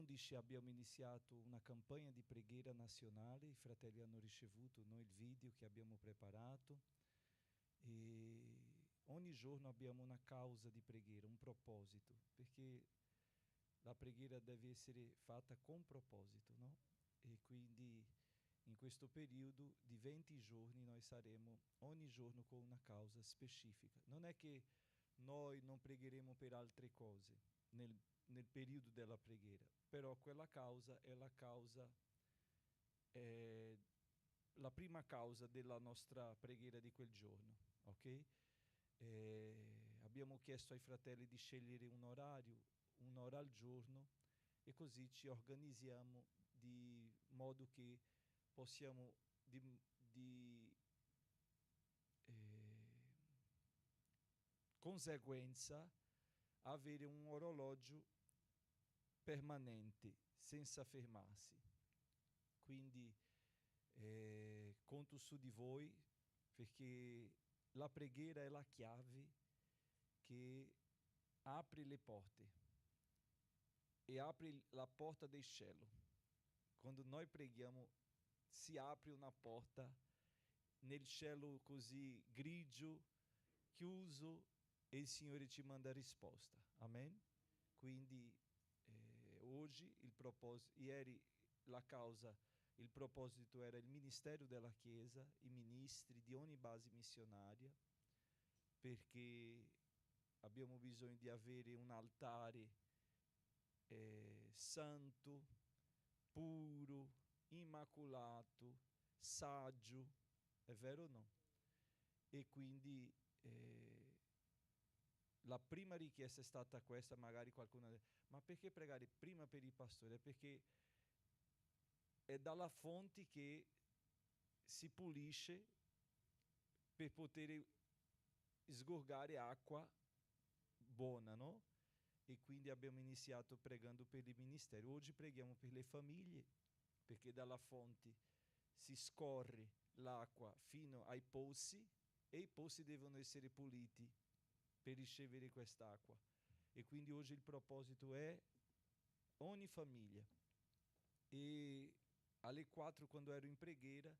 2011 abbiamo iniziato una campagna di preghiera nazionale, i fratelli hanno ricevuto noi il video che abbiamo preparato e ogni giorno abbiamo una causa di preghiera, un proposito, perché la preghiera deve essere fatta con proposito, no? E quindi in questo periodo di 20 giorni noi saremo ogni giorno con una causa specifica. Non è che noi non pregheremo per altre cose nel periodo della preghiera, però quella causa è la causa, la prima causa della nostra preghiera di quel giorno, ok? Abbiamo chiesto ai fratelli di scegliere un orario, un'ora al giorno, e così ci organizziamo di modo che possiamo di conseguenza avere un orologio permanente, senza fermarsi. Quindi conto su di voi, perché la preghiera è la chiave che apre le porte e apre la porta del cielo. Quando noi preghiamo si apre una porta nel cielo così grigio, chiuso, e il Signore ci manda risposta. Amen? Quindi oggi il proposito, ieri la causa, il proposito era il ministero della Chiesa, i ministri di ogni base missionaria, perché abbiamo bisogno di avere un altare santo, puro, immacolato, saggio, è vero o no? E quindi la prima richiesta è stata questa, magari qualcuno dice, ma perché pregare prima per i pastori? È perché è dalla fonte che si pulisce per poter sgorgare acqua buona, no? E quindi abbiamo iniziato pregando per il ministero. Oggi preghiamo per le famiglie, perché dalla fonte si scorre l'acqua fino ai pozzi e i pozzi devono essere puliti per ricevere quest'acqua. E quindi oggi il proposito è ogni famiglia. E alle 4, quando ero in preghiera,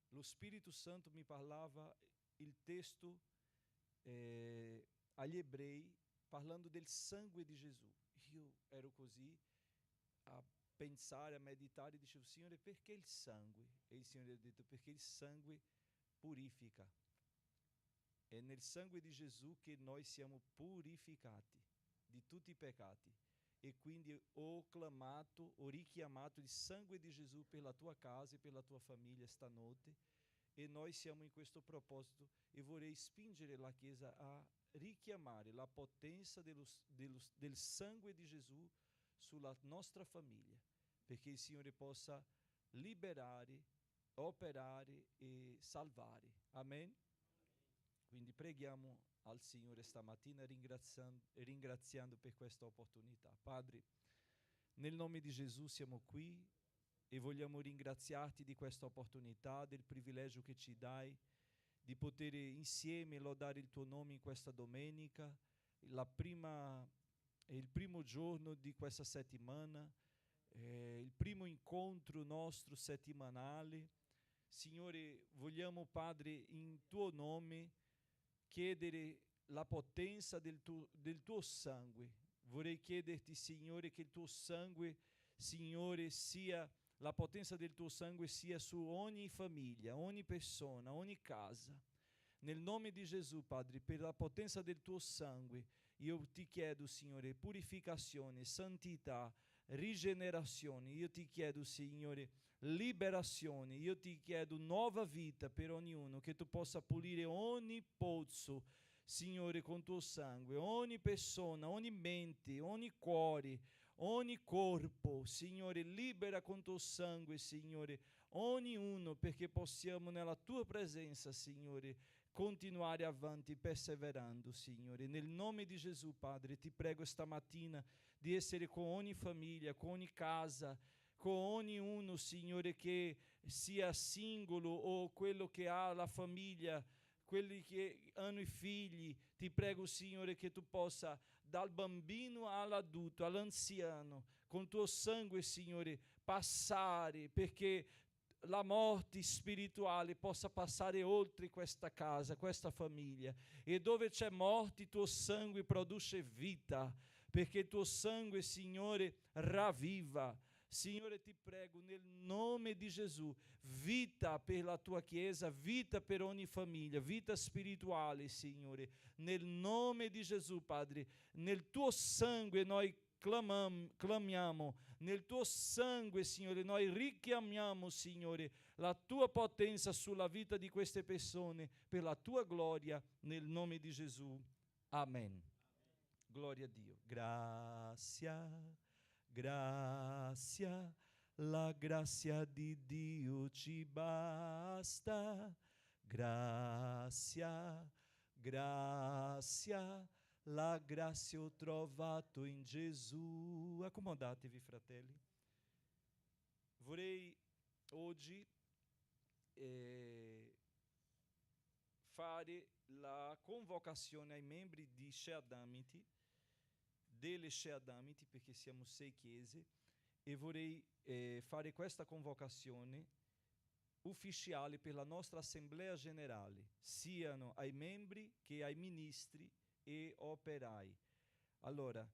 lo Spirito Santo mi parlava il testo agli ebrei, parlando del sangue di Gesù. Io ero così a pensare, a meditare, e dicevo, Signore, perché il sangue? E il Signore ha detto, perché il sangue purifica. È nel sangue di Gesù che noi siamo purificati di tutti i peccati. E quindi ho clamato, ho richiamato il sangue di Gesù per la tua casa e per la tua famiglia stanotte, e noi siamo in questo proposito, e vorrei spingere la Chiesa a richiamare la potenza del sangue di Gesù sulla nostra famiglia, perché il Signore possa liberare, operare e salvare. Amen? Quindi preghiamo al Signore stamattina ringraziando per questa opportunità. Padre, nel nome di Gesù siamo qui e vogliamo ringraziarti di questa opportunità, del privilegio che ci dai di poter insieme lodare il tuo nome in questa domenica, il primo giorno di questa settimana, il primo incontro nostro settimanale. Signore, vogliamo, Padre, in tuo nome chiedere la potenza del tuo sangue. Vorrei chiederti, Signore, che il tuo sangue, Signore, sia la potenza del tuo sangue sia su ogni famiglia, ogni persona, ogni casa. Nel nome di Gesù, Padre, per la potenza del tuo sangue, io ti chiedo, Signore, purificazione, santità, rigenerazione. Io ti chiedo, Signore, liberazione. Io ti chiedo nuova vita per ognuno, che tu possa pulire ogni pozzo, Signore, con tuo sangue, ogni persona, ogni mente, ogni cuore, ogni corpo, Signore, libera con tuo sangue, Signore, ognuno, perché possiamo nella tua presenza, Signore, continuare avanti perseverando, Signore. Nel nome di Gesù, Padre, ti prego stamattina di essere con ogni famiglia, con ogni casa, con ognuno, Signore, che sia singolo o quello che ha la famiglia, quelli che hanno i figli. Ti prego, Signore, che tu possa dal bambino all'adulto, all'anziano, con il tuo sangue, Signore, passare, perché la morte spirituale possa passare oltre questa casa, questa famiglia. E dove c'è morte, il tuo sangue produce vita, perché il tuo sangue, Signore, ravviva. Signore, ti prego, nel nome di Gesù, vita per la tua Chiesa, vita per ogni famiglia, vita spirituale, Signore. Nel nome di Gesù, Padre, nel tuo sangue noi clamiamo, nel tuo sangue, Signore, noi richiamiamo, Signore, la tua potenza sulla vita di queste persone, per la tua gloria, nel nome di Gesù. Amen. Gloria a Dio. Grazia, grazia, la grazia di Dio ci basta. Grazia, grazia, la grazia ho trovato in Gesù. Accomodatevi, fratelli. Vorrei oggi fare la convocazione ai membri di Sheadamiti, delle Sheadamiti, perché siamo 6 chiese, e vorrei fare questa convocazione ufficiale per la nostra assemblea generale, siano ai membri che ai ministri e operai. Allora,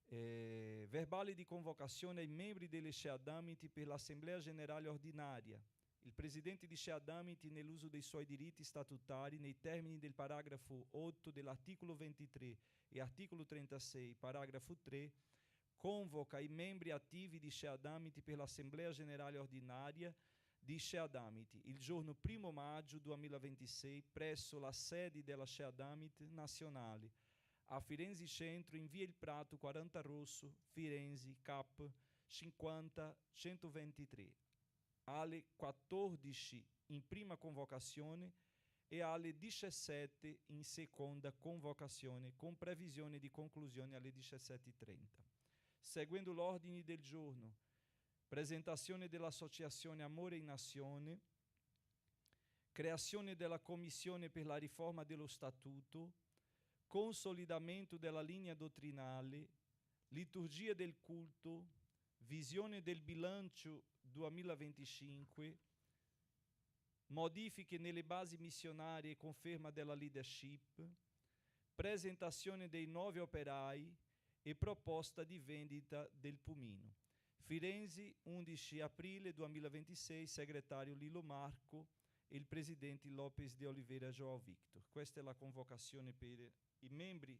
verbale di convocazione ai membri delle Sheadamiti per l'assemblea generale ordinaria. Il presidente di Sheadamiti, nell'uso dei suoi diritti statutari, nei termini del paragrafo 8 dell'articolo 23 e articolo 36, paragrafo 3, convoca i membri attivi di Sheadamiti per l'assemblea generale ordinaria di Sheadamiti il giorno 1 maggio 2026 presso la sede della Sheadamit nazionale a Firenze Centro, in via Il Prato 40 Rosso, Firenze, Cap 50 123, alle 14 in prima convocazione e alle 17 in seconda convocazione, con previsione di conclusione alle 17:30. Seguendo l'ordine del giorno, presentazione dell'Associazione Amore in Azione, creazione della Commissione per la riforma dello Statuto, consolidamento della linea dottrinale, liturgia del culto, visione del bilancio 2025, modifiche nelle basi missionarie e conferma della leadership, presentazione dei 9 operai e proposta di vendita del pumino. Firenze, 11 aprile 2026, segretario Lilo Marco e il presidente Lopes de Oliveira João Victor. Questa è la convocazione per i membri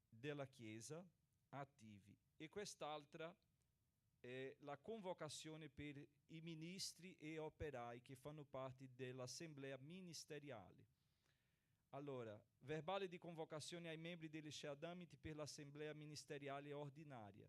della Chiesa attivi. E quest'altra è la convocazione per i ministri e operai che fanno parte dell'assemblea ministeriale. Allora, verbale di convocazione ai membri delle Sheadamiti per l'assemblea ministeriale ordinaria.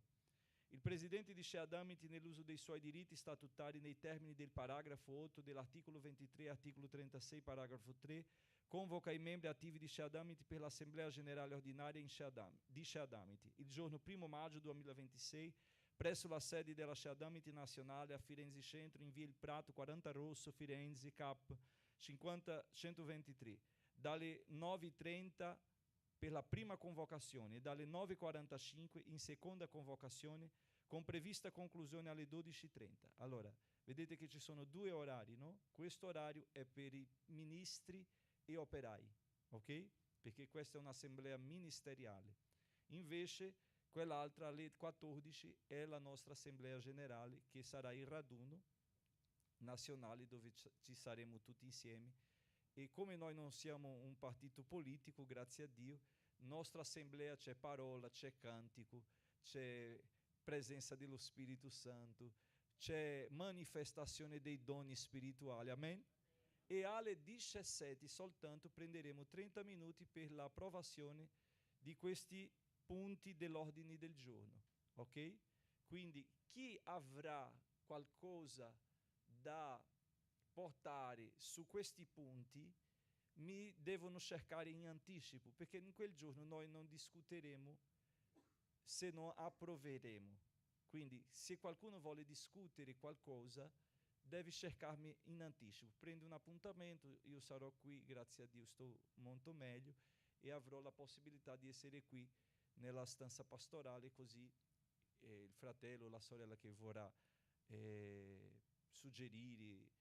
Il presidente di Sheadamiti, nell'uso dei suoi diritti statutari nei termini del paragrafo 8 dell'articolo 23 articolo 36 paragrafo 3, convoca i membri attivi di Sheadamiti per l'assemblea generale ordinaria di Sheadamiti il giorno 1 maggio 2026 presso la sede della Sheadamiti nazionale a Firenze Centro, in via Il Prato 40 Rosso, Firenze, Cap 50 123, dalle 9:30 per la prima convocazione e dalle 9:45 in seconda convocazione, con prevista conclusione alle 12:30. Allora, vedete che ci sono 2 orari, no? Questo orario è per i ministri e operai, ok? Perché questa è un'assemblea ministeriale. Invece, quell'altra alle 14 è la nostra assemblea generale, che sarà il raduno nazionale dove ci saremo tutti insieme. E come noi non siamo un partito politico, grazie a Dio, nostra assemblea c'è parola, c'è cantico, c'è presenza dello Spirito Santo, c'è manifestazione dei doni spirituali, amen? E alle 17 soltanto prenderemo 30 minuti per l'approvazione di questi punti dell'ordine del giorno, ok? Quindi chi avrà qualcosa da portare su questi punti mi devono cercare in anticipo, perché in quel giorno noi non discuteremo se non approveremo. Quindi se qualcuno vuole discutere qualcosa deve cercarmi in anticipo, prende un appuntamento, io sarò qui, grazie a Dio sto molto meglio e avrò la possibilità di essere qui nella stanza pastorale, così il fratello o la sorella che vorrà suggerire,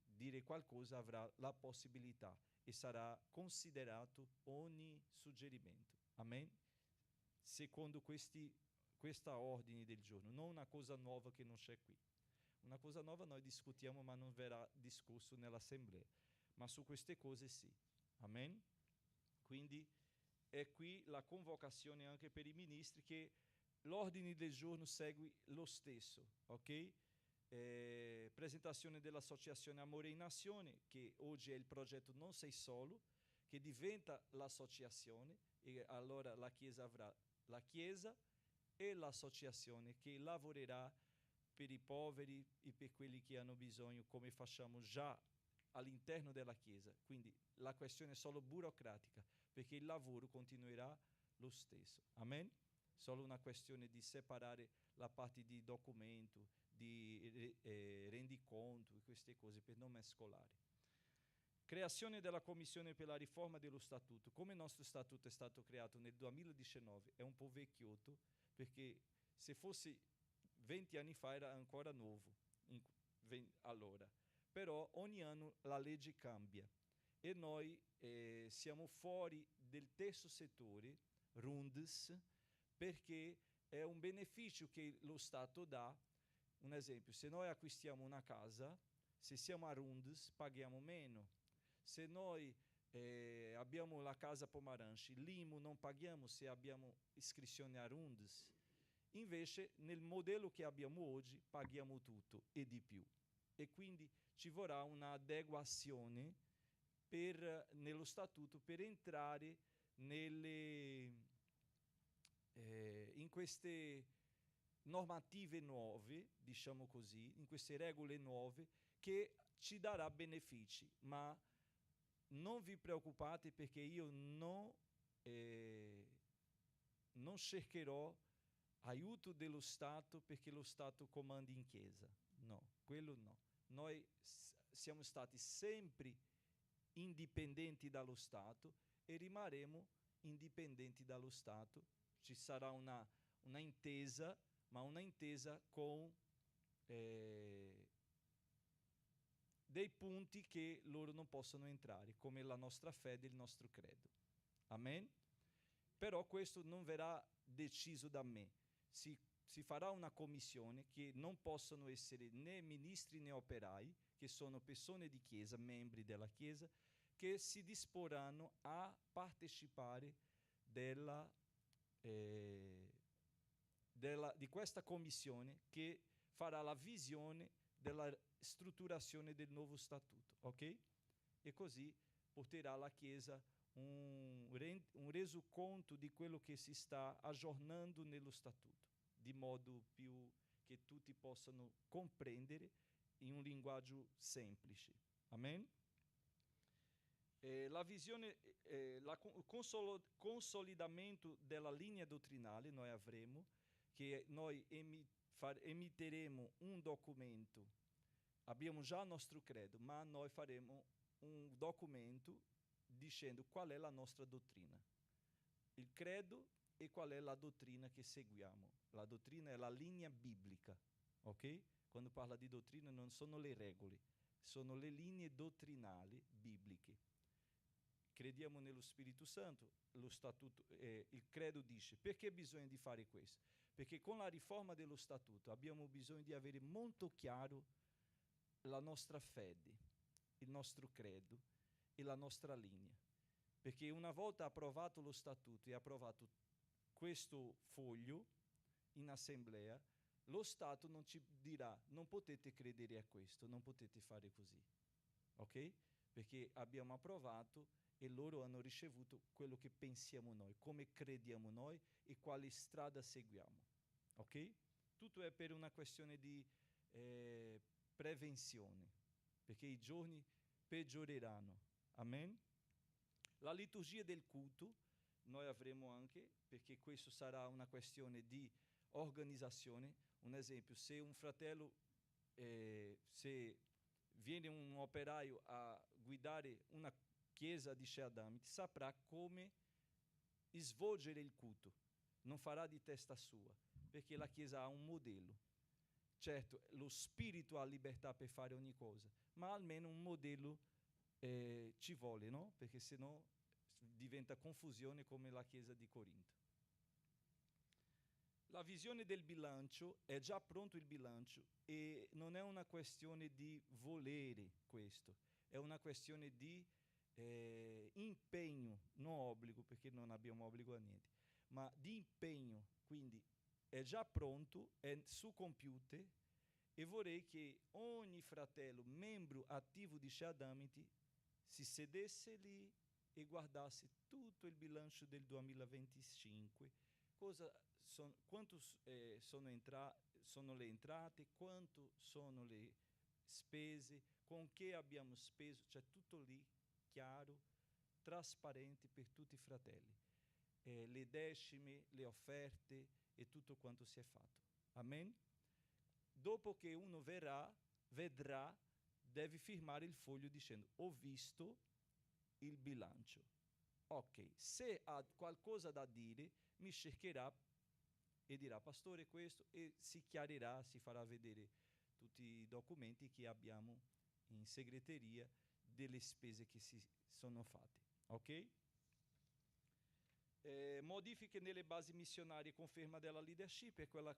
dire qualcosa, avrà la possibilità e sarà considerato ogni suggerimento. Amen? Secondo questa ordine del giorno, non una cosa nuova che non c'è qui. Una cosa nuova noi discutiamo, ma non verrà discusso nell'assemblea. Ma su queste cose sì. Amen? Quindi è qui la convocazione anche per i ministri, che l'ordine del giorno segue lo stesso, ok? Presentazione dell'Associazione Amore in Azione, che oggi è il progetto Non Sei Solo, che diventa l'associazione, e allora la Chiesa avrà la Chiesa e l'associazione che lavorerà per i poveri e per quelli che hanno bisogno, come facciamo già all'interno della Chiesa. Quindi la questione è solo burocratica, perché il lavoro continuerà lo stesso. Amen? Solo una questione di separare la parte di documento, di rendiconto e queste cose per non mescolare. Creazione della Commissione per la riforma dello Statuto. Come il nostro Statuto è stato creato nel 2019, è un po' vecchiotto, perché se fosse 20 anni fa era ancora nuovo, allora. Però ogni anno la legge cambia e noi siamo fuori del terzo settore, RUNDS, perché è un beneficio che lo Stato dà. Un esempio, se noi acquistiamo una casa, se siamo a RUNDS paghiamo meno. Se noi abbiamo la casa Pomaranci, l'IMU non paghiamo se abbiamo iscrizione a RUNDS. Invece nel modello che abbiamo oggi paghiamo tutto e di più. E quindi ci vorrà un'adeguazione nello statuto per entrare in queste normative nuove, diciamo così, in queste regole nuove, che ci darà benefici. Ma non vi preoccupate, perché io non cercherò aiuto dello Stato perché lo Stato comandi in Chiesa. No, quello no. Noi siamo stati sempre indipendenti dallo Stato e rimarremo indipendenti dallo Stato. Ci sarà una intesa, ma una intesa con dei punti che loro non possono entrare, come la nostra fede e il nostro credo. Amen? Però questo non verrà deciso da me. Si farà una commissione che non possono essere né ministri né operai, che sono persone di Chiesa, membri della Chiesa, che si disporranno a partecipare di questa commissione che farà la visione della strutturazione del nuovo statuto, ok? E così porterà alla Chiesa un resoconto di quello che si sta aggiornando nello statuto, di modo più che tutti possano comprendere in un linguaggio semplice. Amen? La visione, il consolidamento della linea dottrinale noi avremo, che noi emitteremo un documento. Abbiamo già il nostro credo, ma noi faremo un documento dicendo qual è la nostra dottrina, il credo e qual è la dottrina che seguiamo. La dottrina è la linea biblica, ok? Quando parla di dottrina non sono le regole, sono le linee dottrinali bibliche. Crediamo nello Spirito Santo, lo statuto, il credo dice perché bisogna di fare questo? Perché con la riforma dello statuto abbiamo bisogno di avere molto chiaro la nostra fede, il nostro credo e la nostra linea. Perché una volta approvato lo statuto e approvato questo foglio in assemblea, lo Stato non ci dirà non potete credere a questo, non potete fare così, ok? Perché abbiamo approvato e loro hanno ricevuto quello che pensiamo noi, come crediamo noi e quale strada seguiamo, ok? Tutto è per una questione di prevenzione, perché i giorni peggioreranno. Amen? La liturgia del culto noi avremo anche, perché questo sarà una questione di organizzazione. Un esempio, se un fratello, se viene un operaio a guidare una chiesa di Sheadam, saprà come svolgere il culto, non farà di testa sua, perché la Chiesa ha un modello. Certo, lo spirito ha libertà per fare ogni cosa, ma almeno un modello ci vuole, no? Perché sennò diventa confusione come la Chiesa di Corinto. La visione del bilancio, è già pronto il bilancio e non è una questione di volere questo, è una questione di impegno, non obbligo, perché non abbiamo obbligo a niente, ma di impegno. Quindi è già pronto, è su computer, e vorrei che ogni fratello, membro attivo di Shadamity, si sedesse lì e guardasse tutto il bilancio del 2025, quanto sono le entrate, quanto sono le spese, con che abbiamo speso, c'è tutto lì chiaro, trasparente per tutti i fratelli, le decime, le offerte e tutto quanto si è fatto. Amen? Dopo che uno vedrà, deve firmare il foglio dicendo: ho visto il bilancio. Ok, se ha qualcosa da dire, mi cercherà e dirà: pastore, questo, e si chiarirà, si farà vedere tutti i documenti che abbiamo in segreteria delle spese che si sono fatte. Ok? Modifiche nelle basi missionarie, conferma della leadership, è quella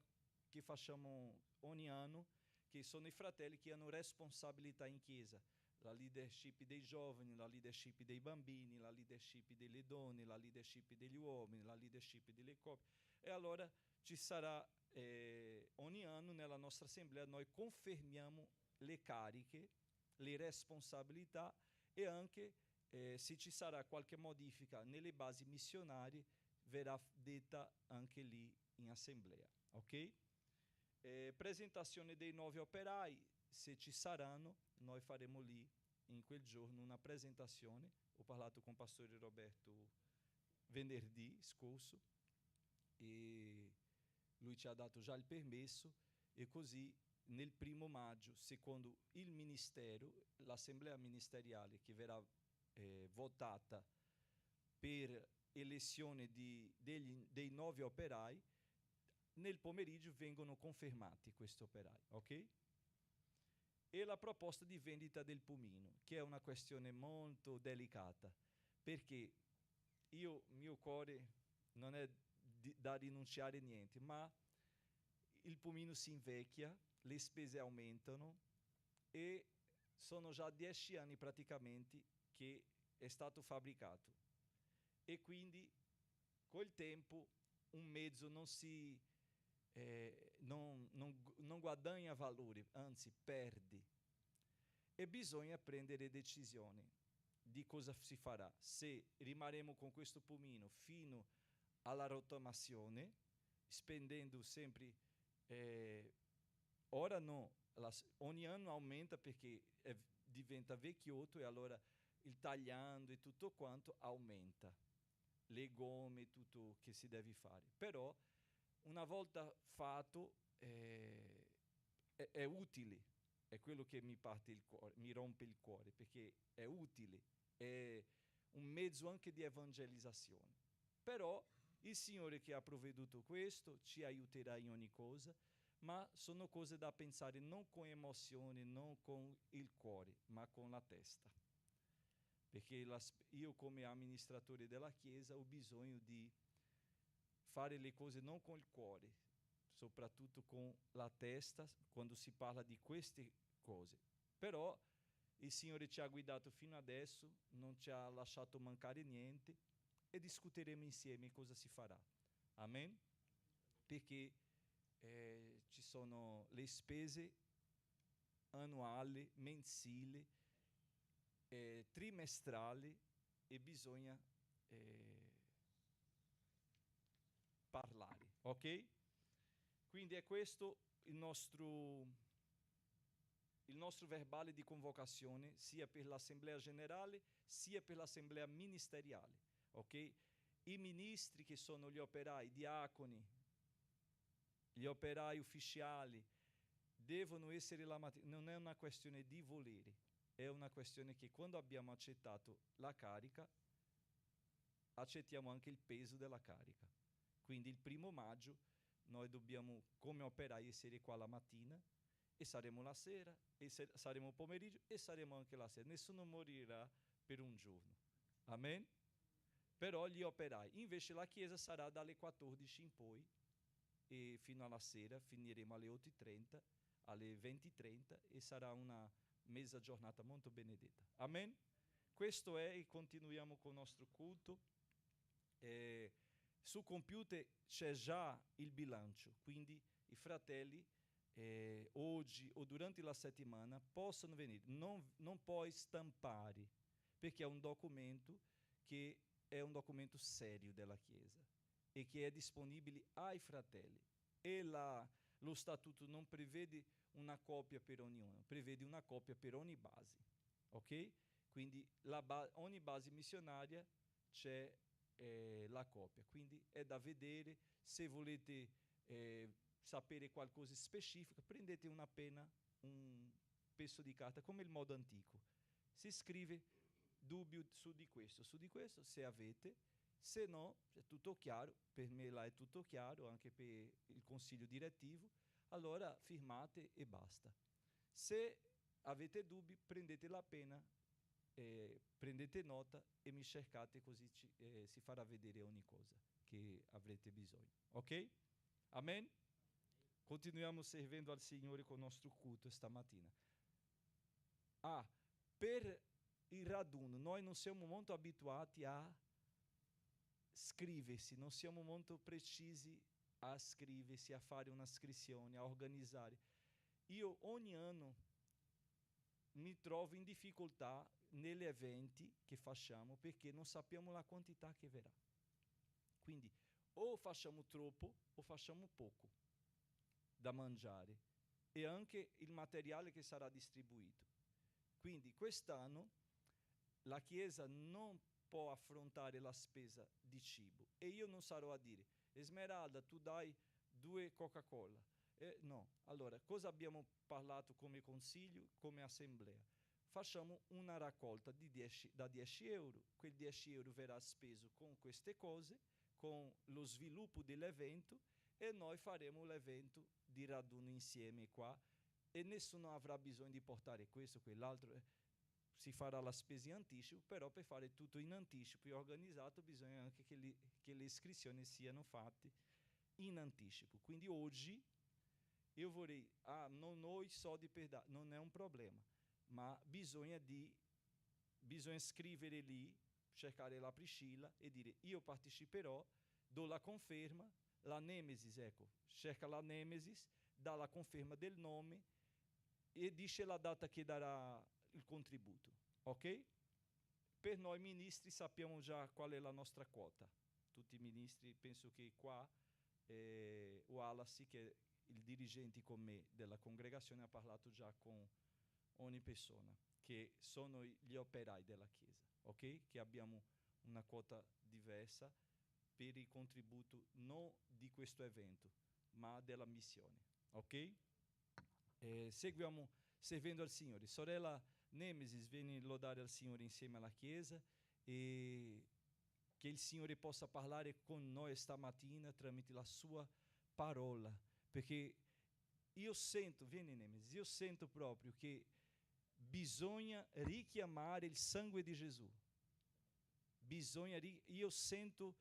che facciamo ogni anno, che sono i fratelli che hanno responsabilità in chiesa. La leadership dei giovani, la leadership dei bambini, la leadership delle donne, la leadership degli uomini, la leadership delle coppie. E allora ci sarà, ogni anno nella nostra assemblea noi confermiamo le cariche, le responsabilità, e anche se ci sarà qualche modifica nelle basi missionarie verrà detta anche lì in assemblea. Ok? Presentazione dei nuovi operai, se ci saranno, noi faremo lì in quel giorno una presentazione. Ho parlato con il pastore Roberto venerdì scorso e lui ci ha dato già il permesso, e così nel 1° maggio, secondo il ministero, l'assemblea ministeriale che verrà votata per elezione dei 9 operai, nel pomeriggio vengono confermati questi operai, ok? E la proposta di vendita del pumino, che è una questione molto delicata, perché mio cuore non è da rinunciare a niente, ma il pumino si invecchia, le spese aumentano e sono già 10 anni praticamente che è stato fabbricato, e quindi col tempo un mezzo non guadagna valore, anzi perde, e bisogna prendere decisioni di cosa si farà, se rimarremo con questo pumino fino alla rottamazione, spendendo sempre, ora no, ogni anno aumenta perché diventa vecchiotto, e allora il tagliando e tutto quanto aumenta, le gomme, tutto che si deve fare, però una volta fatto è utile, è quello che mi parte il cuore, mi rompe il cuore, perché è utile, è un mezzo anche di evangelizzazione. Però il Signore che ha provveduto questo ci aiuterà in ogni cosa, ma sono cose da pensare non con emozione, non con il cuore, ma con la testa. Perché io come amministratore della Chiesa ho bisogno di fare le cose non con il cuore, soprattutto con la testa, quando si parla di queste cose. Però il Signore ci ha guidato fino adesso, non ci ha lasciato mancare niente, e discuteremo insieme cosa si farà. Amen? Perché ci sono le spese annuali, mensili, trimestrali, e bisogna parlare, ok? Quindi è questo il nostro verbale di convocazione, sia per l'assemblea generale sia per l'assemblea ministeriale, ok? I ministri, che sono gli operai, i diaconi, gli operai ufficiali, devono essere la mattina. Non è una questione di volere, è una questione che quando abbiamo accettato la carica accettiamo anche il peso della carica. Quindi il 1° maggio noi dobbiamo, come operai, essere qua la mattina e saremo la sera, e saremo pomeriggio e saremo anche la sera. Nessuno morirà per un giorno. Amen? Però gli operai. Invece la chiesa sarà dalle 14 in poi e fino alla sera, finiremo alle 8:30, alle 20:30 e sarà una mezza giornata molto benedetta. Amen? Questo è, e continuiamo con il nostro culto. Sul computer c'è già il bilancio, quindi i fratelli oggi o durante la settimana possono venire. Non puoi stampare, perché è un documento che è un documento serio della Chiesa e che è disponibile ai fratelli. E lo statuto non prevede una copia per ognuno, prevede una copia per ogni base. Ok? Quindi ogni base missionaria c'è la copia. Quindi è da vedere. Se volete sapere qualcosa di specifico, prendete una penna, un pezzo di carta, come il modo antico. Si scrive dubbio su di questo, se avete. Se no, è tutto chiaro, per me là è tutto chiaro, anche per il consiglio direttivo, allora firmate e basta. Se avete dubbi, prendete la penna, prendete nota e mi cercate, così si farà vedere ogni cosa che avrete bisogno. Ok? Amen? Continuiamo servendo al Signore con il nostro culto stamattina. Per il raduno, noi non siamo molto abituati a scriversi, non siamo molto precisi a scriversi, a fare una iscrizione, a organizzare. Io ogni anno mi trovo in difficoltà negli eventi che facciamo perché non sappiamo la quantità che verrà. Quindi o facciamo troppo o facciamo poco da mangiare e anche il materiale che sarà distribuito. Quindi quest'anno la Chiesa non può affrontare la spesa di cibo e io non sarò a dire: Esmeralda, tu dai 2 Coca-Cola. No. Allora, cosa abbiamo parlato come consiglio, come assemblea? Facciamo una raccolta da 10 euro. Quel 10 euro verrà speso con queste cose, con lo sviluppo dell'evento, e noi faremo l'evento di raduno insieme qua e nessuno avrà bisogno di portare questo o quell'altro. Si farà la spesa in anticipo, però per fare tutto in anticipo e organizzato bisogna anche che le iscrizioni siano fatte in anticipo. Quindi oggi io vorrei, non ho i soldi per dare, non è un problema, ma bisogna scrivere lì, cercare la Priscilla e dire: io parteciperò, do la conferma, la Nemesis, ecco, cerca la Nemesis, dà la conferma del nome e dice la data che darà il contributo, ok? Per noi ministri sappiamo già qual è la nostra quota. Tutti i ministri, penso che qua Wallace, che è il dirigente con me della congregazione, ha parlato già con ogni persona, che sono gli operai della Chiesa, ok? Che abbiamo una quota diversa per il contributo non di questo evento, ma della missione, ok? Seguiamo servendo al Signore. Sorella Nemesis, vieni lodare al Signore insieme alla Chiesa e che il Signore possa parlare con noi stamattina tramite la sua parola, perché io sento, vieni Nemesis, io sento proprio che bisogna richiamare il sangue di Gesù. Io sento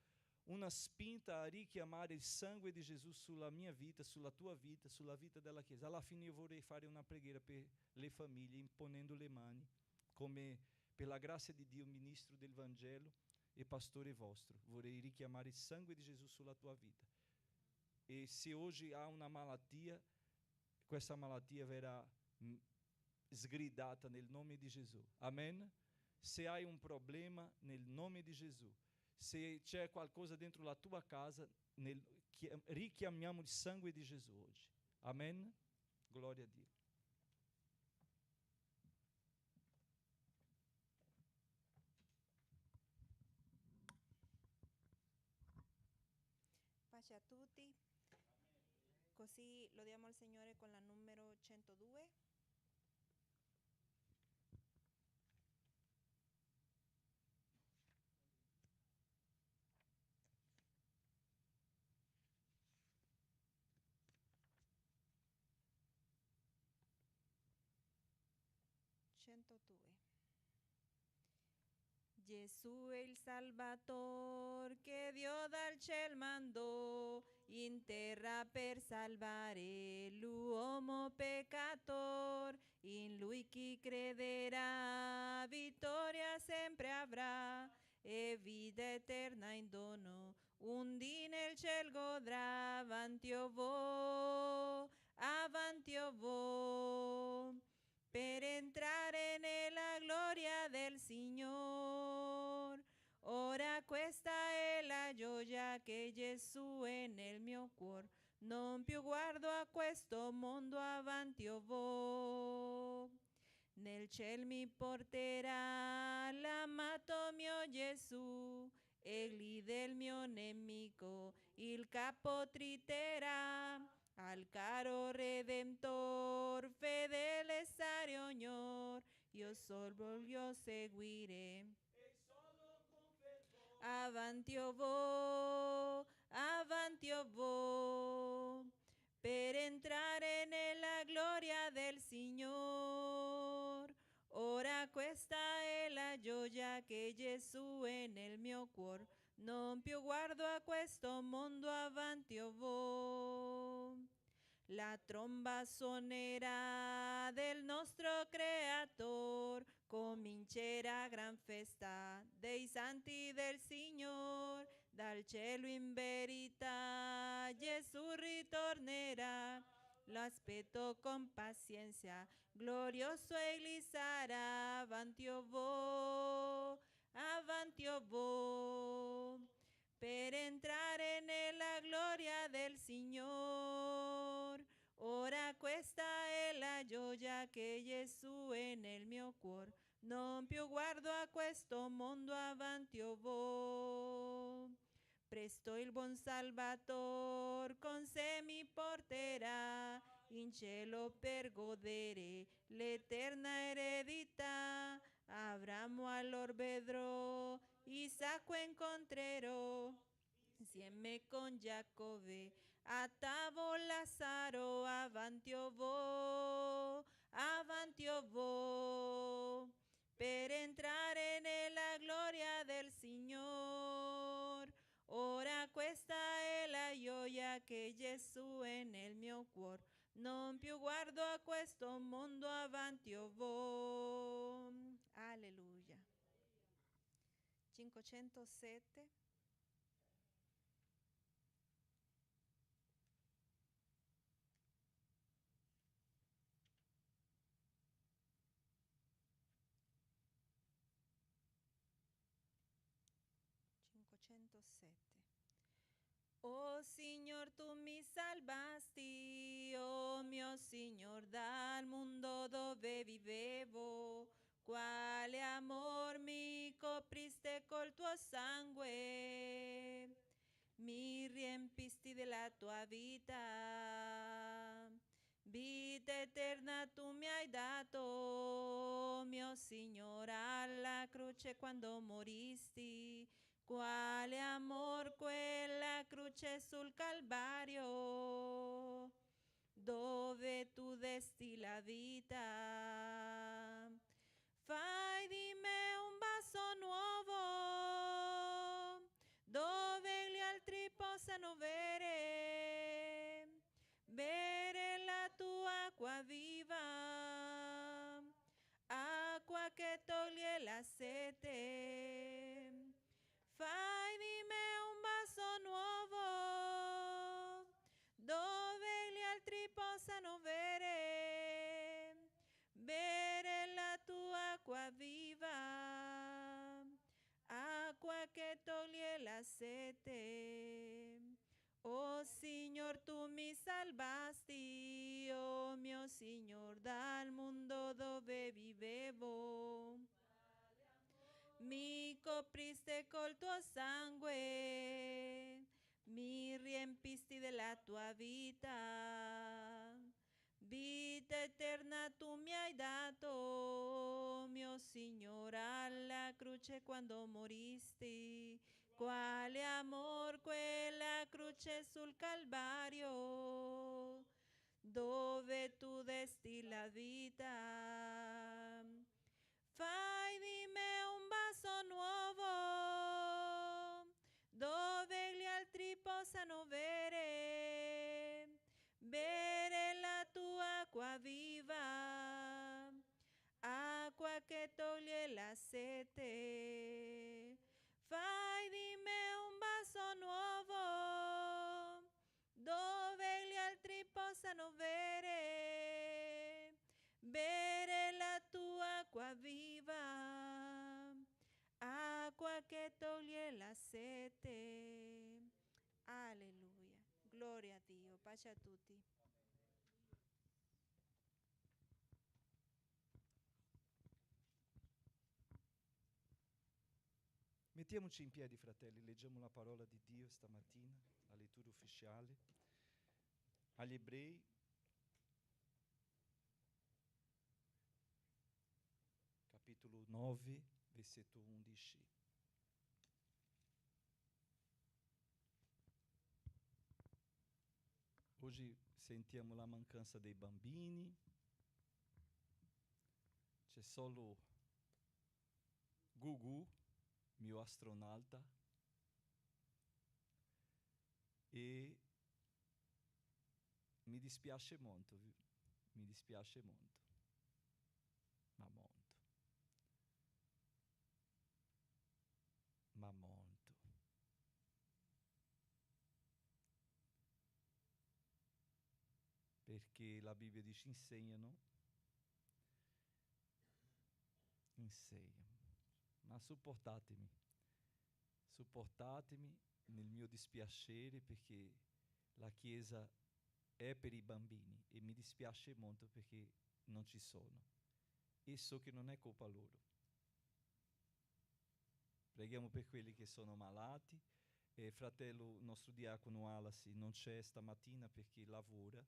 una spinta a richiamare il sangue di Gesù sulla mia vita, sulla tua vita, sulla vita della Chiesa. Alla fine io vorrei fare una preghiera per le famiglie, imponendo le mani, come per la grazia di Dio, ministro del Vangelo e pastore vostro. Vorrei richiamare il sangue di Gesù sulla tua vita. E se oggi ha una malattia, questa malattia verrà sgridata nel nome di Gesù. Amen? Se hai un problema, nel nome di Gesù. Se c'è qualcosa dentro la tua casa, richiamiamo il sangue di Gesù oggi. Amen? Gloria a Dio. Pace a tutti. Così lodiamo al Signore con la numero 102. 502. Gesù il Salvator che Dio dal ciel mandò in terra per salvare l'uomo peccator. In lui chi crederà vittoria sempre avrà e vita eterna in dono. Un dì nel ciel godrà. Avanti o vo, per entrare nella gloria del Signor. Ora questa è la gioia che Gesù è nel mio cuore. Non più guardo a questo mondo, avanti o vo. Nel ciel mi porterà l'amato mio Gesù, egli del mio nemico il capo triterà. Al caro Redentor fedele stare ognor, io sol voglio seguire. Avanti o vo, per entrare nella gloria del Signor. Ora questa è la gioia che Gesù è nel mio cuore. Non più guardo a questo mondo, avanti o vo. La tromba suonerà del nostro Creator, comincerà gran festa dei santi del Signor. Dal cielo in verità Gesù ritornerà, lo aspetto con pazienza, glorioso egli sarà. Avanti o vo, per entrare nella gloria del Signor. Ora questa è la gioia che Gesù è nel mio cuore. Non più guardo a questo mondo, avanti o vo. Presto il buon Salvator con sé mi porterà in cielo per godere l'eterna eredità. Abramo allor vedrò, Isacco incontrerò, insieme con Giacobbe a tavola Lazzaro. Avanti o vo, per entrare nella gloria del Signor. Ora questa è la gioia che Gesù è nel mio cuore. Non più guardo a questo mondo, avanti o vo. Alleluia. 507. Oh Signor, tu mi salvasti, oh mio Signor, dal mondo dove vivevo. Quale amor mi copriste col tuo sangue, mi riempisti della tua vita. Vita eterna tu mi hai dato, mio Signore, alla croce quando moristi. Quale amor quella croce sul Calvario, dove tu desti la vita. Fai di me un vaso nuovo, dove gli altri possano bere la tua acqua viva, acqua che toglie la sete. Fai di me un vaso nuovo, dove gli altri possano bere la tua acqua viva, acqua che toglie la sete. Oh Signor, tu mi salvasti, oh mio Signor, dal mondo dove vivevo. Mi copriste col tuo sangue, mi riempisti della tua vita. Vita eterna tu mi hai dato, mio Signore, alla croce quando moristi. Quale amor quella croce sul Calvario, dove tu desti la vita. la sete. Fai di me un vaso nuovo, dove gli altri possano bere la tua acqua viva, acqua che toglie la sete. Alleluia. Gloria a Dio. Pace a tutti. Mettiamoci in piedi, fratelli, leggiamo la parola di Dio stamattina, la lettura ufficiale, agli Ebrei, capitolo 9, versetto 11. Oggi sentiamo la mancanza dei bambini, c'è solo Gugu, mio astronauta, e mi dispiace molto, ma molto. Perché la Bibbia dice insegnano, ma supportatemi nel mio dispiacere, perché la Chiesa è per i bambini e mi dispiace molto perché non ci sono e so che non è colpa loro. Preghiamo per quelli che sono malati. Fratello, nostro diacono Alasi non c'è stamattina perché lavora,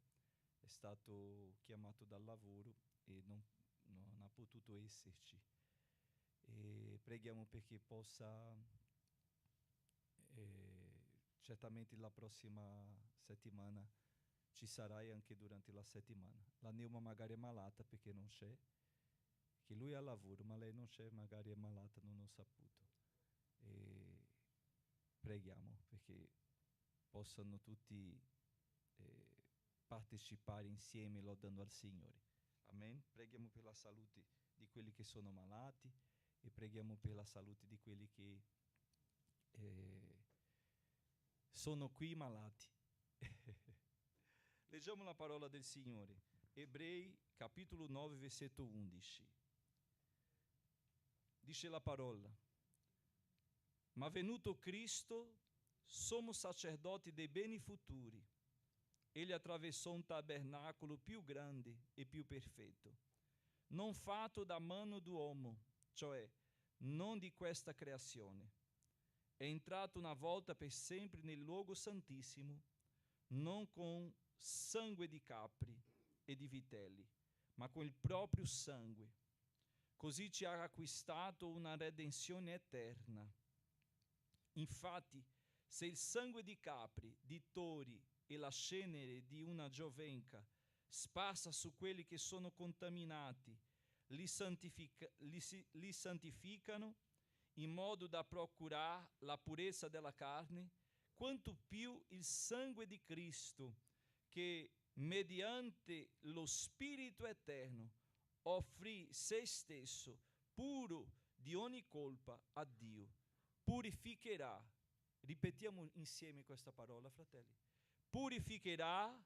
è stato chiamato dal lavoro e non ha potuto esserci. E preghiamo perché possa, certamente la prossima settimana ci sarai anche durante la settimana. La Neuma magari è malata perché non c'è, che lui ha lavoro, ma lei non c'è, magari è malata, non ho saputo. E preghiamo perché possano tutti partecipare insieme lodando al Signore. Amen. Preghiamo per la salute di quelli che sono malati e preghiamo per la salute di quelli che sono qui malati. Leggiamo la parola del Signore. Ebrei capitolo 9 versetto 11. Dice la parola: ma venuto Cristo, sommo sacerdote dei beni futuri. Ele atravessò un tabernáculo più grande e più perfetto, non fatto da mano d'uomo, cioè non di questa creazione. È entrato una volta per sempre nel luogo santissimo, non con sangue di capri e di vitelli, ma con il proprio sangue. Così ci ha acquistato una redenzione eterna. Infatti, se il sangue di capri, di tori e la cenere di una giovenca sparsa su quelli che sono contaminati li santificano in modo da procurare la purezza della carne, quanto più il sangue di Cristo, che mediante lo Spirito eterno offrì se stesso puro di ogni colpa a Dio, purificherà. Ripetiamo insieme questa parola, fratelli. Purificherà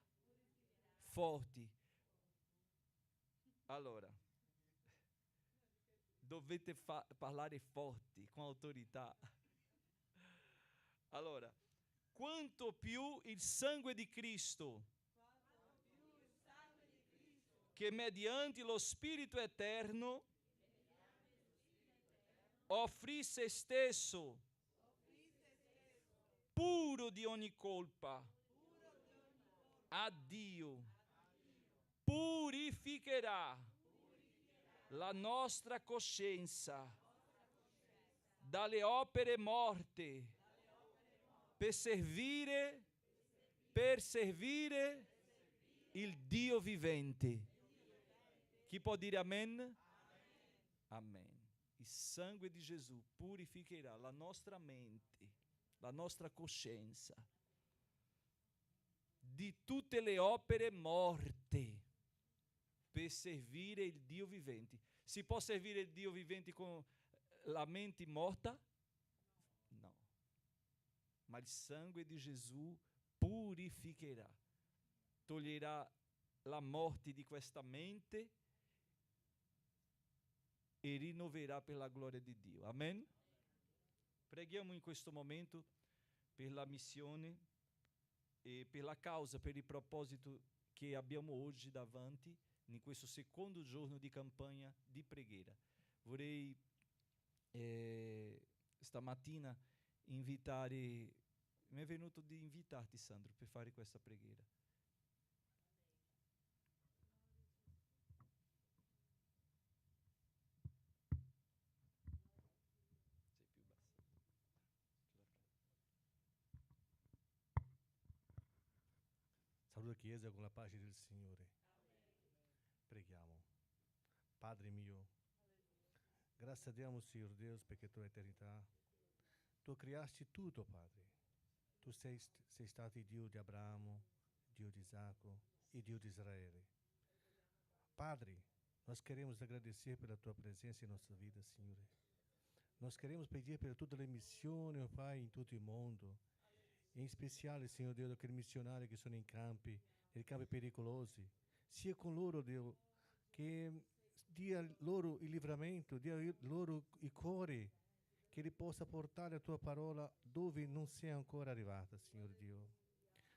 forti. Allora, dovete parlare forti, con autorità. Allora, quanto più il sangue di Cristo, che mediante lo Spirito eterno offrì se stesso puro di ogni colpa a Dio, purificherà la nostra coscienza dalle opere morte per servire il Dio vivente. Chi può dire amen? Amen. Il sangue di Gesù purificherà la nostra mente, la nostra coscienza di tutte le opere morte per servire il Dio vivente. Si può servire il Dio vivente con la mente morta? No. Ma il sangue di Gesù purificherà, toglierà la morte di questa mente e rinnoverà per la gloria di Dio. Amen? Preghiamo in questo momento per la missione e per la causa, per il proposito che abbiamo oggi davanti, in questo secondo giorno di campagna di preghiera. Vorrei stamattina invitare, mi è venuto di invitarti, Sandro, per fare questa preghiera. Sei più basso. Saluta Chiesa con la pace del Signore. Preghiamo. Padre mio, grazie diamo, Signor Deus, perché tua eternità, tu creasti tutto, Padre. Tu sei stato il Dio di Abramo, Dio di Isacco e Dio di Israele. Padre, nós queremos agradecer pela tua presença em nossa vida, Senhor. Nós queremos pedir por toda a missione, oh Pai, em todo o mundo. Em especial, Senhor Deus, aqueles missionários que sono in campi pericolosi. Sia con loro, Dio, che dia loro il livramento, dia loro il cuore, che li possa portare la tua parola dove non sia ancora arrivata, Signore Dio.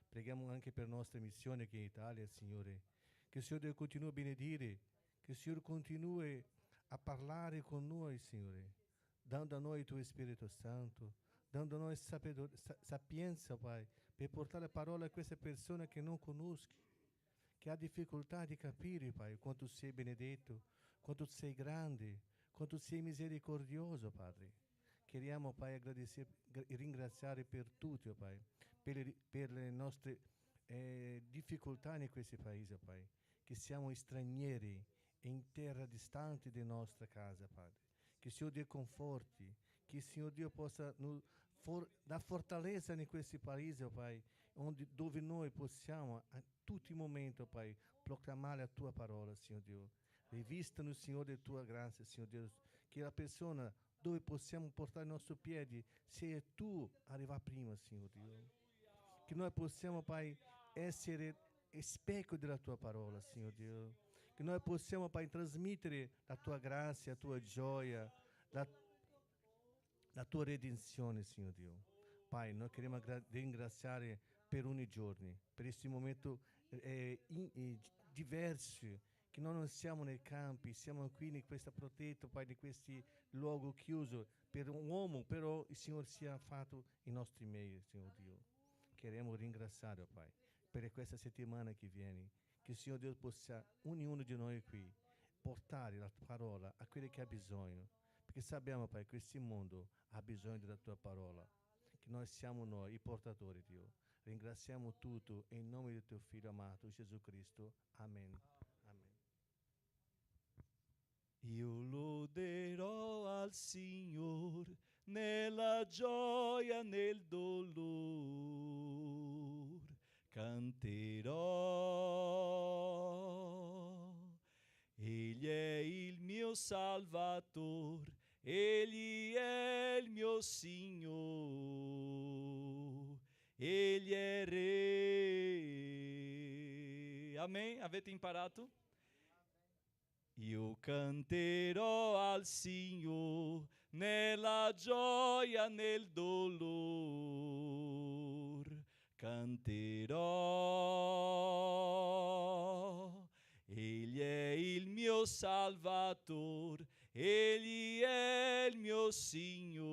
Preghiamo anche per la nostra missione qui in Italia, Signore. Che il Signore Dio continui a benedire, che il Signore continui a parlare con noi, Signore, dando a noi il tuo Spirito Santo, dando a noi sapienza, Pai, per portare la parola a queste persone che non conoscono, che ha difficoltà di capire, Pai, quanto sei benedetto, quanto sei grande, quanto sei misericordioso, Padre. Chiediamo, Pai, agradecer e ringraziare per tutti, oh Pai, per le nostre difficoltà in questi paesi, Pai, che siamo stranieri in terra distante della nostra casa, Padre. Che il Signore Dio conforti, che il Signore Dio possa dar fortaleza in questi paesi, oh Pai, dove noi possiamo a tutti i momenti, oh Pai, proclamare la tua parola, Signor Dio. Rivista-nos, Signore, di tua grazia, Signor Dio, che la persona dove possiamo portare i nostri piedi sia tu arrivare prima, Signor Dio. Che noi possiamo, Pai, essere specchio della tua parola, Signor Dio. Che noi possiamo, Pai, trasmettere la tua grazia, la tua gioia, la tua redenzione, Signor Dio. Pai, noi queremos ringraziare per ogni giorno, per questo momento diverso, che noi non siamo nei campi, siamo qui in questa protetta, Pai, in questi luoghi chiusi per un uomo, però il Signore sia fatto i nostri mei, Signor Dio. Queremos ringraziare, oh Pai, per questa settimana che viene, che il Signor Dio possa, ognuno di noi qui, portare la parola a quelli che ha bisogno, perché sappiamo, Pai, che questo mondo ha bisogno della tua parola, che noi siamo noi, i portatori, Dio. Ringraziamo tutto in nome di tuo Figlio amato, Gesù Cristo. Amen. Amen. Io loderò al Signor nella gioia, nel dolor, canterò. Egli è il mio Salvator, Egli è il mio Signore, Egli è Re. Amen? Avete imparato? Io canterò al Signor nella gioia, nel dolor, canterò. Egli è il mio Salvator, Egli è il mio Signor,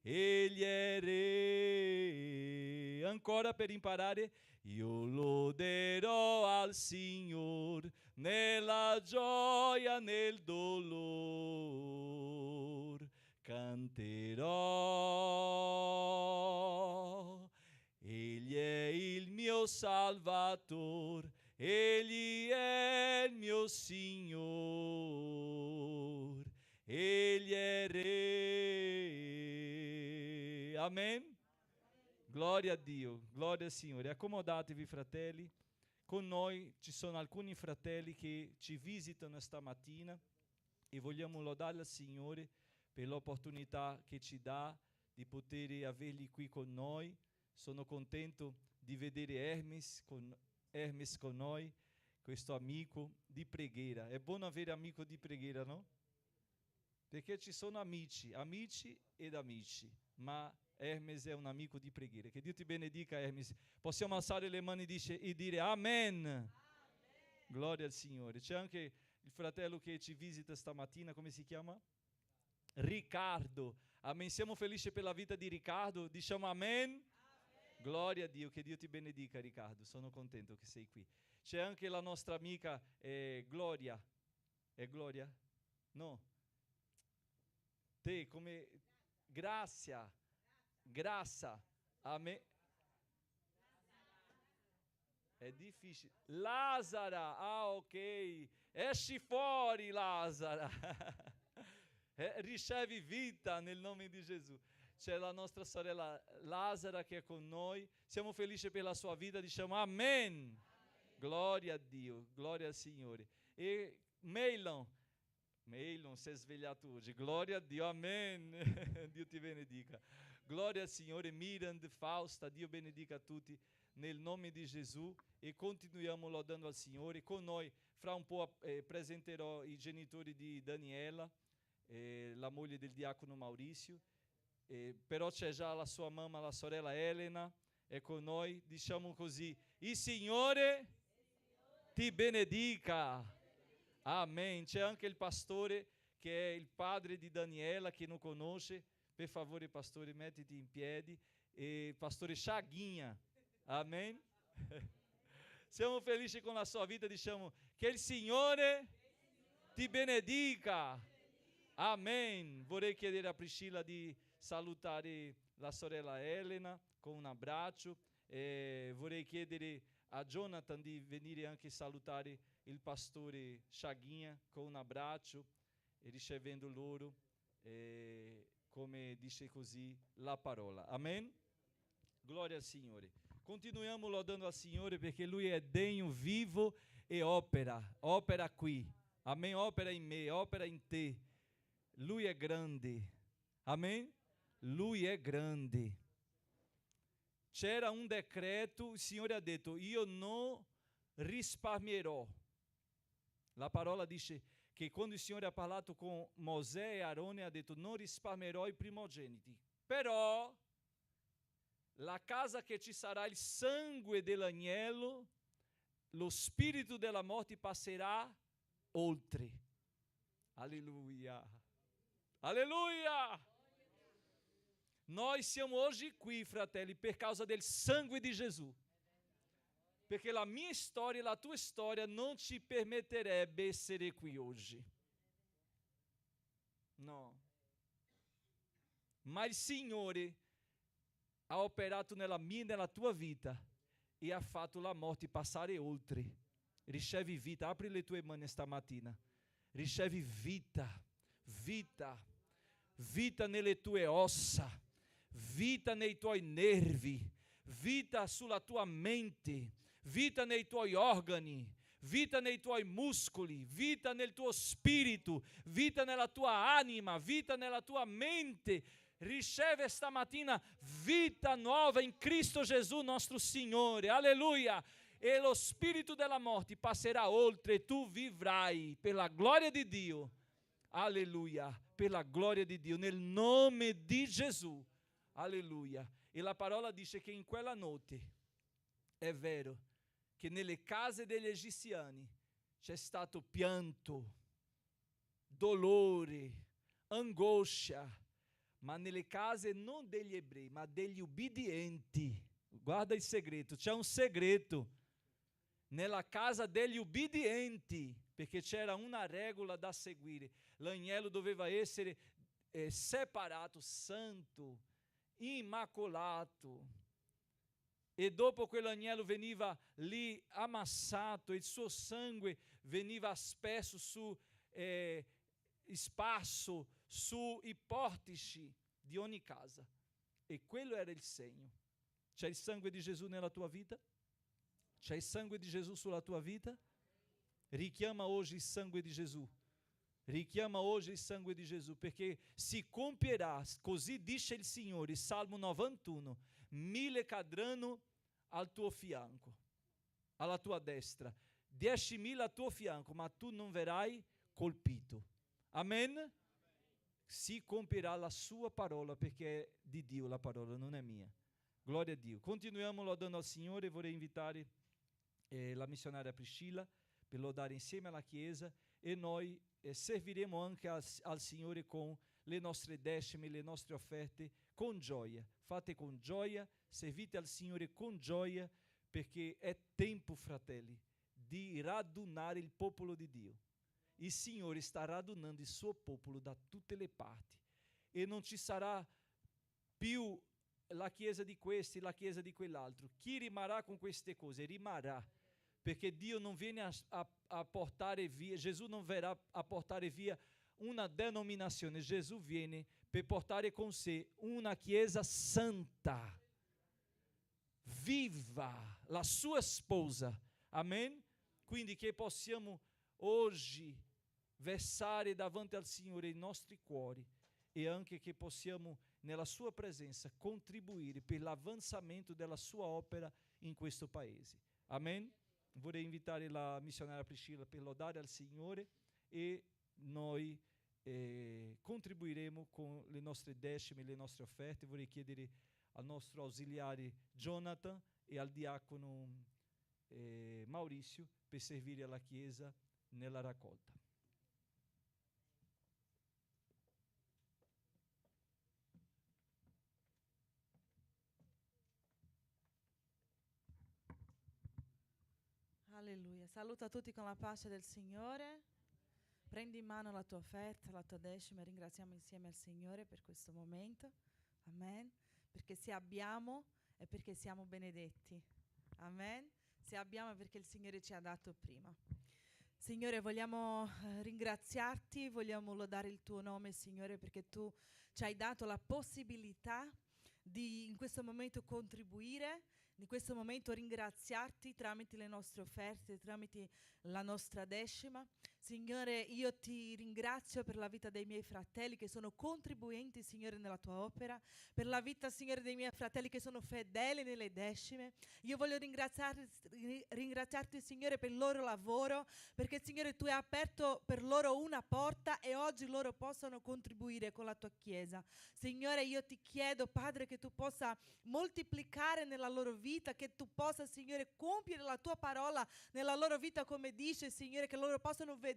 Egli è Re. Ancora per imparare. Io loderò al Signor nella gioia, nel dolor, canterò. Egli è il mio Salvator, Egli è il mio Signor, Egli è Re. Amen. Gloria a Dio, gloria al Signore. Accomodatevi, fratelli. Con noi ci sono alcuni fratelli che ci visitano stamattina e vogliamo lodare il Signore per l'opportunità che ci dà di poter averli qui con noi. Sono contento di vedere Hermes con noi, questo amico di preghiera. È buono avere amico di preghiera, no? Perché ci sono amici ed amici, ma Hermes è un amico di preghiera. Che Dio ti benedica, Hermes. Possiamo alzare le mani e dire Amen. Amen. Gloria al Signore. C'è anche il fratello che ci visita stamattina, come si chiama? Riccardo. Amen. Siamo felici per la vita di Riccardo. Diciamo Amen. Amen. Gloria a Dio, che Dio ti benedica, Riccardo. Sono contento che sei qui. C'è anche la nostra amica Gloria. È Gloria? No. Te come Grazia. Amen. È difficile. Lazara. Ok. Esci fuori, Lazara. Ricevi vita nel nome di Gesù. C'è la nostra sorella Lazara che è con noi. Siamo felici per la sua vita. Diciamo Amen. Amen. Gloria a Dio, gloria al Signore. E Meilon si è svegliato oggi. Gloria a Dio, Amen. Dio ti benedica. Gloria al Signore. Mirand, Fausta, Dio benedica a tutti nel nome di Gesù. E continuiamo lodando al Signore. Con noi fra un po' presenterò i genitori di Daniela, la moglie del diacono Maurizio. Però c'è già la sua mamma, la sorella Elena, è con noi. Diciamo così: il Signore ti benedica. Amen. C'è anche il pastore che è il padre di Daniela, che non conosce. Per favore, pastore, mettiti in piedi. E pastore Chaguinha. Amen. Siamo felici con la sua vita. Diciamo che il Signore ti benedica. Amen. Vorrei chiedere a Priscilla di salutare la sorella Elena con un abbraccio. Vorrei chiedere a Jonathan di venire anche a salutare il pastore Chaguinha con un abbraccio, ricevendo loro, come dice così la parola. Amen. Gloria al Signore. Continuiamo lodando al Signore perché Lui è degno, vivo e opera qui. Amen. Opera in me, opera in te. Lui è grande. Amen. Lui è grande. C'era un decreto, il Signore ha detto: io non risparmierò. La parola dice che quando il Signore ha parlato con Mosè e Aarone ha detto: non risparmierò i primogeniti, però la casa che ci sarà il sangue dell'agnello, lo spirito della morte passerà oltre. Alleluia. Alleluia. Noi siamo oggi qui, fratelli, per causa del sangue di Gesù. Perché la mia storia e la tua storia non ci permetterebbe essere qui oggi. No. Ma il Signore ha operato nella mia e nella tua vita e ha fatto la morte passare oltre. Ricevi vita. Apri le tue mani stamattina. Ricevi vita. Vita. Vita nelle tue ossa. Vita nei tuoi nervi. Vita sulla tua mente. Vita nei tuoi organi, vita nei tuoi muscoli, vita nel tuo spirito, vita nella tua anima, vita nella tua mente. Riceve stamattina vita nuova in Cristo Gesù nostro Signore. Alleluia. E lo spirito della morte passerà oltre e tu vivrai per la gloria di Dio. Alleluia. Per la gloria di Dio, nel nome di Gesù. Alleluia. E la parola dice che in quella notte, è vero, che nelle case degli egiziani c'è stato pianto, dolore, angoscia, ma nelle case non degli ebrei, ma degli ubbidienti. Guarda il segreto, c'è un segreto. Nella casa degli ubbidienti, perché c'era una regola da seguire. L'agnello doveva essere separato, santo, immacolato. E dopo quell'agnello veniva lì amassato, il suo sangue veniva spesso sparso sui portici di ogni casa. E quello era il segno. C'è il sangue di Gesù nella tua vita? C'è il sangue di Gesù sulla tua vita? Richiama oggi il sangue di Gesù Richiama oggi il sangue di Gesù, perché si compierà, così dice il Signore, Salmo 91, 1000 cadranno al tuo fianco, alla tua destra, 10.000 al tuo fianco, ma tu non verrai colpito. Amen? Si compierà la sua parola, perché è di Dio la parola, non è mia. Gloria a Dio. Continuiamo lodando al Signore. Vorrei invitare la missionaria Priscilla per lodare insieme alla Chiesa, e noi serviremo anche al Signore con le nostre decime, le nostre offerte, con gioia. Fate con gioia, servite al Signore con gioia, perché è tempo, fratelli, di radunare il popolo di Dio. Il Signore sta radunando il suo popolo da tutte le parti, e non ci sarà più la chiesa di questi, la chiesa di quell'altro. Chi rimarrà con queste cose rimarrà, perché Dio non viene a portare via, Gesù non verrà a portare via una denominazione, Gesù viene per portare con sé una chiesa santa, viva, la sua sposa. Amen? Quindi che possiamo oggi versare davanti al Signore i nostri cuori, e anche che possiamo nella sua presenza contribuire per l'avanzamento della sua opera in questo paese. Amen? Vorrei invitare la missionaria Priscilla per lodare al Signore, e noi contribuiremo con le nostre decime, le nostre offerte. Vorrei chiedere al nostro ausiliare Jonathan e al diacono Maurizio per servire alla Chiesa nella raccolta. Alleluia. Saluta tutti con la pace del Signore. Prendi in mano la tua offerta, la tua decima, e ringraziamo insieme al Signore per questo momento. Amen. Perché se abbiamo è perché siamo benedetti. Amen. Se abbiamo è perché il Signore ci ha dato prima. Signore, vogliamo ringraziarti, vogliamo lodare il tuo nome, Signore, perché tu ci hai dato la possibilità di in questo momento contribuire, in questo momento ringraziarti tramite le nostre offerte, tramite la nostra decima. Signore, io ti ringrazio per la vita dei miei fratelli che sono contribuenti, Signore, nella tua opera, per la vita, Signore, dei miei fratelli che sono fedeli nelle decime. Io voglio ringraziarti, Signore, per il loro lavoro, perché, Signore, tu hai aperto per loro una porta e oggi loro possono contribuire con la tua Chiesa. Signore, io ti chiedo, Padre, che tu possa moltiplicare nella loro vita, che tu possa, Signore, compiere la tua parola nella loro vita, come dice, Signore, che loro possano vedere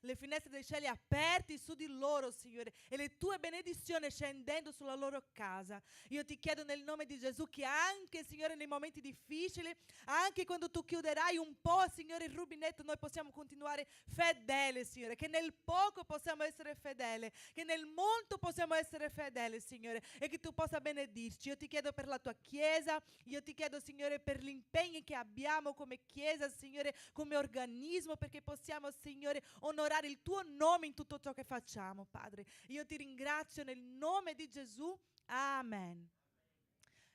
le finestre dei cieli aperti su di loro, Signore, e le tue benedizioni scendendo sulla loro casa. Io ti chiedo nel nome di Gesù che anche, Signore, nei momenti difficili, anche quando tu chiuderai un po', Signore, il rubinetto, noi possiamo continuare fedeli, Signore, che nel poco possiamo essere fedeli, che nel molto possiamo essere fedeli, Signore, e che tu possa benedirci. Io ti chiedo per la tua Chiesa, io ti chiedo, Signore, per gli impegni che abbiamo come Chiesa, Signore, come organismo, perché possiamo, Signore, onorare il tuo nome in tutto ciò che facciamo, Padre. Io ti ringrazio nel nome di Gesù. Amen.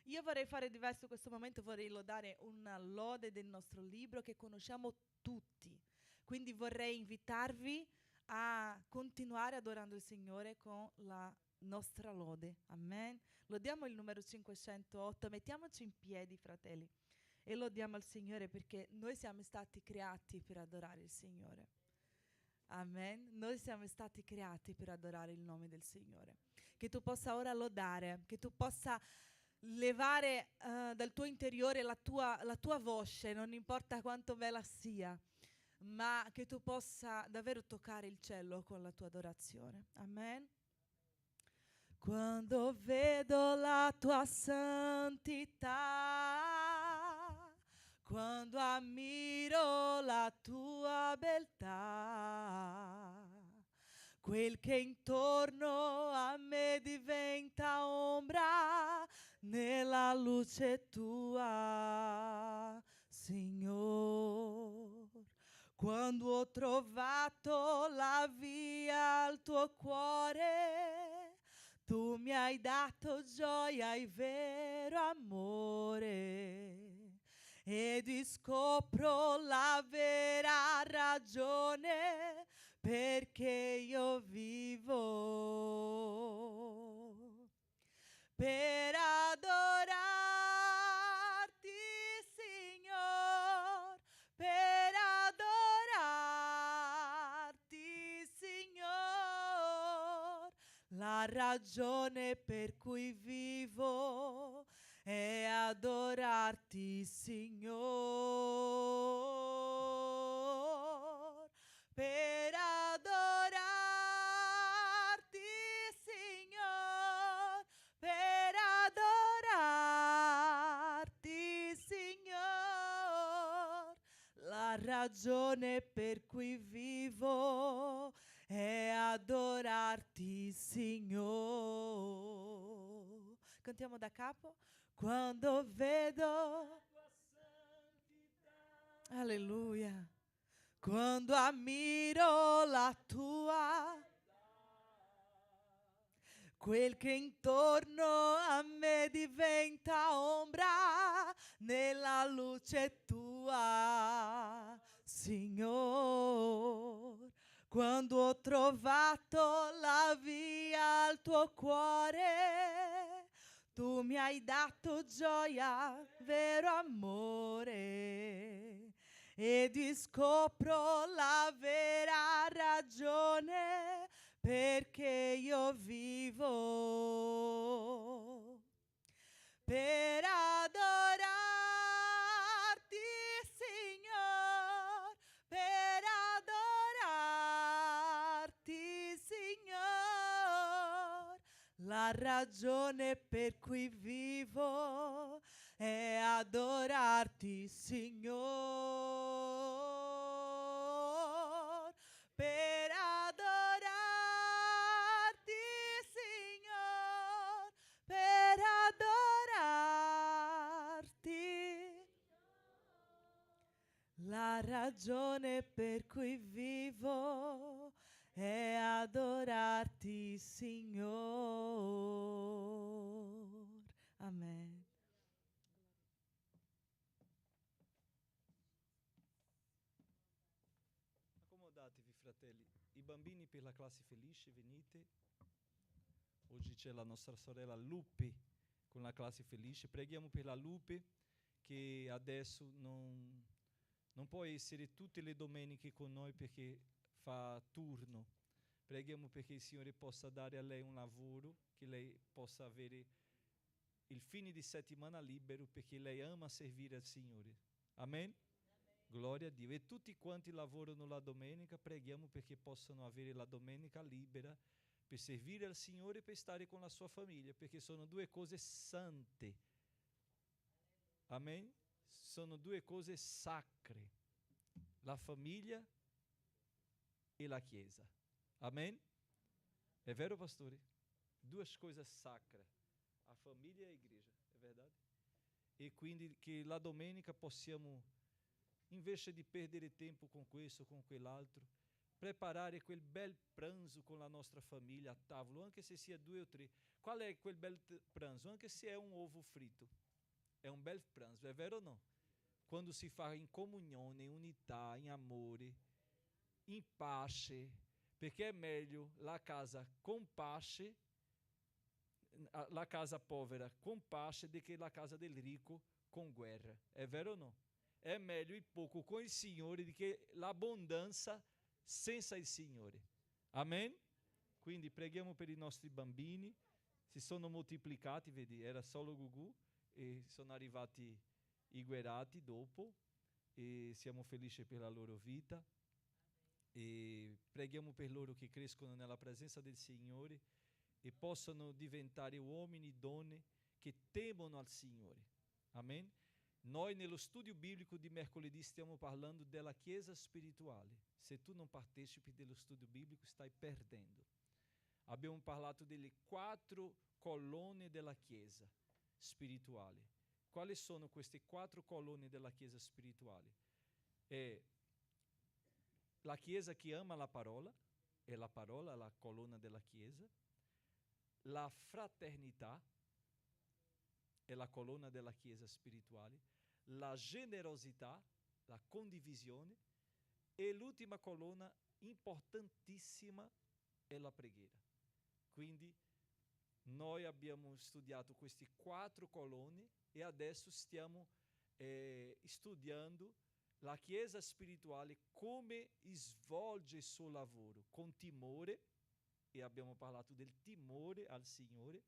Io vorrei fare diverso in questo momento, vorrei lodare una lode del nostro libro che conosciamo tutti. Quindi vorrei invitarvi a continuare adorando il Signore con la nostra lode. Amen. Lodiamo il numero 508, mettiamoci in piedi, fratelli, e lodiamo il Signore, perché noi siamo stati creati per adorare il Signore. Amen. Noi siamo stati creati per adorare il nome del Signore. Che tu possa ora lodare, che tu possa levare dal tuo interiore la tua voce, non importa quanto bella sia, ma che tu possa davvero toccare il cielo con la tua adorazione. Amen. Quando vedo la tua santità, quando ammiro la tua beltà, quel che intorno a me diventa ombra nella luce tua, Signor. Quando ho trovato la via al tuo cuore, tu mi hai dato gioia e vero amore, ed scopro la vera ragione perché io vivo per adorarti, Signor, per adorarti, Signor. La ragione per cui vivo è adorarti, Signor, per adorarti, Signor, per adorarti, Signor. La ragione per cui vivo è adorarti, Signor. Cantiamo da capo. Quando vedo, alleluia, quando ammiro la tua, quel che intorno a me diventa ombra nella luce tua, Signor. Quando ho trovato la via al tuo cuore, tu mi hai dato gioia, vero amore, ed scopro la vera ragione perché io vivo per adorarti, Signor, per adorarti, Signor. La ragione per cui vivo è adorarti, Signor, per adorarti, Signor, per adorarti. La ragione per cui vivo è adorarti, Signor. Amen. Accomodatevi, fratelli. I bambini per la classe felice, venite. Oggi c'è la nostra sorella Lupe con la classe felice. Preghiamo per la Lupe che adesso non può essere tutte le domeniche con noi perché fa turno. Preghiamo perché il Signore possa dare a lei un lavoro, che lei possa avere il fine di settimana libero perché lei ama servire al Signore. Amen? Glória a Dio. E tutti quanti lavorano la domenica, preghiamo perché possano avere la domenica libera per servire al Signore e per stare con la sua famiglia, perché sono due cose sante. Amen? Sono due cose sacre. La famiglia e la Chiesa. Amen? È vero, pastore? Due cose sacre. A famiglia e a igreja. È verdade? E quindi che la domenica possiamo, invece di perdere tempo con questo o con quell'altro, preparare quel bel pranzo con la nostra famiglia a tavolo, anche se sia 2 o 3. Qual è quel bel pranzo? Anche se è un ovo frito. È un bel pranzo, è vero o não? Quando si fa in comunione, in unità, in amore, in pace, perché è meglio la casa con pace, la casa povera con pace, do che la casa del ricco con guerra. È vero o não? È meglio il poco con il Signore do che l'abbondanza senza il Signore. Amen? Quindi preghiamo per i nostri bambini. Si sono moltiplicati, vedi, era solo Gugu e sono arrivati i guerati dopo e siamo felici per la loro vita e preghiamo per loro che crescono nella presenza del Signore e possano diventare uomini e donne che temono al Signore. Amen? Noi nello studio biblico di mercoledì stiamo parlando della Chiesa spirituale. Se tu non partecipi dello studio biblico stai perdendo. Abbiamo parlato delle 4 colonne della Chiesa spirituale. Quali sono queste 4 colonne della Chiesa spirituale? È la Chiesa che ama la parola, è la parola la colonna della Chiesa. La fraternità è la colonna della Chiesa spirituale. La generosità, la condivisione. E l'ultima colonna importantissima è la preghiera. Quindi noi abbiamo studiato questi 4 colonne e adesso stiamo studiando la Chiesa spirituale, come svolge il suo lavoro con timore, e abbiamo parlato del timore al Signore,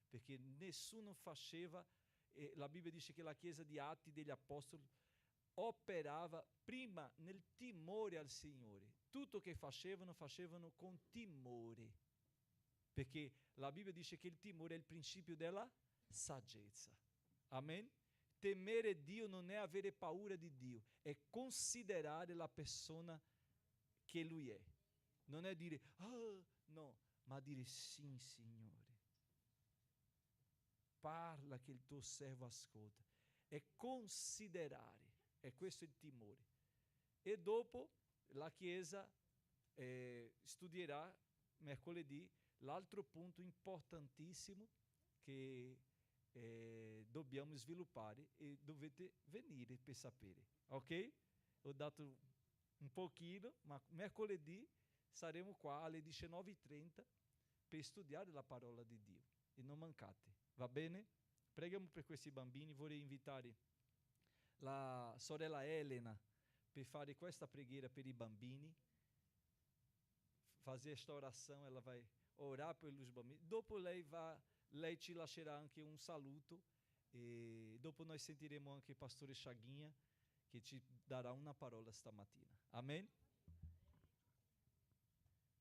perché nessuno faceva, la Bibbia dice che la Chiesa di Atti degli Apostoli operava prima nel timore al Signore. Tutto che facevano con timore, perché la Bibbia dice che il timore è il principio della saggezza. Amen? Temere Dio non è avere paura di Dio, è considerare la persona che Lui è. Non è dire, no, ma dire sì, Signore. Parla che il tuo servo ascolta. È considerare, è questo il timore. E dopo la Chiesa studierà mercoledì l'altro punto importantissimo che dobbiamo sviluppare e dovete venire per sapere, ok? Ho dato un pochino, ma mercoledì saremo qua alle 19:30 per studiare la parola di Dio e non mancate, va bene? Preghiamo per questi bambini. Vorrei invitare la sorella Elena per fare questa preghiera per i bambini, fazer esta oração. Ela vai orar pelos bambini. Dopo lei ci lascerà anche un saluto e dopo noi sentiremo anche il pastore Chaguinha che ci darà una parola stamattina. Amen?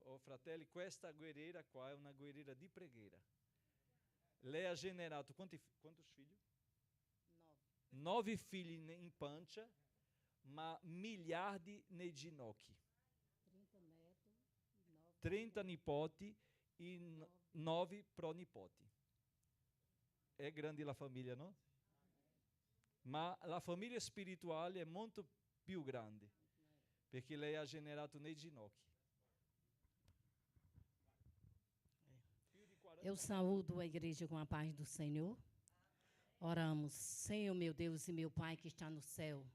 Oh fratelli, questa guerriera qua è una guerriera di preghiera. Lei ha generato quantos figli? 9 figli in pancia, ma miliardi nei ginocchi. 30 nipoti e 9 pronipoti. È grande la famiglia, no? Ma la famiglia spirituale è molto più grande, perché lei ha generato nei ginocchi. Eu saúdo a igreja com a paz do Senhor. Oramos. Senhor, meu Deus e meu Pai que está no céu.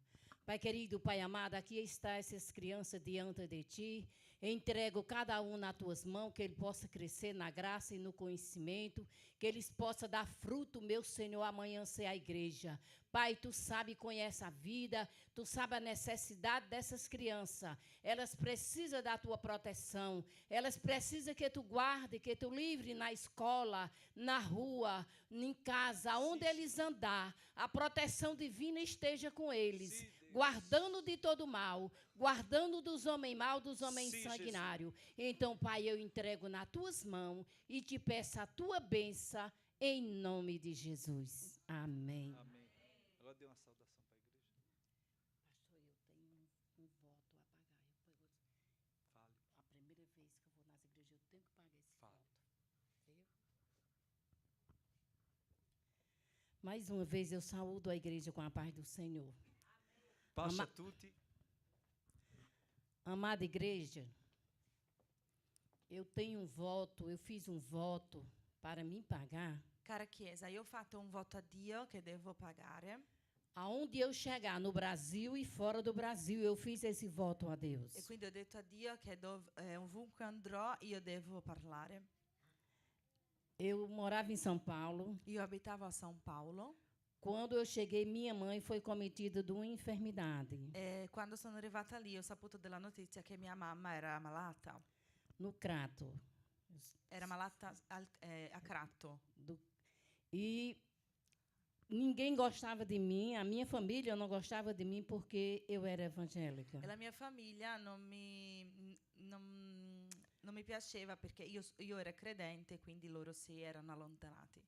Pai querido, Pai amado, aqui está essas crianças diante de Ti. Entrego cada um nas Tuas mãos, que ele possa crescer na graça e no conhecimento, que eles possam dar fruto, meu Senhor, amanhã ser a igreja. Pai, Tu sabe e conhece a vida, Tu sabe a necessidade dessas crianças. Elas precisam da Tua proteção, elas precisam que Tu guarde, que Tu livre na escola, na rua, em casa, onde eles andar. A proteção divina esteja com eles, guardando de todo mal, guardando dos homens maus, dos homens sanguinários. Então, Pai, eu entrego nas Tuas mãos e Te peço a Tua bênção em nome de Jesus. Amém. Amém. Agora dê uma saudação para a igreja. Pastor, eu tenho um voto a pagar. Fale. A primeira vez que eu vou nas igrejas, eu tenho que pagar esse Fale. voto. Viu? Mais uma vez, eu saúdo a igreja com a paz do Senhor. Pace a tutti. Amada igreja, eu tenho um voto, eu fiz um voto para mim pagar. Cara Chiesa, io ho fatto un voto a Dio che devo pagare Aonde eu chegar, no Brasil e fora do Brasil, eu fiz esse voto a Deus. e quindi ho detto a Dio che ovunque andrò io devo parlare. Eu morava em São Paulo. Io abitavo a São Paulo Quando eu cheguei, minha mãe foi cometida de uma enfermidade e quando sono arrivata lì ho saputo della notizia che mia mamma era malata. no Crato. Era malata a Cratto. E ninguém gostava de mim, a minha família não gostava de mim porque eu era evangélica. E la mia famiglia non mi piaceva perché io ero credente, quindi loro si erano allontanati.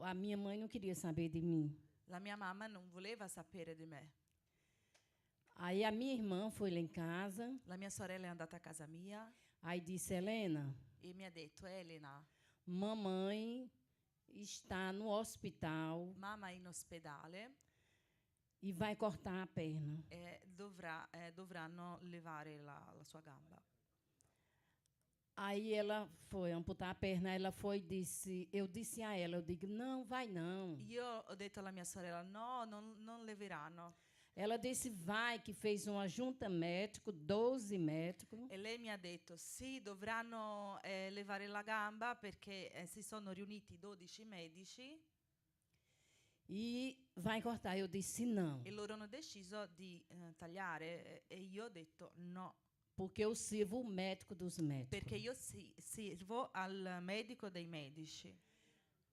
A minha mãe não queria saber de mim. La mia mamma non voleva sapere di me. Aí a minha irmã foi lá em casa, La mia sorella è andata a casa mia aí disse, Helena, e mi ha detto, Elena, mamãe está no hospital mamma è in ospedale e vai cortar a perna. e dovranno levare la sua gamba. Aí ela foi amputar a perna, ela foi e disse, eu disse a ela, eu digo, não, vai não. Io ho detto alla mia sorella, no, non leveranno. Ela disse, vai, que fez uma junta médico, 12 médicos, E lei mi ha detto, sì, dovranno levare la gamba perché si sono riuniti 12 medici e vai cortar. Eu disse, não, e loro hanno deciso di tagliare e io ho detto no, porque eu sirvo o médico dos médicos. perché io sirvo al medico dei medici.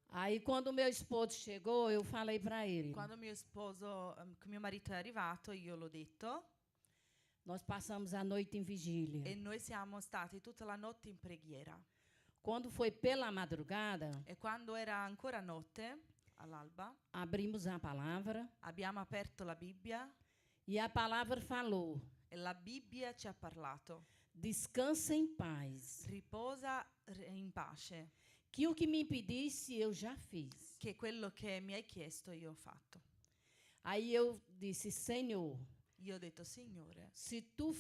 Aí, quando meu esposo chegou, eu falei para ele, Quando mio marito è arrivato, io l'ho detto nós passamos a noite em vigília. e noi siamo stati tutta la notte in preghiera. Quando foi pela madrugada, E quando era ancora notte, all'alba, abrimos a palavra abbiamo aperto la Bibbia e a palavra falou, e la Bibbia ci ha parlato. descansa em paz, Riposa in pace, que o que me impedisse eu já fiz. che quello che mi hai chiesto io ho fatto. Aí eu disse, Senhor, Io ho detto, Signore, se tu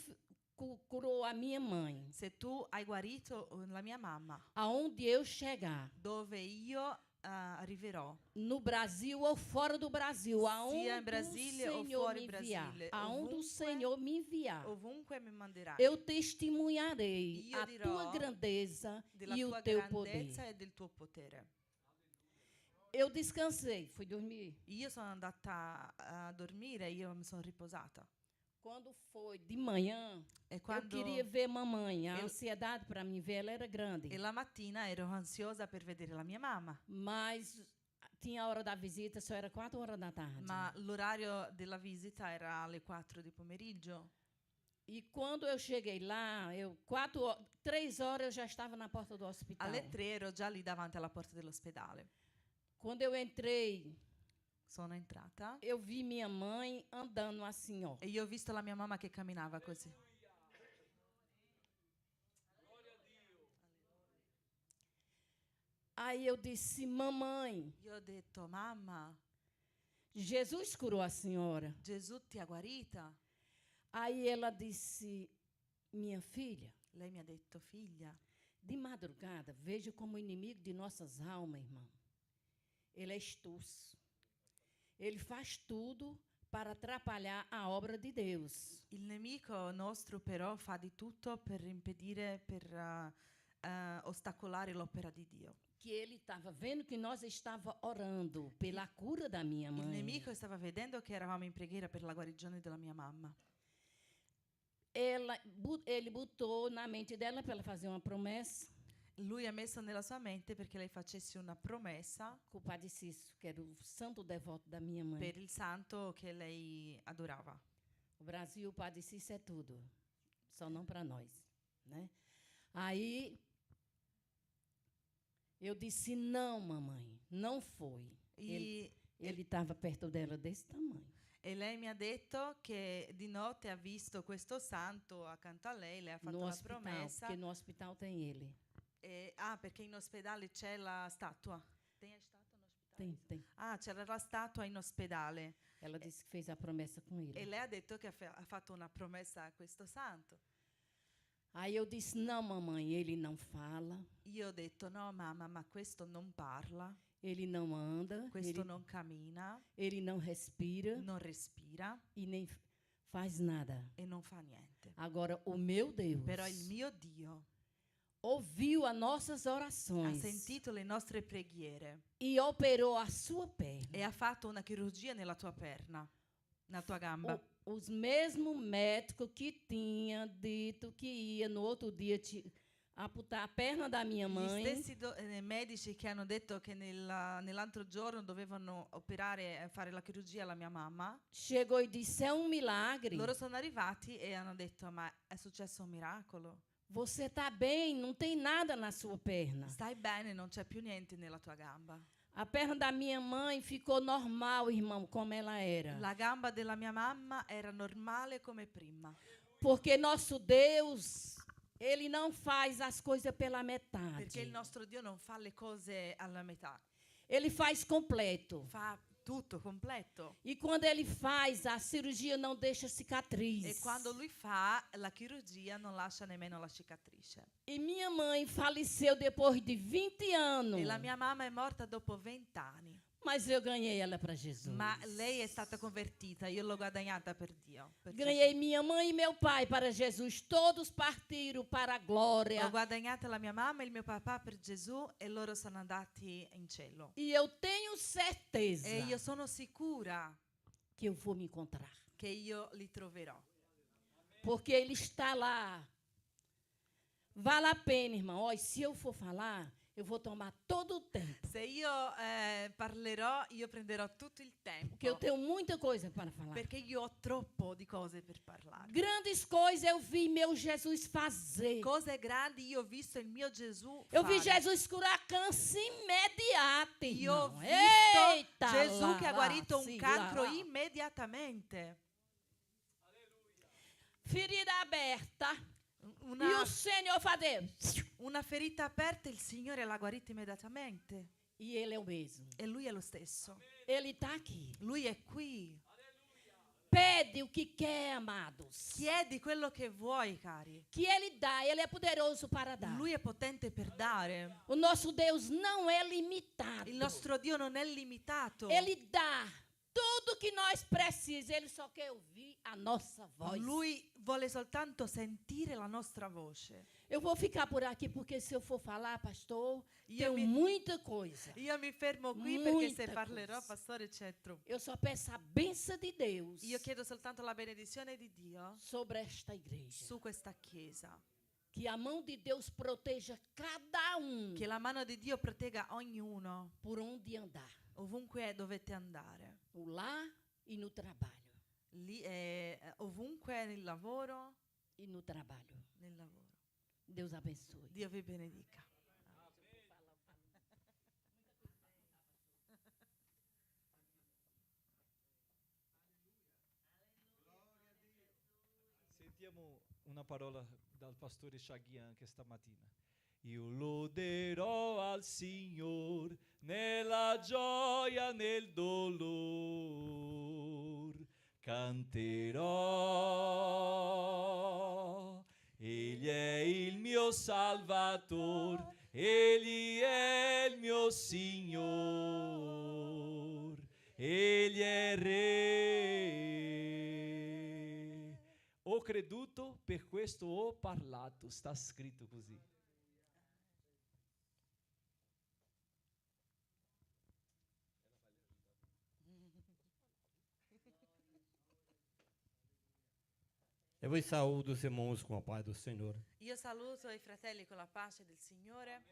curou a minha mãe, se tu hai guarito la mia mamma, aonde eu chegar, dove io arriverò, no Brasil ou fora do Brasil, aonde sia in o Brasile o Senhor fuori me enviar, Brasile, aonde o ovunque, Senhor me enviar, ovunque mi manderai, eu testemunharei Io a dirò tua grandeza della e tua o teu poder. grandezza e del tuo potere. Eu descansei, fui dormir. Io sono andata a dormire, io mi sono riposata. Quando foi de manhã, E eu quando queria ver mamãe. A Eu- ansiedade para mim ver ela era grande. e la mattina ero ansiosa per vedere la mia mamma, Mas tinha a hora da visita, só era 4 horas da tarde. ma l'orario della visita era alle 4 di pomeriggio. E quando eu cheguei lá, 3 horas eu já estava na porta do hospital. Alle 3 ero già lì davanti alla porta dell'ospedale. Quando eu entrei, Sono entrata eu vi minha mãe andando assim, ó. e io ho visto la mia mamma che camminava così. Aí eu disse, mamãe, Io ho detto, mamma, Jesus curou a senhora. Gesù ti ha guarita? Aí ela disse, minha filha, Lei mi ha detto, figlia, de madrugada, vejo como inimigo de nossas almas, irmão. Ele é astuto. Ele faz tudo para atrapalhar a obra de Deus. il nemico nostro però fa di tutto per impedire, per ostacolare l'opera di Dio. Que ele estava vendo que nós estava orando pela cura da minha Il mãe. nemico stava vedendo che eravamo in preghiera per la guarigione della mia mamma. Ele botou na mente dela para ela fazer uma promessa Lui ha messo nella sua mente perché lei facesse una promessa com o Padre Cício, que era o santo devoto da minha mãe. per il santo che lei adorava. O Brasil, o Padre Cício é tudo, só não para nós, né? Aí eu disse, não, mamãe, não foi. E, Ele estava perto dela desse tamanho. e lei mi ha detto che di notte ha visto questo santo accanto a lei, le ha fatto No una hospital, promessa. porque no hospital tem ele. Perché in ospedale c'è la statua. Tem a statua no ospedale? Tem. Ah, c'era la statua in ospedale. Ela disse que fez a promessa com ele. E lei ha detto che ha fatto una promessa a questo santo. Aí eu disse, não, mamãe, ele não fala, Io ho detto, no mamma, ma questo non parla, ele não anda, questo non cammina, ele não respira non respira e nem faz nada. e non fa niente. Agora, o meu Deus Però il mio Dio ouviu as nossas ha orações sentito le nostre preghiere e operou a sua perna. e ha fatto una chirurgia nella tua perna, nella tua gamba. Os mesmos médicos que tinha dito que ia no outro dia amputar a perna da minha Gli mãe, stessi medici che hanno detto che nell'altro giorno dovevano operare e fare la chirurgia alla mia mamma, chegou e disse, é um milagre. loro sono arrivati e hanno detto, ma è successo un miracolo? Você está bem, não tem nada na sua perna. Stai bene, non c'è più niente nella tua gamba. A perna da minha mãe ficou normal, irmão, como ela era. La gamba della mia mamma era normale come prima. Porque nosso Deus, ele não faz as coisas pela metade. Perché il nostro Dio non fa le cose alla metà, Ele faz completo. fa tutto completo. E quando ele faz, a cirurgia não deixa cicatriz. E quando lui fa la chirurgia non lascia nemmeno la cicatrice. E minha mãe faleceu depois de 20 anos. E la mia mamma è morta dopo 20 anni. Mas eu ganhei ela para Jesus. Ma lei è stata convertita, io l'ho guadagnata per Dio. Per Ganhei minha mãe e meu pai para Jesus. Todos partiram para a glória. Ho guadagnato la mia mamma e il mio papà per Gesù e loro sono andati in cielo. E eu tenho certeza E io sono sicura que eu vou me encontrar. che io li troverò. Porque ele está lá. Vale a pena, irmão. Olha, se eu for falar, eu vou tomar todo o tempo. Se io parlerò, io prenderò tutto il tempo. Porque eu tenho muita coisa para falar. Perché io ho troppo di cose per parlare. Grandes coisas eu vi meu Jesus fazer. Cose grandi io ho visto il mio Gesù Eu vi fare. Jesus curar câncer imediato, Io ho irmão. visto Eita, Gesù lá, che ha lá, guarito un sim, cancro lá, lá. immediatamente. Ferida aberta. E Una, o Senhor fazer. una ferita aperta, il Signore l'ha guarita immediatamente. E Ele é o mesmo. E Lui è lo stesso. Ele está aqui. Lui è qui. Pede o que quer, amados. Chiedi quello che vuoi, cari. Que Ele dá. Ele é poderoso para dar. Lui è potente per dare. O nosso Deus não é limitado. Il nostro Dio non è limitato. Ele dá tudo que nós precisamos. Ele só quer ouvir a nossa voz. Lui vuole soltanto sentire la nostra voce. Eu vou ficar por aqui porque se eu for falar, pastor, Io tem mi- muita coisa. Io mi fermo qui perché se Muita parlerò, cosa. pastore, c'è troppo. Eu só peço a bênção de Deus Io chiedo soltanto la benedizione di Dio sobre esta igreja. su questa chiesa. Que a mão de Deus proteja cada Che la mano di Dio protegga ognuno, por onde andar. ovunque dovete andare. No lar e no trabalho. Lì, ovunque nel lavoro, E no trabalho. nel lavoro. Deus abençoe. Dio vi benedica. Sentiamo una parola dal pastore Chaguian questa mattina. Io loderò al Signor nella gioia, nel dolor. Canterò, Egli è il mio Salvator, Egli è il mio Signor, Egli è Re. Ho creduto, per questo ho parlato, sta scritto così. Eu vos saúdo os irmãos com a paz do Senhor. Io saluto i fratelli con la pace del Signore.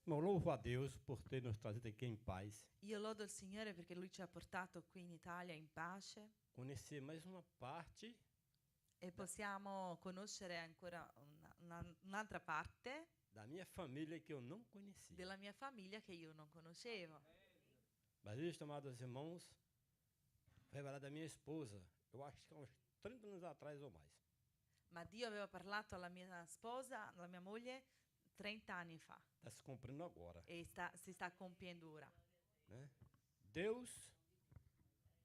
Eu louvo a Deus por ter nos trazido aqui em paz. Io lodo il Signore perché Lui ci ha portato qui in Italia in pace Conhecer mais uma parte e possiamo conoscere ancora un'altra parte da minha família que eu não conhecia. della mia famiglia che io non conoscevo. Mas isso, amados irmãos, foi revelado da minha esposa. Eu acho que há uns 30 anos atrás ou mais. Ma Dio aveva parlato alla mia sposa, alla mia moglie, 30 anni fa Está se cumprindo agora. e si sta compiendo ora. Né? Deus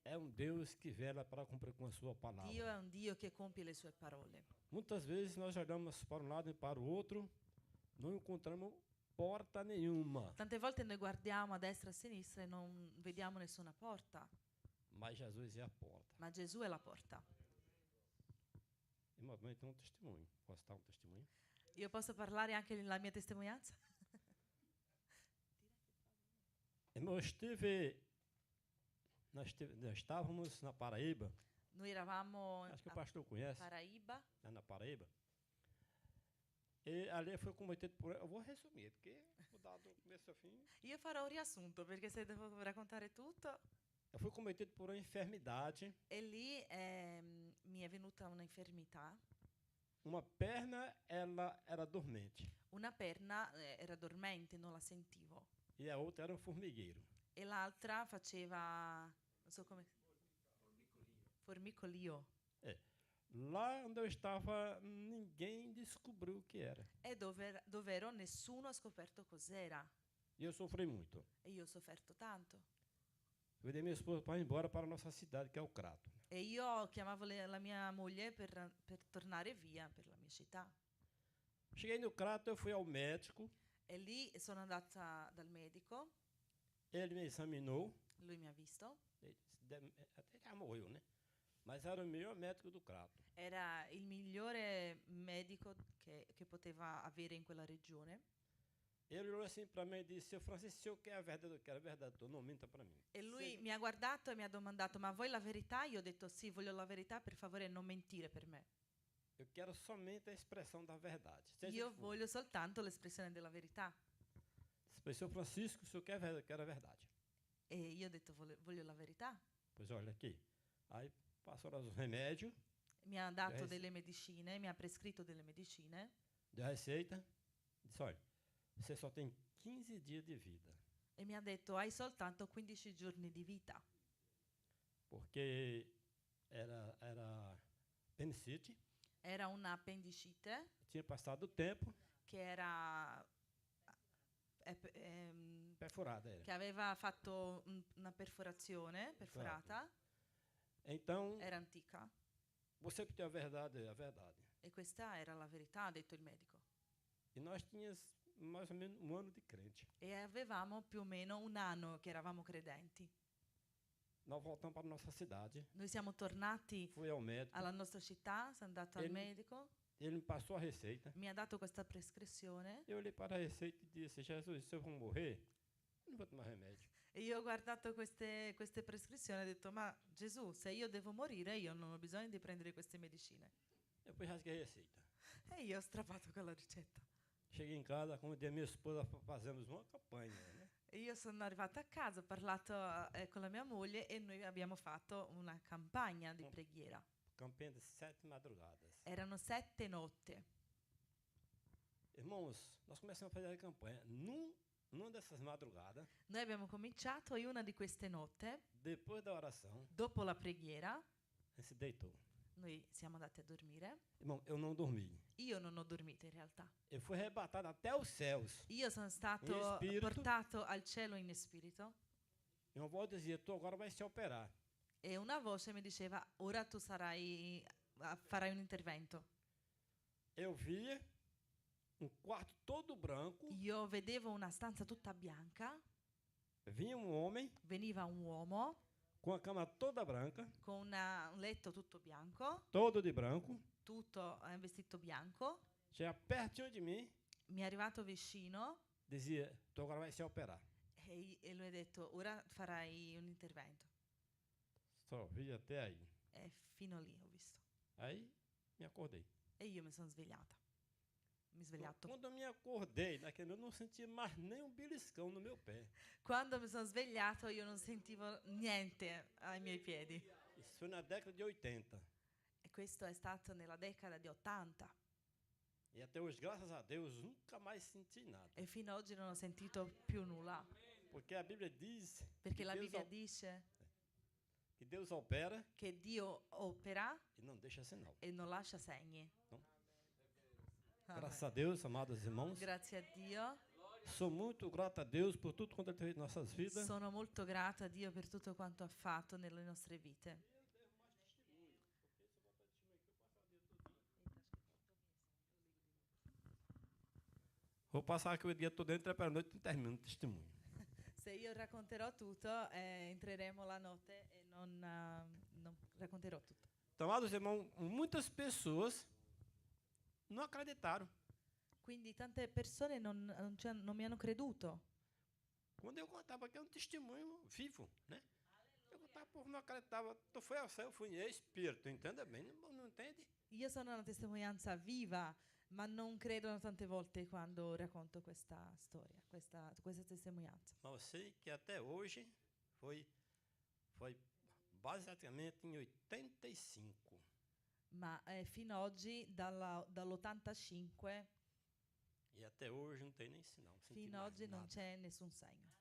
é um Deus que vela para cumprir com a sua palavra. Dio è un Dio che compie le sue parole. Muitas vezes nós olhamos para um lado e para o outro, não encontramos porta nenhuma. Tante volte noi guardiamo a destra e a sinistra e non vediamo nessuna porta, Mas Jesus é a porta. ma Gesù è la porta. Irmão, também tem um testemunho. Posso dar um testemunho? Io posso parlare anche della mia testimonianza? Irmão, nós estávamos na Paraíba. Noi eravamo Acho que o a pastor conhece, Paraíba. lá na Paraíba. E ali foi cometido por... Eu vou resumir, porque vou dar do começo ao fim. Io farò un riassunto perché se devo raccontare tutto. Eu fui cometido por uma enfermidade. E lì mi è venuta un'infermità. Uma perna, ela era dormente. Una perna era dormente, non la sentivo. E a outra era um formigueiro. E l'altra faceva, non so come... Formicolio. Lá onde eu estava, ninguém descobriu o que era. E dove ero nessuno ha scoperto cos'era. E eu sofri muito. E io ho sofferto tanto. Eu dei minha esposa para ir embora para a nossa cidade, que é o Crato. E io chiamavo la mia moglie per tornare via per la mia città. Cheguei no Crato, eu fui ao médico. E lì sono andata dal medico Ele me examinou, Lui mi ha visto. até já morreu, né? Mas era o melhor médico do Crato. Era il migliore medico che poteva avere in quella regione. Ele olhou assim para mim e disse: Seu Francisco, se eu quero a verdade, eu quero a verdade, tu não minta para mim. E lui mi ha guardato e mi ha domandato: ma vuoi la verità? Io ho detto sì, voglio la verità, per favore non mentire per me. Eu quero somente a expressão da verdade. Seja Io o que for. voglio soltanto l'espressione della verità. Disse, seu Francisco, se eu quero a verdade, eu quero a verdade. E io ho detto voglio la verità. Pois olha aqui. Aí passou os remédios, Mi ha dato Yes. delle medicine, mi ha prescritto delle medicine deu a receita, disse, olha, você só tem 15 dias de vida. e mi ha detto hai soltanto 15 giorni di vita. Porque era apendicite, Era un'appendicite tinha passado o tempo, che era perfurada era. che aveva fatto una perforazione perforata, Então, era antica você que tem a verdade, é a verdade. e questa era la verità, ha detto il medico. E nós tínhamos mais ou menos um ano de crente. E avevamo più o meno un anno che eravamo credenti. Nós voltamos para a nossa cidade, Noi siamo tornati fui ao médico, alla nostra città, sono andato al Ele- medico, ele me passou a receita. mi ha dato questa prescrizione Eu olhei para a receita e disse, Jesus, se eu vou morrer, eu não vou tomar remédio. e io ho guardato queste prescrizioni e ho detto ma Gesù, se io devo morire io non ho bisogno di prendere queste medicine. Depois rasguei a receita. E io ho strappato quella ricetta. Cheguei em casa, convidei a minha esposa, fazemos uma campanha, né? E io sono arrivata a casa, ho parlato con la mia moglie e noi abbiamo fatto una campagna di preghiera. Campanha de 7 madrugadas. Erano 7 notte. Irmãos, nós começamos a fazer a campanha. Numa dessas madrugadas, Noi abbiamo cominciato e una di queste notte, depois da oração, dopo la preghiera, ele se deitou. noi siamo andati a dormire. Irmão, eu não dormi. Io non ho dormito in realtà. Eu fui arrebatado até os céus. Io sono stato In spirito. portato al cielo in spirito E uma voz dizia, tu agora vai se operar. e una voce mi diceva ora tu farai un intervento. Eu via um quarto todo branco, Io vedevo una stanza tutta bianca, vinha um homem veniva un uomo com a cama toda branca, con un letto tutto bianco, todo de branco, tutto vestito bianco, chega pertinho de mim, mi è arrivato vicino dizia, tu agora vai se operar. e lui ha detto ora farai un intervento. Só vi até aí. E fino lì ho visto. Aí me acordei. E io mi sono svegliata. Mi svegliato. Quando eu me acordei, naquele eu não sentia mais nem um beliscão no meu pé. Quando mi sono svegliato io non sentivo niente ai miei piedi. Isso foi na década de 80. E questo è stato nella decada di 80. E até hoje, graças a Deus, nunca mais senti nada. E fino ad oggi non ho sentito più nulla. Porque a Bíblia diz Perché la Deus Bibbia op- dice que Deus opera che Dio opera e não deixa sinal. e non lascia segni. Não. Amen. Graças a Deus, amados irmãos. Grazie a Dio. Sou muito grato a Deus por tudo quanto Ele tem feito em nossas vidas. Sono molto grata a Dio per tutto quanto ha fatto nelle nostre vite. Vou passar aqui o dia todo dentro para a noite e termino o testemunho. Se io racconterò tutto, entreremo la notte e non racconterò tutto. Então, amados irmãos, muitas pessoas não acreditaram. Quindi tante persone non mi hanno creduto. Quando eu contava que é um testemunho vivo, né? Eu contava, o povo não acreditava. Tu foi ao céu, eu fui em espírito, entenda bem? Não entende? Io sono una testimonianza viva, ma non credono tante volte quando racconto questa storia, questa testimonianza. Mas eu sei que até hoje foi basicamente em 85. Ma fino ad oggi, dall'85 E até hoje não tem nem sinal. Não senti fino ad mais oggi non nada. c'è nessun segno.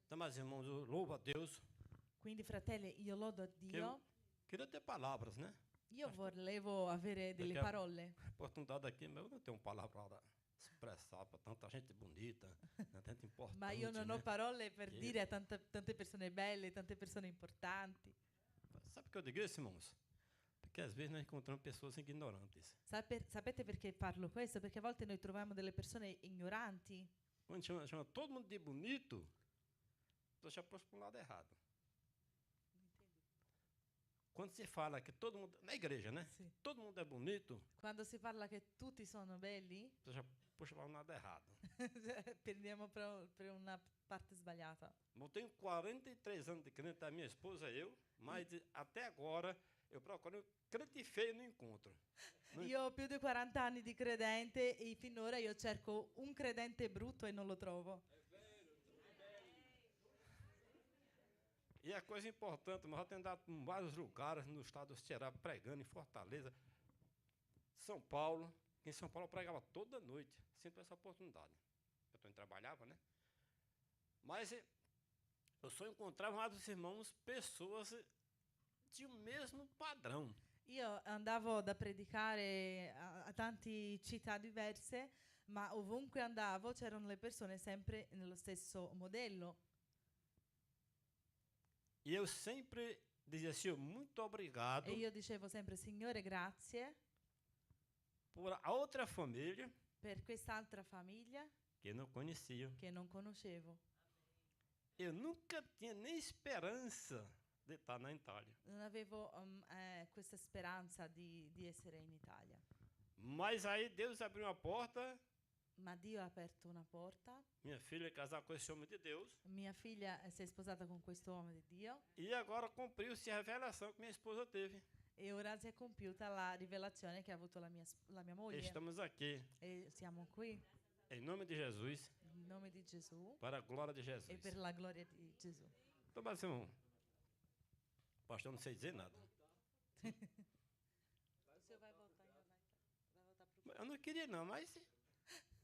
Então, meus irmãos, eu louvo a Deus. Quindi, fratelli, io lodo a Dio. Queria ter palavras, né? Io volevo avere delle Perché- parole, Oportunidade aqui, mas eu não tenho palavra para expressar para tanta gente bonita, né? Tanta importante. ma io non ho né? parole per Che- dire a tante persone belle, tante persone importanti. Sabe por que eu digo isso, irmãos? Porque às vezes nós encontramos pessoas ignorantes. Sapete perché parlo questo? Perché a volte noi troviamo delle persone ignoranti. Quando chama todo mundo de bonito, você já pôs para um lado errado. Quando se fala que todo mundo, na igreja, né? Sì. Todo mundo é bonito, Quando si parla che tutti sono belli, você já puxa para um lado errado. prendiamo per una parte sbagliata. Eu tenho 43 anos de crente, a minha esposa e eu, mas até agora eu procuro crente feio não encontro. Io ho più di 40 anni di credente e finora io cerco un credente brutto e non lo trovo. E a coisa importante, mas eu tenho andado em vários lugares no estado do Ceará, pregando em Fortaleza, São Paulo. Em São Paulo eu pregava toda noite, sempre essa oportunidade. Eu também trabalhava, né? Mas eu só encontrava lá dos irmãos pessoas de um mesmo padrão. Io andavo da predicare a tante città diverse, ma ovunque andavo c'erano le persone sempre nello stesso modello. E eu sempre dizia assim, muito obrigado E io dicevo sempre, Signore, grazie por a outra família per quest'altra famiglia que eu não conhecia. che non conoscevo. Eu nunca tinha nem esperança de estar na Itália. Non avevo questa speranza di essere in Italia. Mas aí Deus abriu uma porta, Ma Dio ha aperto una porta. minha filha ia casar com esse homem de Deus, Mia figlia si è sposata con questo uomo di Dio e agora cumpriu-se a revelação que minha esposa teve. e ora si è compiuta la rivelazione che ha avuto la mia moglie. Estamos aqui, E siamo qui em nome de Jesus, in nome di Gesù para a glória de e Jesus. per la gloria di Gesù. Então, mas, irmão, pastor, não sei dizer nada. Eu não queria não, mas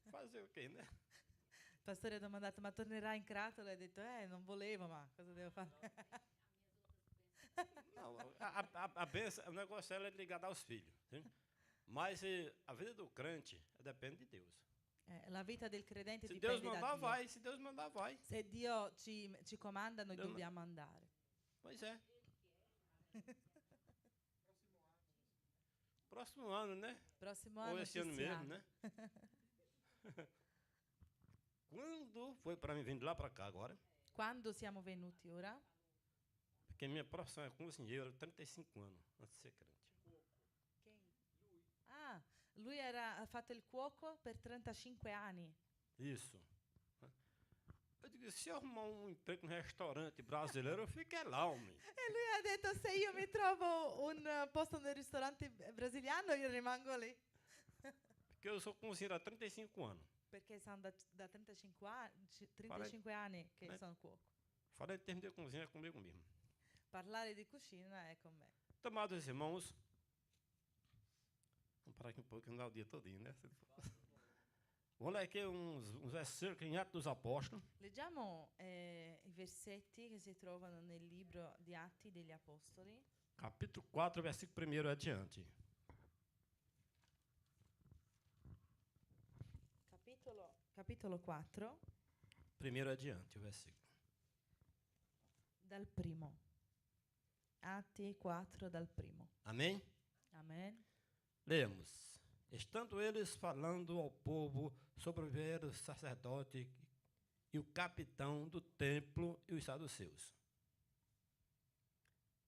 fazer o quê, né? Il pastore ha domandato, ma tornerà in Cratola? E ha detto, non volevo, ma cosa devo fare? Não, a benção, o negócio ela é ligado aos filhos. Sim? Mas a vida do crente depende de Deus. La vita del credente Se Deus dipende da mandar, Dio. vai. Se Deus mandar, vai. Se Dio ci comanda, noi Deus dobbiamo andare. Pois é. Próximo ano, né? Prossimo Ou anno esse ci ano mesmo, siamo. né? Quando foi para mim vir de lá para cá agora, Quando siamo venuti ora, porque minha profissão é cozinheiro, 35 anos antes de ser crente. lui ha fatto il cuoco per 35 anni. Isso. Eu digo, se eu arrumar um emprego no restaurante brasileiro, eu fico lá, homem. E lui ha detto, se io mi trovo un posto nel ristorante brasiliano, io rimango lì. Porque eu sou cozinheiro há 35 anos. Perché sono da 35 anni che sono cuoco. Falar em termos de cozinha é comigo mesmo. Parlare di cucina è con me. Então, amados irmãos, vamos parar aqui um pouco, não dá o dia todinho, né? Vamos ler aqui uns versículos em Atos dos Apóstolos. Leggiamo i versetti che si trovano nel libro di Atti degli Apostoli, Capítulo 4, versículo 1 adiante. capitolo 4, Primeiro adiante, o versículo. dal primo. Atti 4 dal primo. Amém? Amen. Lemos. Estando eles falando ao povo sobre o verdadeiro sacerdote e o capitão do templo e os saduceus,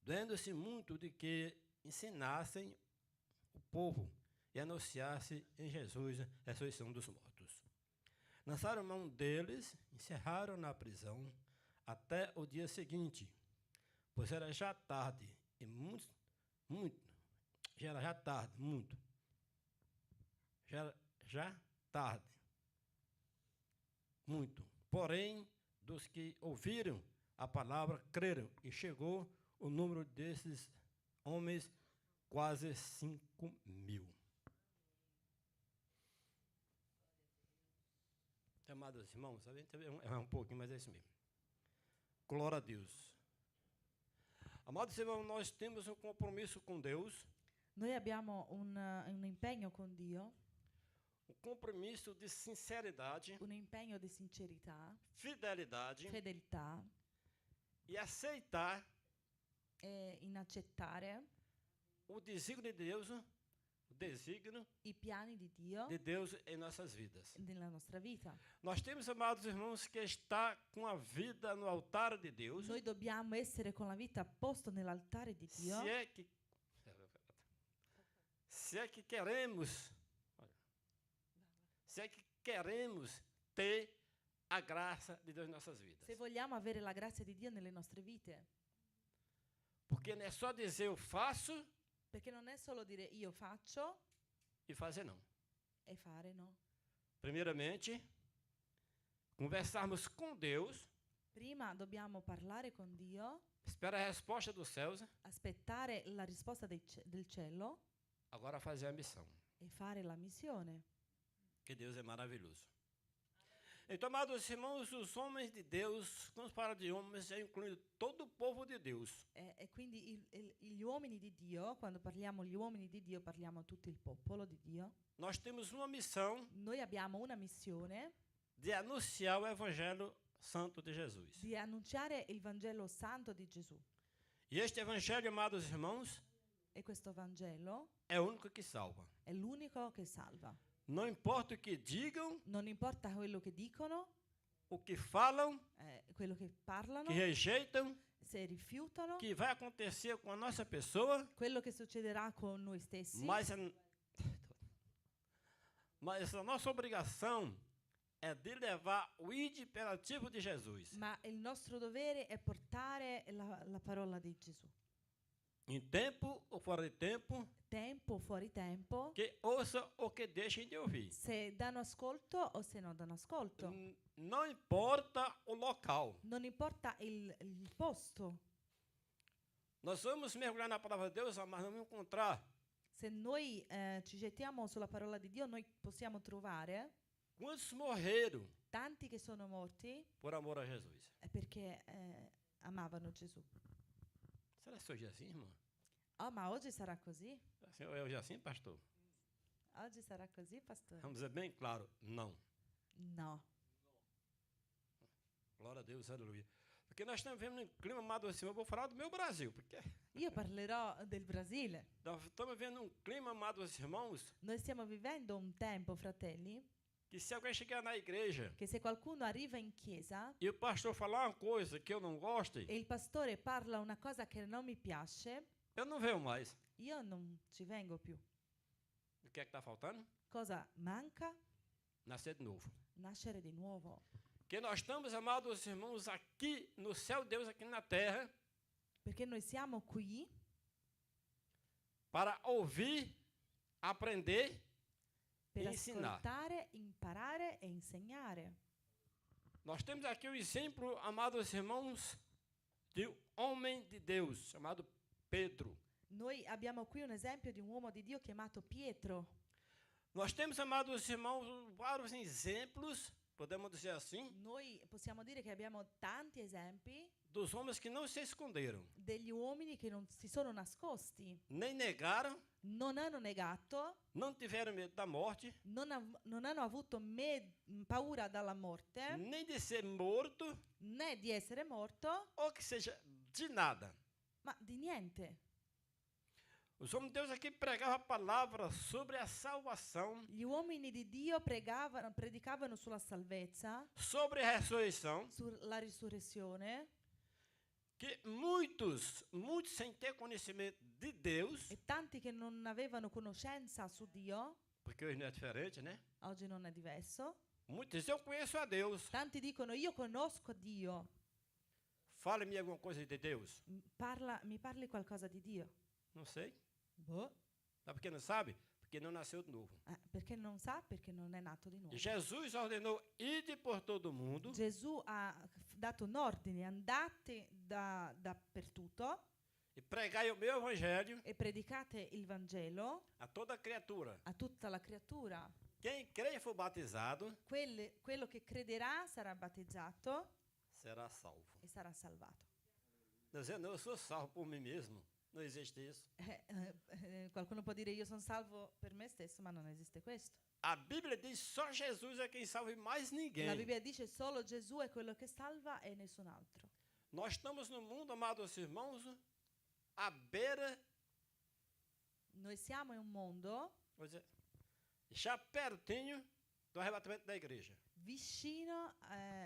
doendo-se muito de que ensinassem o povo e anunciasse em Jesus a ressurreição dos mortos. Lançaram mão deles, encerraram na prisão até o dia seguinte, pois era já tarde e muito, já era já tarde, muito. Já tarde, muito. Porém, dos que ouviram a palavra, creram, e chegou o número desses homens quase 5.000. Amados irmãos, é um pouquinho, mas é isso mesmo. Glória a Deus. Amados irmãos, nós temos um compromisso com Deus. Noi abbiamo un impegno con Dio, Um compromisso de sinceridade, un impegno di sincerità, fidelidade fedeltà, e aceitar in accettare o desígnio de Deus o desígnio i piani di Dio de Deus em nossas vidas. nella nostra vita. Nós temos, amados irmãos, que estar com a vida no altar de Deus. Noi dobbiamo essere con la vita a posto nell'altare di Dio. Se é que queremos, se é que queremos ter a graça de Deus em nossas vidas. Se vogliamo avere la grazia di Dio nelle nostre vite. Porque não é só dizer eu faço Perché non è solo dire io faccio e fazer não. e fare, no. Primeiramente, conversarmos com Deus, Prima dobbiamo parlare con Dio, esperar a resposta dos céus, aspettare la risposta del cielo agora fazer a missão. e fare la missione. Que Deus é maravilhoso. Então, amados irmãos, os homens de Deus, quando fala de homens, é incluindo todo o povo de Deus. E quindi gli uomini di Dio, quando parliamo gli uomini di Dio, parliamo tutto il popolo di Dio. Nós temos uma missão Noi abbiamo una missione de anunciar o Evangelho Santo de Jesus. di annunciare il Vangelo Santo di Gesù. E este Evangelho, amados irmãos, E questo Vangelo é o único que salva. è l'unico che salva. Não importa o que digam, Non importa quello che dicono, o que falam, quello che parlano, que rejeitam, se rifiutano, que vai acontecer com a nossa pessoa, quello che succederà con noi stessi. mas a nossa obrigação é de levar o id imperativo de Jesus. Ma il nostro dovere è portare la parola di Gesù. Em tempo ou fora de tempo, Tempo o fuori tempo, que ouça ou que deixem de ouvir. se danno ascolto o se non danno ascolto. Não importa o local. Non importa il posto. Nós vamos mergulhar na palavra de Deus, mas vamos encontrar Se noi ci gettiamo sulla parola di Dio, noi possiamo trovare quantos morreram tanti che sono morti por amor a Jesus. perché amavano Gesù. Será que hoje é assim, irmão? Oh, ma oggi sarà così? É hoje assim, pastor? Oggi sarà così, pastore? Vamos dizer bem claro, não. No. Glória a Deus, aleluia. Porque nós estamos vivendo um clima, amado assim, eu vou falar do meu Brasil, porque Io parlerò del Brasile. nós estamos vivendo um clima, amados irmãos, Noi stiamo vivendo un tempo, fratelli, que se alguém chegar na igreja che se qualcuno arriva in chiesa e o pastor falar uma coisa que eu não goste, e il pastore parla una cosa che non mi piace, eu não venho mais. io non ci vengo più. O que é que está faltando? Cosa manca? Nascer de novo. Nascere di nuovo. Que nós estamos, amados irmãos, aqui no céu, Deus aqui na terra, Perché noi siamo qui para ouvir, aprender per e ensinar. ascoltare, imparare e insegnare. Nós temos aqui o exemplo, amados irmãos, de um homem de Deus, chamado Pedro. Noi abbiamo qui un esempio di un uomo di Dio chiamato Pietro. Nós temos, amados irmãos, vários exemplos, podemos dizer assim, Noi possiamo dire che abbiamo tanti esempi dos homens que não se esconderam, degli uomini che non si sono nascosti, nem negaram, non hanno negato, não tiveram medo da morte, non hanno avuto paura dalla morte, nem de ser morto, né di essere morto, ou que seja de nada. ma di niente. Os homens de Deus aqui pregavam a palavra sobre a salvação, Gli uomini di Dio predicavano sulla salvezza, sobre a ressurreição, sulla risurrezione, que muitos sem ter conhecimento de Deus, e tanti che non avevano conoscenza su Dio, porque hoje não é diferente, né? oggi non è diverso, Muitos dizem, eu conheço a Deus. tanti dicono io conosco Dio, Fale-me alguma coisa de Deus. mi parli qualcosa di Dio? Não sei. Boh. Sabe por que não sabe? Porque não nasceu de novo. Perché non sa? Perché non è nato di nuovo. Jesus ordenou, ide por todo mundo, Gesù ha dato un ordine, andate dappertutto e pregai o meu evangelho e predicate il Vangelo a toda criatura. a tutta la creatura. Quem crê e for batizado Quello che crederà sarà battezzato será salvo. e sarà salvato. Não dizendo, não, eu sou salvo por mim mesmo. Não existe isso. Qualcuno può dire io sono salvo per me stesso, ma non esiste questo. A Bíblia diz só Jesus é quem salva e mais La ninguém. Bibbia dice solo Gesù è quello che salva e nessun altro. Nós estamos no mundo, amados irmãos, à beira Noi siamo in un mondo vou dizer, já pertinho do arrebatamento da igreja. vicino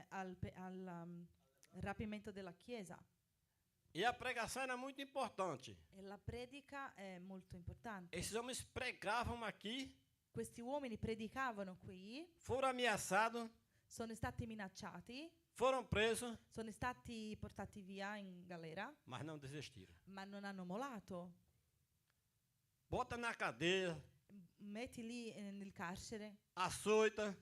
al rapimento della Chiesa. E a pregação era muito importante. E la predica è molto importante. Esses homens pregavam aqui, Questi uomini predicavano qui, foram ameaçados, sono stati minacciati, foram presos, sono stati portati via in galera, mas não desistiram. ma non hanno molato. Bota na cadeia, Metti lì nel carcere, açoita,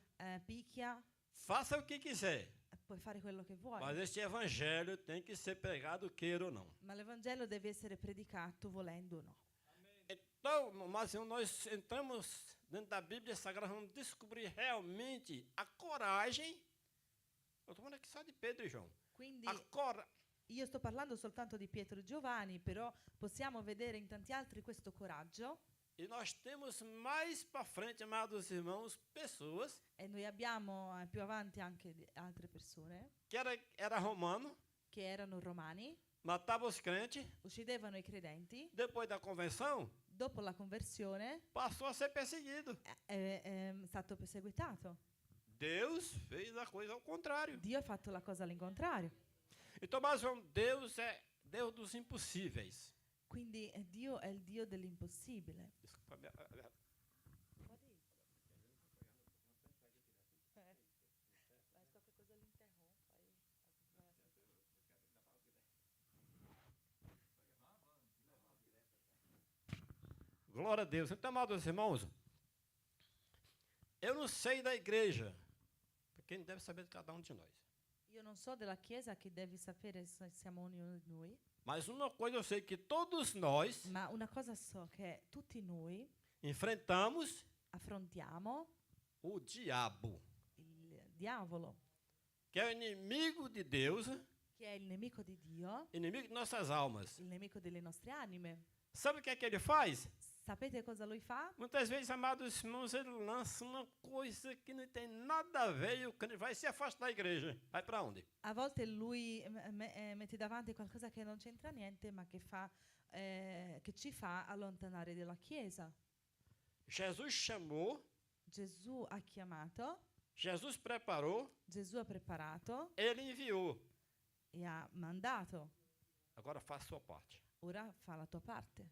picchia, faça o que quiser. puoi fare quello che vuoi. Mas este evangelho tem que ser pregado, queira ou não. Ma l'Evangelo deve essere predicato volendo o no. Então, mas nós entramos dentro da Bíblia Sagrada, vamos descobrir realmente a coragem. Eu estou falando aqui só de Pedro e João. Quindi A io sto parlando soltanto di Pietro e Giovanni, però possiamo vedere in tanti altri questo coraggio. E nós temos mais para frente, amados irmãos, pessoas E noi abbiamo più avanti anche altre persone que era romano, che erano romani, matava os crentes, uccidevano i credenti, depois da convenção, dopo la conversione passou a ser perseguido. è stato perseguitato. Deus fez a coisa ao contrário. Dio ha fatto la cosa all'incontrario. Então, mas Deus é Deus dos impossíveis. Quindi Dio è il Dio dell'impossibile. Desculpa, Glória a Deus. Então, amados irmãos, eu não sei da igreja, porque não deve saber de cada um de nós. Io non so della Chiesa, che devi sapere se siamo ognuno di noi, Mas uma coisa eu sei que todos nós ma una cosa so che tutti noi enfrentamos affrontiamo o diabo, il diavolo, que é o inimigo de Deus, che è il nemico di Dio, inimigo de nossas almas. il nemico delle nostre anime. Sabe o que é que ele faz? Sapete cosa lui fa? Muitas vezes, amados irmãos, ele lança uma coisa que não tem nada a ver e o crente vai se afastar da igreja. Vai para onde? A volte lui mette davanti qualcosa che non c'entra niente, ma che ci fa allontanare dalla Chiesa. Jesus chamou, Gesù ha chiamato, Jesus preparou, Gesù ha preparato ele enviou. e ha mandato. Agora faça a sua parte. Ora fa la tua parte.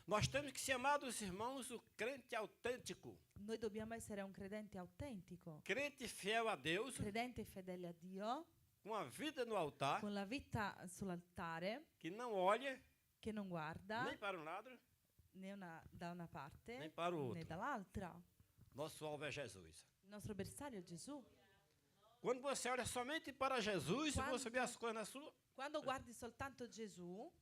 Nós temos que ser, amados irmãos, o crente autêntico, Noi dobbiamo essere un credente autentico, crente fiel a Deus, credente fedele a Dio, com a vida no altar, con la vita sull'altare, que não olha che non guarda nem para um lado, da una parte nem para o né outro. dall'altra. Nosso alvo é Jesus. Il nostro bersaglio è Gesù. Quando você olha somente para Jesus, Quando- você vê as coisas na sua, Quando guardi soltanto Gesù,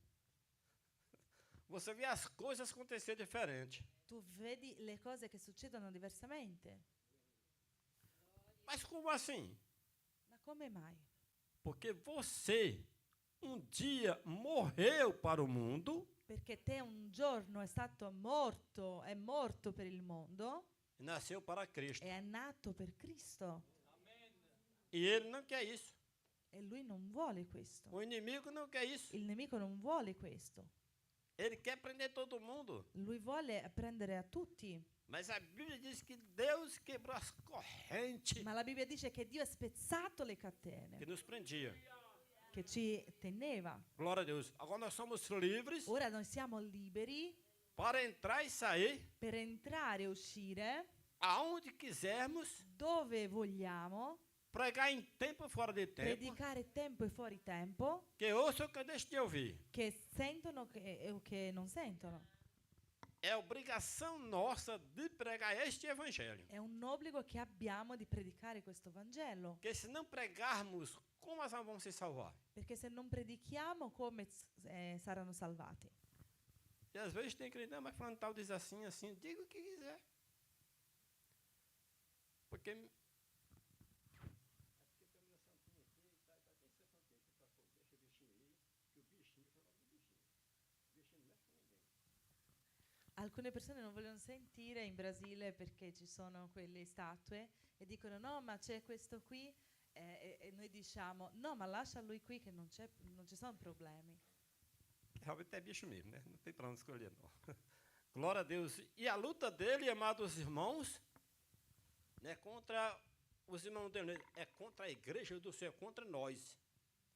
você vê as coisas acontecer diferente. tu vedi le cose che succedono diversamente. Mas como assim? Ma come mai? Porque você um dia morreu para o mundo Perché te un giorno è morto per il mondo e nasceu para Cristo. e è nato per Cristo. E ele não quer isso. E lui non vuole questo. O inimigo não quer isso. Il nemico non vuole questo. Ele quer prender todo mundo. Lui vuole prendere a tutti. Mas a Bíblia diz que Deus quebrou as correntes Ma la Bibbia dice che Dio ha spezzato le que catene nos prendia. che ci teneva. Glória a Deus. Agora nós somos livres Ora noi siamo liberi para entrar e sair per entrare e uscire aonde quisermos, dove vogliamo, pregar em tempo e fora de tempo, predicare tempo e fuori tempo, que ouçam que deixe de ouvir. che sentono o che non sentono. É obrigação nossa de pregar este evangelho. È un obbligo che abbiamo di predicare questo Vangelo, Porque se não pregarmos, como as almas vão se salvar? perché se non predichiamo come saranno salvati. E às vezes tem crente, não, mas falando tal diz assim, assim, diga o que quiser. Porque Alcune persone non vogliono sentire in Brasile perché ci sono quelle statue e dicono no, ma c'è questo qui e noi diciamo no, ma lascia lui qui che non ci sono problemi. realmente é bicho mesmo, né? Não tem para onde escolher, não. Glória a Deus. E a luta dele, amados irmãos, não é contra os irmãos dele, é contra a igreja do Senhor, é contra nós.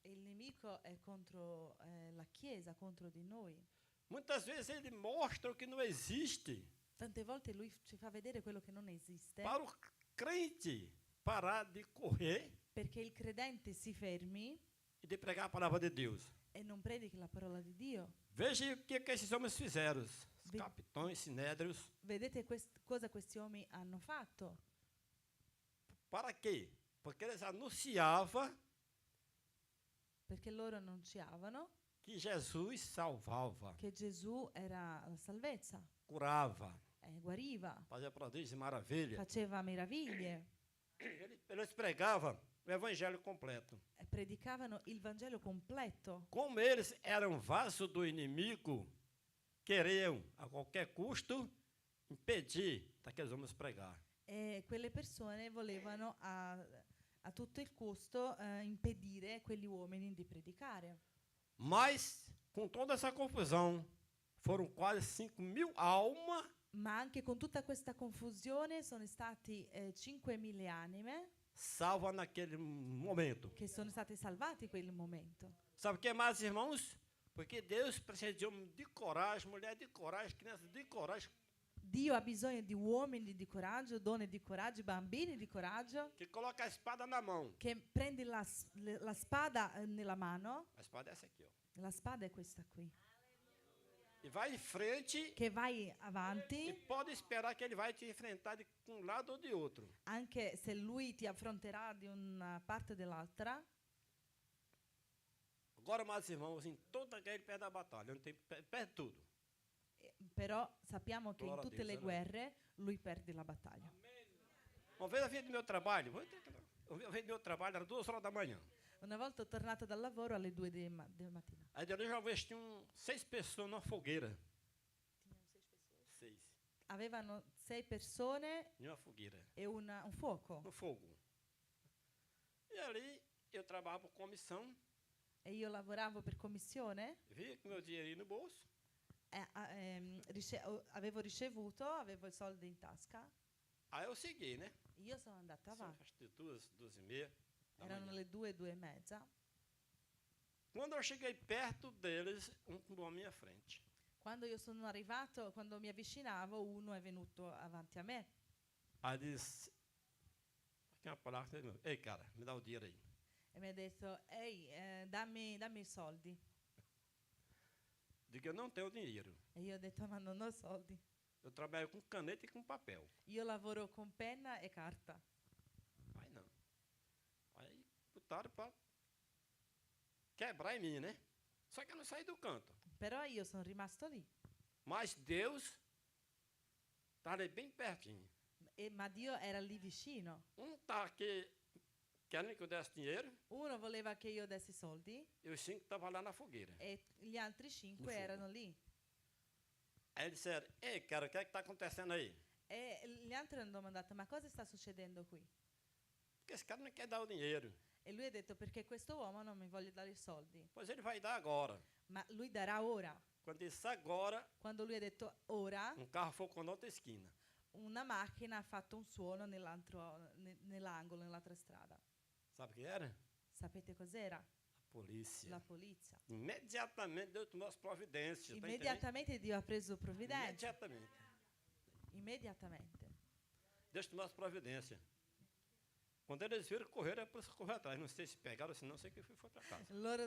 Il nemico è contro la Chiesa, contro di noi. Muitas vezes ele mostra o que não existe Tante volte lui ci fa vedere quello che non esiste para o crente parar de correr perché il credente si fermi e de pregar a palavra de Deus. e non predichi la parola di Dio. Veja o que esses homens fizeram, os Ve- capitães sinédrios. Vedete cosa questi uomini hanno fatto? Para quê? Porque eles anunciavam Perché loro annunciavano que Jesus salvava, che Gesù era la salvezza, curava, guariva, fazia prodígios e maravilhas. faceva meraviglie, Eles pregavam o evangelho completo. e predicavano il Vangelo completo. Como eles eram vaso do inimigo, queriam a qualquer custo impedir daqueles homens pregar. E quelle persone volevano a tutto il costo impedire a quegli uomini di predicare. Mas, com toda essa confusão, foram quase 5.000 almas Ma anche con tutta questa confusione sono stati 5.000 anime salvas naquele momento. che sono state salvate in quel momento. Sabe o que mais, irmãos? Porque Deus precisa de homem de coragem, mulher de coragem, criança de coragem, Dio ha bisogno di uomini di coraggio, donne di coraggio, bambini di coraggio, que coloca a espada na mão. che prendi la spada nella mano, A espada é essa aqui, ó. la spada è questa qui, E vai em frente che vai e avanti, pode esperar que ele vai te enfrentar de um lado ou de outro. anche se lui ti affronterà di una parte o dell'altra. Agora, meus irmãos, em toda guerra ele perde a batalha, não tem, perde tudo. Però sappiamo che in Gloria a tutte Dio, le sì. guerre lui perde la battaglia. Uma vez eu vim do meu trabalho, eu vim do meu trabalho, era 2 horas da manhã. Una volta tornato dal lavoro alle 2 del mattino. Aí de já vez tinham 6 pessoas numa fogueira. 6. Avevano 6 persone Em uma fogueira. e un fuoco. No fogo. E ali eu trabalhava por comissão, E io lavoravo per commissione, via com meu dinheirinho no bolso. avevo ricevuto, avevo i soldi in tasca. Aí eu segui, né? Io sono andata São avanti. acho que 2h30 da Erano manhã. le 2, 2:30. Quando eu cheguei perto deles, pulou à minha frente. Quando io sono arrivato, quando mi avvicinavo, uno è venuto avanti a me Aí disse, aqui é uma palavra, ei cara, me dá o dinheiro aí. e mi ha detto: ehi, dammi i soldi. Digo, eu não tenho dinheiro. E io ho detto: ma non ho soldi. Eu trabalho com caneta e com papel. Io lavoro con penna e carta. Aí não. Aí botaram para quebrar em mim, né? Só que eu não saí do canto. Però io sono rimasto lì. Mas Deus estava ali bem pertinho. Ma Dio era lì vicino. Tá aqui querendo que eu desse dinheiro, Uno voleva che io dessi soldi e os 5 estavam lá na fogueira. e gli altri 5 fogo. erano lì. Aí eles disseram, ei, cara, o que é que está acontecendo aí? E gli altri hanno domandato: ma cosa sta succedendo qui? Porque esse cara não quer dar o dinheiro. E lui ha detto: perché questo uomo non mi vuole dare i soldi. Pois ele vai dar agora. Ma lui darà ora. Quando disse agora, Quando lui ha detto ora, carro focou na outra esquina. una macchina ha fatto un suono nell'angolo, nell'altra strada. Sabe o que era? Sapete cos'era? A polícia. La polizia. Imediatamente Deus tomou as providências. Tá entendendo? Immediatamente Dio ha preso provvidenza. Imediatamente. Immediatamente. Deus tomou as providências. Quando eles viram, correram, para correr atrás. Não sei se pegaram, se não sei que foi para casa. Loro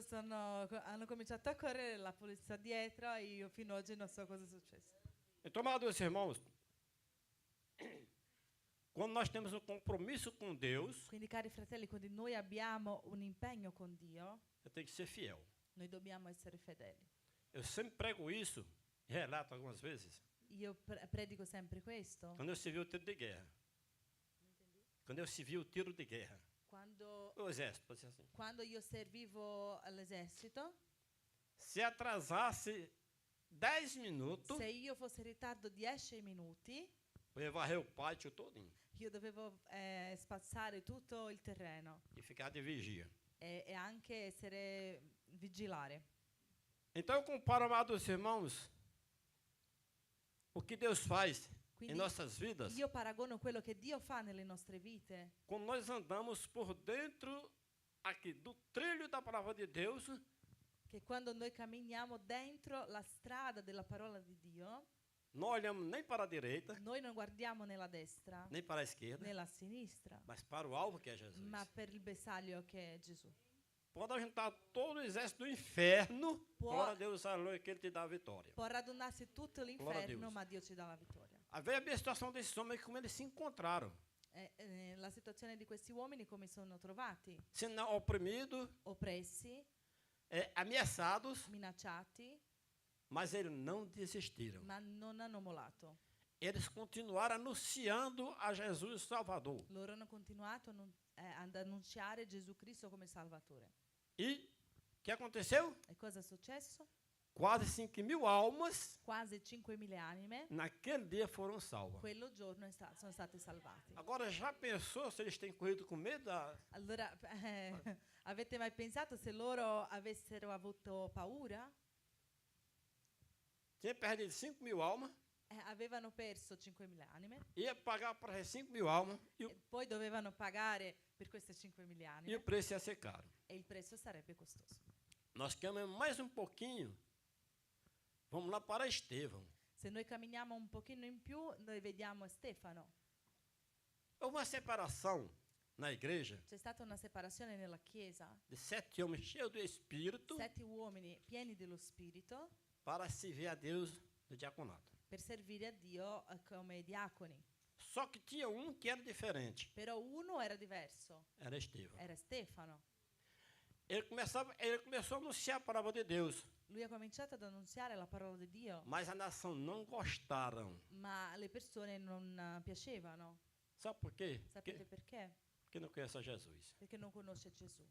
hanno cominciato a correre, la polizia dietro e io fino ad oggi non so cosa è successo. Então, amados irmãos, quando nós temos um compromisso com Deus, Quindi, cari fratelli, quando noi abbiamo un impegno con Dio, eu tenho que ser fiel. noi dobbiamo essere fedeli. Eu sempre prego isso, e relato algumas vezes, Io predico sempre questo. quando eu servi o tiro de guerra. Quando eu servi o tiro de guerra. Quando, O exército, pode ser assim. quando io servivo all'esercito, Se atrasasse 10 minutos, se io fossi in ritardo 10 minuti, eu ia varrer o pátio todinho io dovevo spazzare tutto il terreno e ficar de vigia. e anche vigilare. Então eu comparo, amados irmãos, o que Deus faz em Quindi nossas vidas io paragono quello che Dio fa nelle nostre vite quando nós andamos por dentro aqui do trilho da palavra de Deus, che quando noi camminiamo dentro la strada della parola di Dio, não olhamos nem para a direita, noi non guardiamo nella destra nem para a esquerda, né la sinistra, mas para o alvo que é Jesus. ma per il bersaglio che è Gesù. Pode juntar todo o exército do inferno, Può- glória a Deus, aleluia, que Ele te dá a vitória. Può radunarsi tutto Glória a l'inferno, Dio. ma Dio ci dà la vittoria. Aí veio a situação desses homens, como eles se encontraram. La situazione di questi uomini come sono trovati? Sendo oprimidos, Oppressi, ameaçados, minacciati, mas eles não desistiram. ma non hanno mollato. Eles continuaram anunciando a Jesus Salvador. Loro hanno continuato ad annunciare Gesù Cristo come Salvatore. E o que aconteceu? E cosa è successo? Quase 5.000 almas Quasi 5.000 anime naquele dia foram salvas. quello giorno sono state salvate. Agora, já pensou se eles têm corrido com medo da... Allora, avete mai pensato se loro avessero avuto paura? Tinha perdido 5.000 almas, Avevano perso 5.000 anime ia pagar para 5.000 almas e e poi dovevano pagare per queste 5.000 o anime preço ia ser caro. e il prezzo sarebbe costoso. Nós caminhamos mais um pouquinho, vamos lá para Estevão. Se noi camminiamo un pochino in più, noi vediamo Stefano. Houve uma separação na igreja C'è stata una separazione nella chiesa. de 7 homens cheios do Espírito 7 uomini pieni dello Spirito para servir a Deus no diaconato. per servire a Dio come diaconi. Só que tinha um que era diferente, Però uno era diverso, era Estevão. era Stefano. Ele começou a anunciar a palavra de Deus, Lui ha cominciato ad annunziare la parola di Dio, mas a nação não gostaram. ma le persone non piacevano. Sabe por quê? Sapete perché? Porque não conhece a Jesus. Perché non conosce Gesù.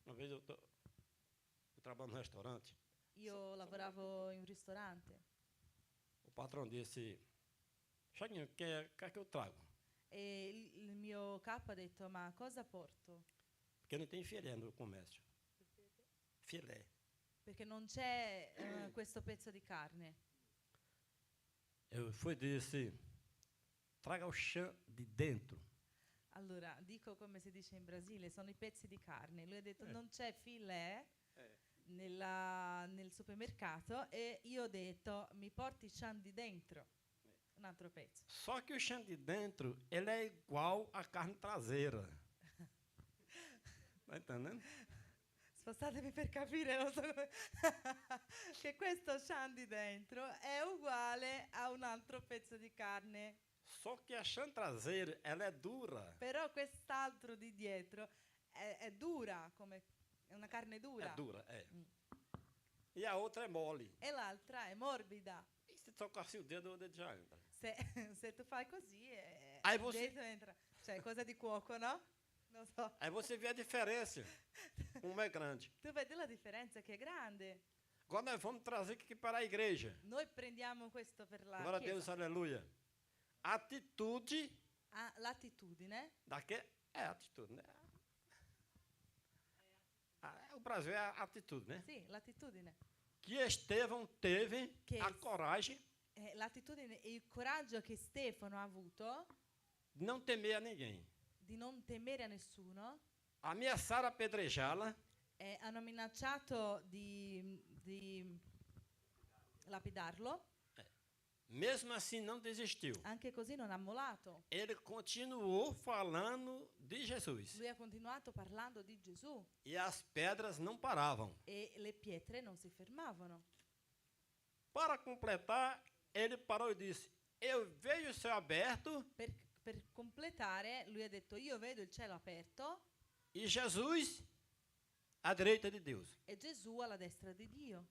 Uma vez eu trabalho no restaurante, Io lavoravo in un ristorante o patrão disse, Chaguinho, quer que eu trago? e il mio capo ha detto: ma cosa porto? Porque não tem filé no comércio. Filé. Perché non c'è questo pezzo di carne. Eu fui e disse, traga o chão de dentro. Allora, dico come si dice in Brasile, sono i pezzi di carne. Lui ha detto non c'è filè nel supermercato e io ho detto mi porti il chão di dentro, un altro pezzo. Só que o chão de dentro, ele é igual à carne traseira. Tá entendendo? Spostatevi per capire, non so come che questo chão di dentro è uguale a un altro pezzo di carne. Só que a chão traseira, ela é dura. Però quest'altro di dietro è dura, è una carne dura. É dura, é. E a outra é mole. E l'altra è morbida. E se tocasse o dedo já entra. Se tu fai così, Aí você- dentro entra. Cioè, cosa di cuoco, no? Non so. Aí você vê a diferença. Uma é grande. Tu vedi la differenza che è grande. Agora nós vamos trazer aqui para a igreja. Noi prendiamo questo per la Glória a Deus, chiesa. aleluia. Atitude L'attitudine daquele. É atitude, né? O Brasil é a atitude, né? sì, l'attitudine. Que Estevão teve Que a es- coragem L'attitudine e il coraggio che Stefano ha avuto de não temer a ninguém. di non temere a nessuno. Ameaçaram apedrejá-la, Hanno minacciato di lapidarlo, mesmo assim não desistiu. anche così non ha mollato. Ele continuou falando de Jesus. Lui ha continuato parlando di Gesù E as pedras não paravam. e le pietre non si fermavano. Para completar, ele parou e disse: Eu vejo o céu aberto Per completare, lui ha detto: io vedo il cielo aperto e Jesus à direita de Deus. e Gesù alla destra di Dio.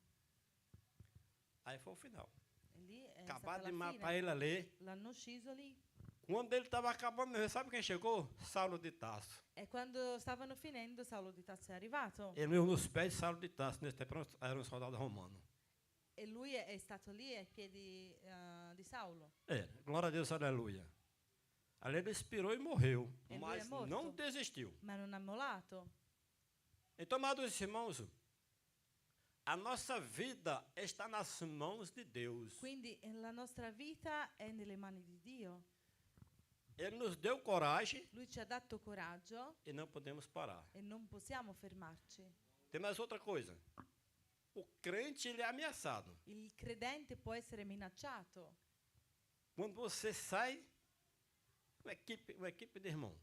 Aí foi o final. E lì è stata Acabaram de la matar fine. ele ali. L'hanno ucciso lì. Quando ele estava acabando, sabe quem chegou? Saulo de Tarso. E quando stavano finendo, Saulo di Tarso è arrivato. Ele mesmo nos pés de Saulo de Tarso. Nesse tempo era um soldado romano. E lui è stato lì ai piedi di Saulo. Glória a Deus, aleluia. Ali ele expirou e morreu. Ele Mas é morto. não desistiu. Ma non ha mollato. Então, amados irmãos, A nossa vida está nas mãos de Deus. Quindi la nostra vita è nelle mani di Dio. Ele nos deu coragem Lui ci ha dato coraggio e não podemos parar. e non possiamo fermarci. Tem mais outra coisa. O crente, ele é ameaçado. Il credente può essere minacciato. Quando você sai, uma equipe de irmão,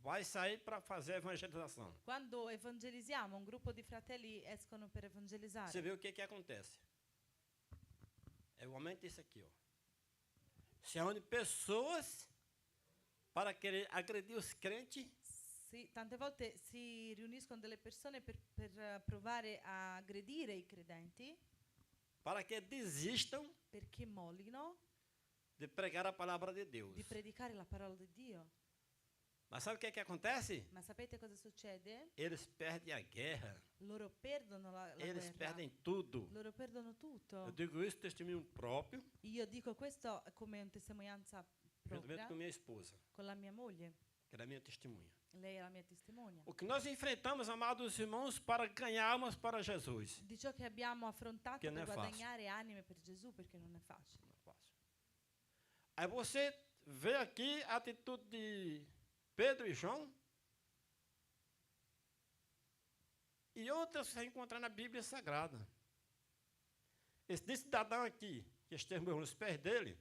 vai sair para fazer a evangelização. Quando evangelizziamo, un gruppo di fratelli escono per evangelizzare. Você vê o que acontece. É igualmente isso aqui, ó. Se reúne pessoas para querer agredir os crentes, Sì, tante volte si riuniscono delle persone per provare a aggredire i credenti, para que desistam perché mollino de pregar a palavra de Deus. di predicare la parola di Dio. Mas sabe o que acontece? Ma sapete cosa succede? Eles perdem a guerra. Loro perdono la Eles guerra. perdem tudo. Loro perdono Eu tutto. digo isso testemunho próprio. Io dico questo come una testimonianza Juntamente propria com minha esposa, con la mia moglie. que era minha testemunha. Lei è la mia testimonia. O que nós enfrentamos, amados irmãos, para ganhar almas para Jesus. Di ciò che abbiamo affrontato Che non per è facile. guadagnare anime per Gesù, perché non è facile. Não é fácil. Aí você vê aqui a atitude de Pedro e João. E outras você vai encontrar na Bíblia Sagrada. Esse cidadão aqui, que esteve nos pés dele,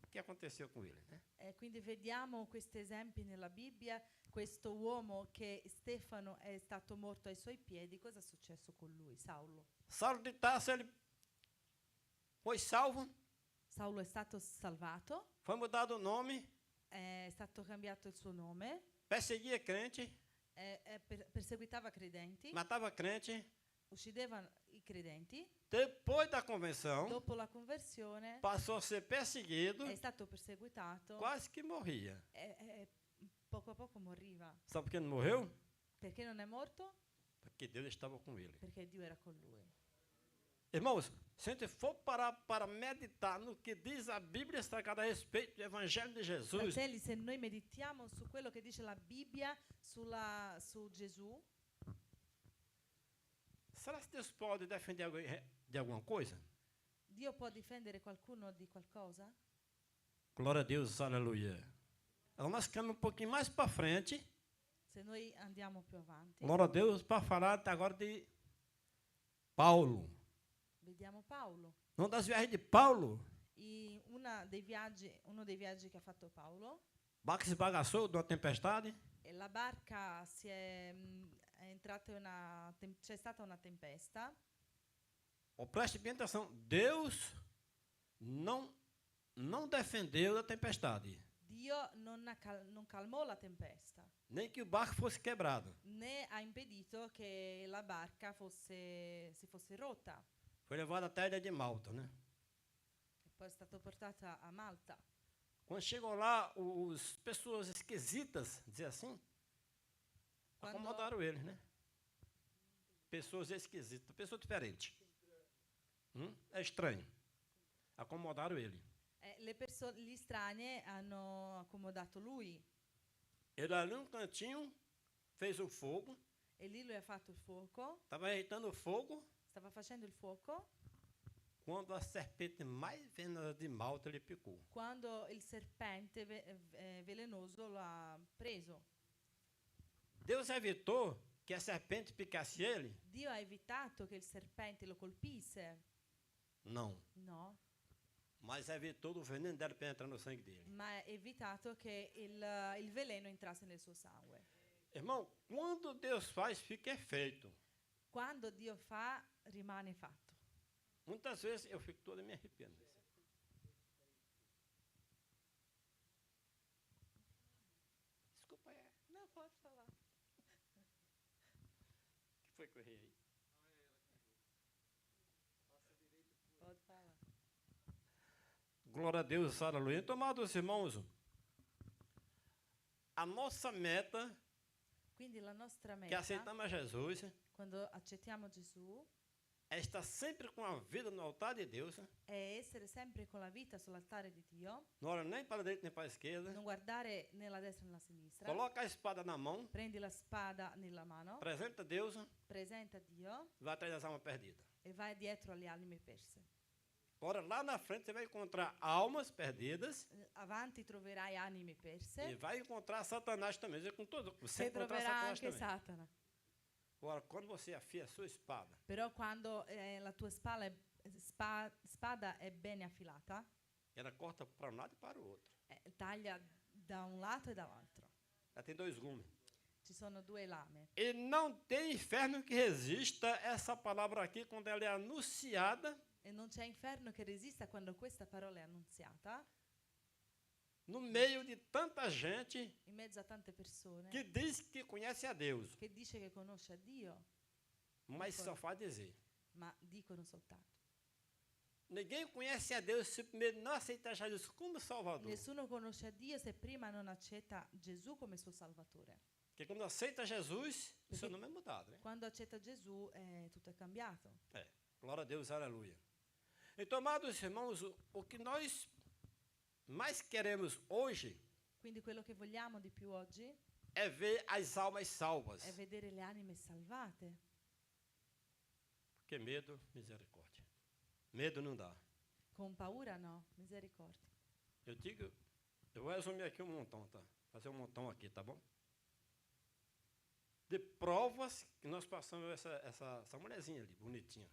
o que aconteceu com ele, né? Quindi vediamo questi esempi nella Bibbia. Questo uomo che Stefano è stato morto ai suoi piedi, cosa è successo con lui? Saulo. Saulo de Tarso, ele foi salvo, Saulo è stato salvato, foi mudado o nome, è stato cambiato il suo nome, perseguia crente, perseguitava credenti, matava crente. uccideva i credenti. Depois da convenção, Dopo la conversione passou a ser perseguido, è stato perseguitato quase que morria. e poco a poco moriva. Sabe por que não morreu? Perché non è morto? Porque Deus estava com ele. Perché Dio era con lui. Irmãos, se a gente for parar para meditar no que diz a Bíblia Sagrada a respeito do Evangelho de Jesus, Fratelli, se noi meditiamo su quello che dice la Bibbia su Gesù, será que Deus pode defender alguém de alguma coisa? Dio può difendere qualcuno di qualcosa? Glória a Deus, aleluia. Então nós caminhamos um pouquinho mais para frente, Se noi andiamo più avanti, glória a Deus, para falar agora de Paulo. vediamo Paolo. Uma das viagens de Paulo, Uno dei viaggi che ha fatto Paolo, barco se esbagaçou de uma tempestade, e la barca è entrata c'è stata una tempesta. preste bem atenção, Deus não defendeu da tempestade, Dio non calmò la tempesta, nem que o barco fosse quebrado. né ha impedito che la barca si fosse rotta. Foi levado até a ilha de Malta, né? E poi è stata portata a Malta. Quando chegou lá, as pessoas esquisitas, dizer assim, Quando- acomodaram ele, né? Pessoas esquisitas, pessoa diferente. É estranho. Acomodaram ele. Gli estranei hanno accomodato lui Ele ali no cantinho fez o fogo, e lì lui ha fatto il fuoco, estava ajeitando o fogo, stava facendo il fuoco quando a serpente mais venenosa de Malta lhe picou. quando il serpente velenoso l'ha preso. Deus evitou que a serpente picasse ele? Dio ha evitato che il serpente lo colpisse? Não. No, Mas evitou do veneno dela penetrar no sangue dele. ma ha evitato che il veleno entrasse nel suo sangue. Irmão, quando Deus faz, fica feito. Quando Dio fa, rimane fatto. Muitas vezes eu fico toda me arrepiando. Desculpa, No, pode falar. O que foi que eu errei aí? Pode falar. Glória a Deus, aleluia. Então, amados irmãos, a nossa meta, Quindi la nostra que meta, aceitamos a Jesus, quando accettiamo Gesù, é estar sempre com a vida no altar de Deus, è essere sempre con la vita sull'altare di Dio, não olha nem para a direita nem para a esquerda, non guardare nella destra né nella sinistra. coloca a espada na mão, Prendi la spada nella mano, apresenta a Deus, presenta Dio vai atrás das almas perdidas. e vai dietro alle anime perse. Ora, lá na frente você vai encontrar almas perdidas Avanti troverai anime e perse vai encontrar Satanás também. Com todo, você e encontrar troverà Satanás anche também. Satana. Ora, quando você afia a sua espada, Però quando la tua spada è bene affilata, ela corta para um lado e para o outro. taglia da un lato e dall'altro. Ela tem dois gumes. Ci sono due lame. E não tem inferno que resista essa palavra aqui quando ela é anunciada E non c'è inferno che resista quando questa parola è annunziata no meio de tanta gente in mezzo a tante persone que diz que conhece a Deus, che dice che conosce a Dio, mas só faz dizer. ma dicono soltanto. Ninguém conhece a Deus se primeiro não aceitar Jesus como Salvador. Nessuno conosce a Dio se prima non accetta Gesù come suo Salvatore. Porque quando aceita Jesus, o seu nome é mudado, né? Quando accetta Gesù tutto è cambiato. É, glória a Deus, aleluia. Então, amados irmãos, o que nós mais queremos hoje Quindi quello che vogliamo di più oggi é ver as almas salvas. è vedere le anime salvate. Porque medo, misericórdia. Medo não dá. Con paura no, misericordia. Eu digo, eu vou resumir aqui um montão, tá? Fazer um montão aqui, tá bom? De provas que nós passamos essa mulherzinha ali, bonitinha.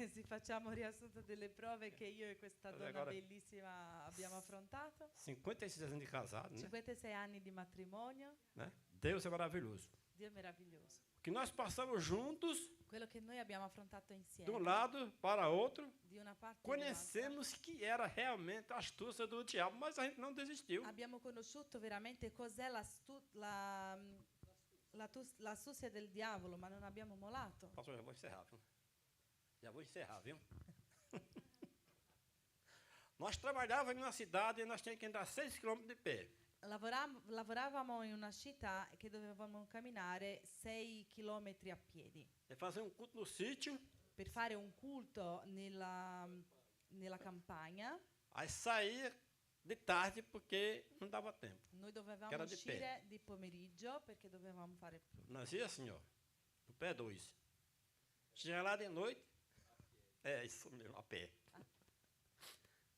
Se facciamo un riassunto delle prove che io e questa donna Agora- bellissima abbiamo affrontato, 56 anos de casado, né? 56 anni di matrimonio, Né? Deus é maravilhoso. Dio è meraviglioso. O que nós passamos juntos, Quello che noi abbiamo affrontato de um insieme, lado para outro, di una parte e dall'altra, conhecemos que era realmente a astúcia do diabo, mas a gente não desistiu. abbiamo conosciuto veramente cos'è l'astuzia del diavolo, ma non abbiamo mollato. Pastor, já vou encerrar, viu? Já vou encerrar, viu? Nós trabalhávamos em uma cidade e nós tínhamos que andar 6 quilômetros de pé. Lavoravamo in una città che dovevamo camminare 6 chilometri a piedi. E fazer um culto no sítio, Per fare un culto nella campagna, aí saía de tarde porque não dava tempo. noi dovevamo Che era di uscire di pomeriggio perché dovevamo fare Nós ia assim, ó, no pé 2. Chega lá de noite, é isso mesmo, a pé.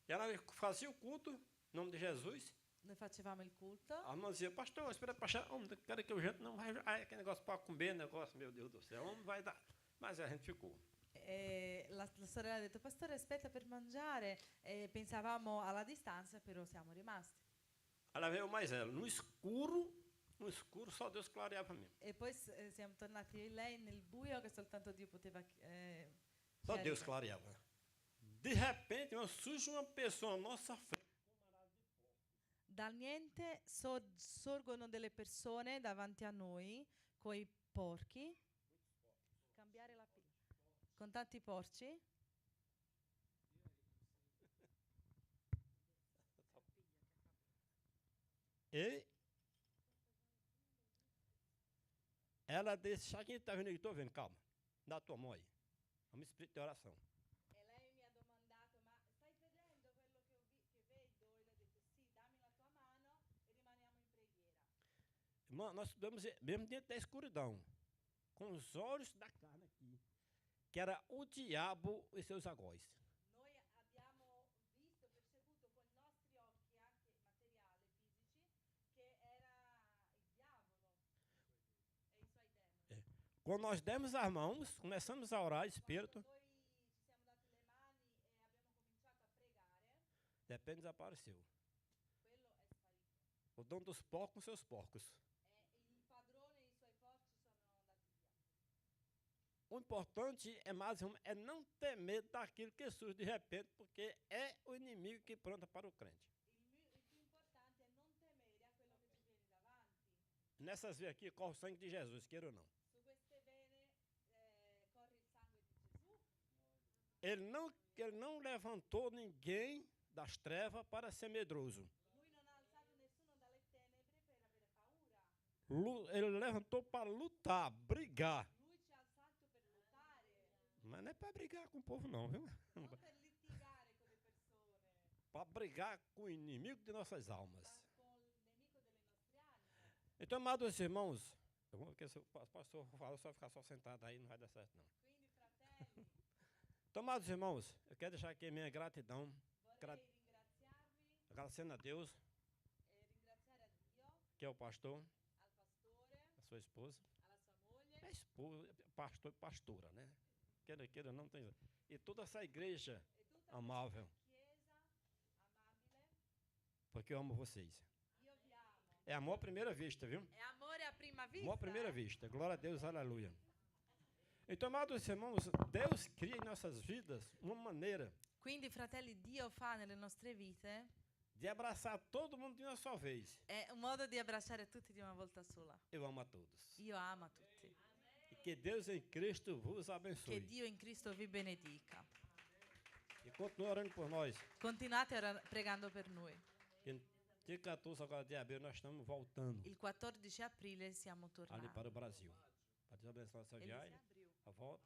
E ela fazia o culto, em nome de Jesus. noi facevamo il culto. A irmã dizia, pastor, espera para achar, homem, quero que eu jante, não vai, aquele negócio para comer, negócio, meu Deus do céu, homem vai dar. Mas a gente ficou. E la sorella ha detto, pastore aspetta per mangiare, e pensavamo alla distanza, però siamo rimasti. Ela veio mais ela, no escuro só Deus clareava mesmo. E poi siamo tornati io e lei nel buio che soltanto Dio poteva Só chiarire. Deus clareava. De repente, irmão, surge uma pessoa à nossa frente. Dal niente sorgono delle persone davanti a noi coi porchi. Cambiare la pila. Con tanti porci. E ela disse, Chaguinho, está vendo aí? Estou vendo, calma. Dá a tua mão aí. Vamos espírito de oração. E lei mi ha domandato, ma stai vedendo quello che vedo? E le ho detto, sì, dammi la tua mano e rimaniamo in preghiera. Irmão, nós estudamos mesmo dentro da escuridão, com os olhos da carne aqui, que era o diabo e seus agóis. Noi abbiamo visto, percevuto con i nostri occhi anche materiali, fisici, che era il diavolo e i suoi demoni. Quando nós demos as mãos, começamos a orar, Espírito, Quando poi ci siamo dati le mani e abbiamo cominciato a pregare, de repente desapareceu. quello è sparito. O dono dos porcos com seus porcos. Il padrone e i suoi porci sono andati via. O importante é não ter medo daquilo que surge de repente, porque é o inimigo que pronta para o crente. Il più importante è non temere a quello che ci viene davanti. Nessas veias aqui corre o sangue de Jesus, queira ou não. Su queste vene corre il sangue di Gesù. Ele não levantou ninguém das trevas para ser medroso. Lui non ha alzato nessuno dalle tenebre per avere paura. Ele levantou para lutar, brigar. Lui ci ha alzato per lottare, Mas não é para brigar com o povo, não, viu? Para brigar com o inimigo de nossas almas. Então, amados irmãos, porque se o pastor fala, só ficar só sentado aí, não vai dar certo, não. Então, amados irmãos, eu quero deixar aqui a minha gratidão. Agradecendo a Deus, que é o pastor, a sua esposa, a esposa, pastora, né? Queira, não tem. E toda essa igreja amável, porque eu amo vocês. É amor à primeira vista, viu? É amore a prima vista. Amor à primeira vista. Glória a Deus, aleluia. Então, amados irmãos, Deus cria em nossas vidas uma maneira Quindi, fratelli, Dio fa nelle nostre vite de abraçar todo mundo de uma só vez. è un modo di abbracciare tutti di una volta sola. Eu amo a todos. Io amo tutti. E que Deus em Cristo vos Che abençoe. Dio in Cristo vi benedica. E continue orando por nós. Continuate pregando per noi. Que dia 14 agora de abril nós estamos voltando Il 14 aprile siamo ali tornati. para o Brasil. Para Deus abençoar essa Ele viagem. se abriu. A volta.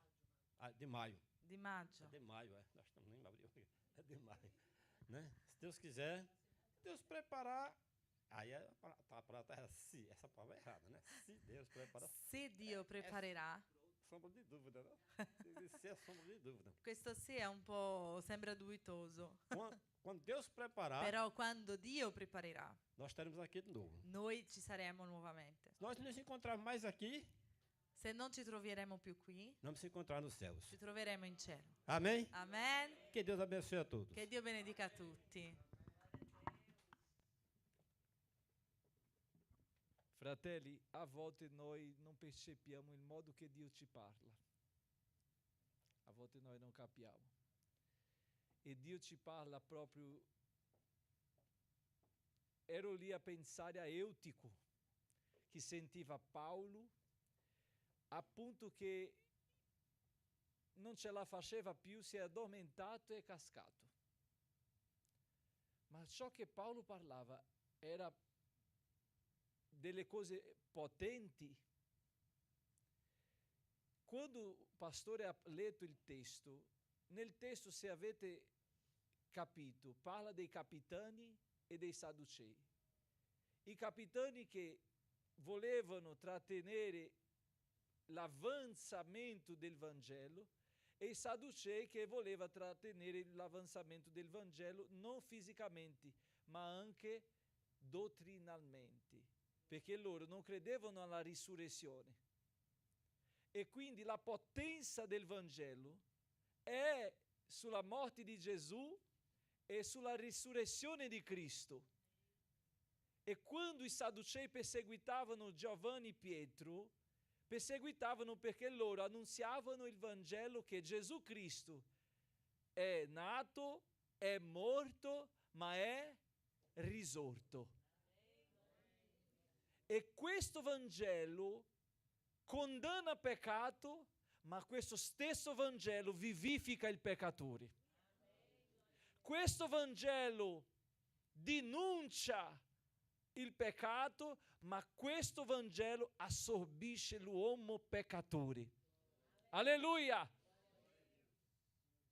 De maio. Di maggio. É de maio, é. Nós estamos nem em abril. É de maio. Né? Se Deus quiser, Deus preparar. Aí a palavra é se. Essa palavra é errada, né? Se Deus preparar. Se Dio preparerà, Sombra de dúvida, né? Se é sombra de dúvida. questo sì è un po' sembra dubitoso, Quando Deus preparar, però quando Dio preparerà, nós estaremos aqui de novo. noi ci saremo nuovamente. Se nós nos encontrarmos mais aqui, Se non ci troveremo più qui, vamos se encontrar nos céus. ci troveremo in cielo. Amém? Amen. Que Deus abençoe a todos. Che Dio benedica tutti. Fratelli, a volte noi non percepiamo il modo che Dio ci parla. A volte noi non capiamo. E Dio ci parla proprio. Ero lì a pensare a Eutico, che sentiva Paolo, appunto che non ce la faceva più, si è addormentato e cascato. Ma ciò che Paolo parlava era delle cose potenti. Quando il pastore ha letto il testo, nel testo, se avete capito, parla dei capitani e dei sadducei. I capitani che volevano trattenere l'avanzamento del Vangelo e i sadducei che voleva trattenere l'avanzamento del Vangelo non fisicamente, ma anche dottrinalmente, perché loro non credevano alla risurrezione. E quindi la potenza del Vangelo è sulla morte di Gesù e sulla risurrezione di Cristo. E quando i sadducei perseguitavano Giovanni e Pietro, perseguitavano perché loro annunziavano il Vangelo che Gesù Cristo è nato, è morto, ma è risorto. E questo Vangelo condanna peccato, ma questo stesso Vangelo vivifica il peccatore. Questo Vangelo denuncia il peccato, ma questo Vangelo assorbisce l'uomo peccatore. Alleluia!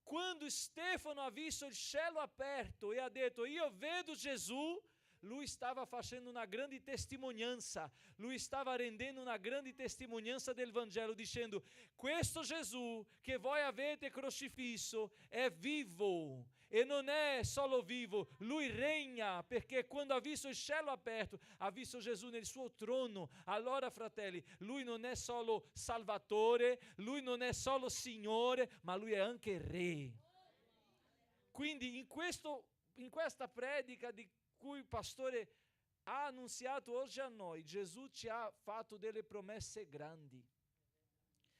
Quando Stefano ha visto il cielo aperto e ha detto, io vedo Gesù, lui stava facendo una grande testimonianza, lui stava rendendo una grande testimonianza del Vangelo, dicendo, questo Gesù che voi avete crocifisso è vivo, e non è solo vivo, lui regna, perché quando ha visto il cielo aperto, ha visto Gesù nel suo trono. Allora, fratelli, lui non è solo Salvatore, lui non è solo Signore, ma lui è anche Re. Quindi in questa predica di cui il pastore ha annunziato oggi a noi, Gesù ci ha fatto delle promesse grandi,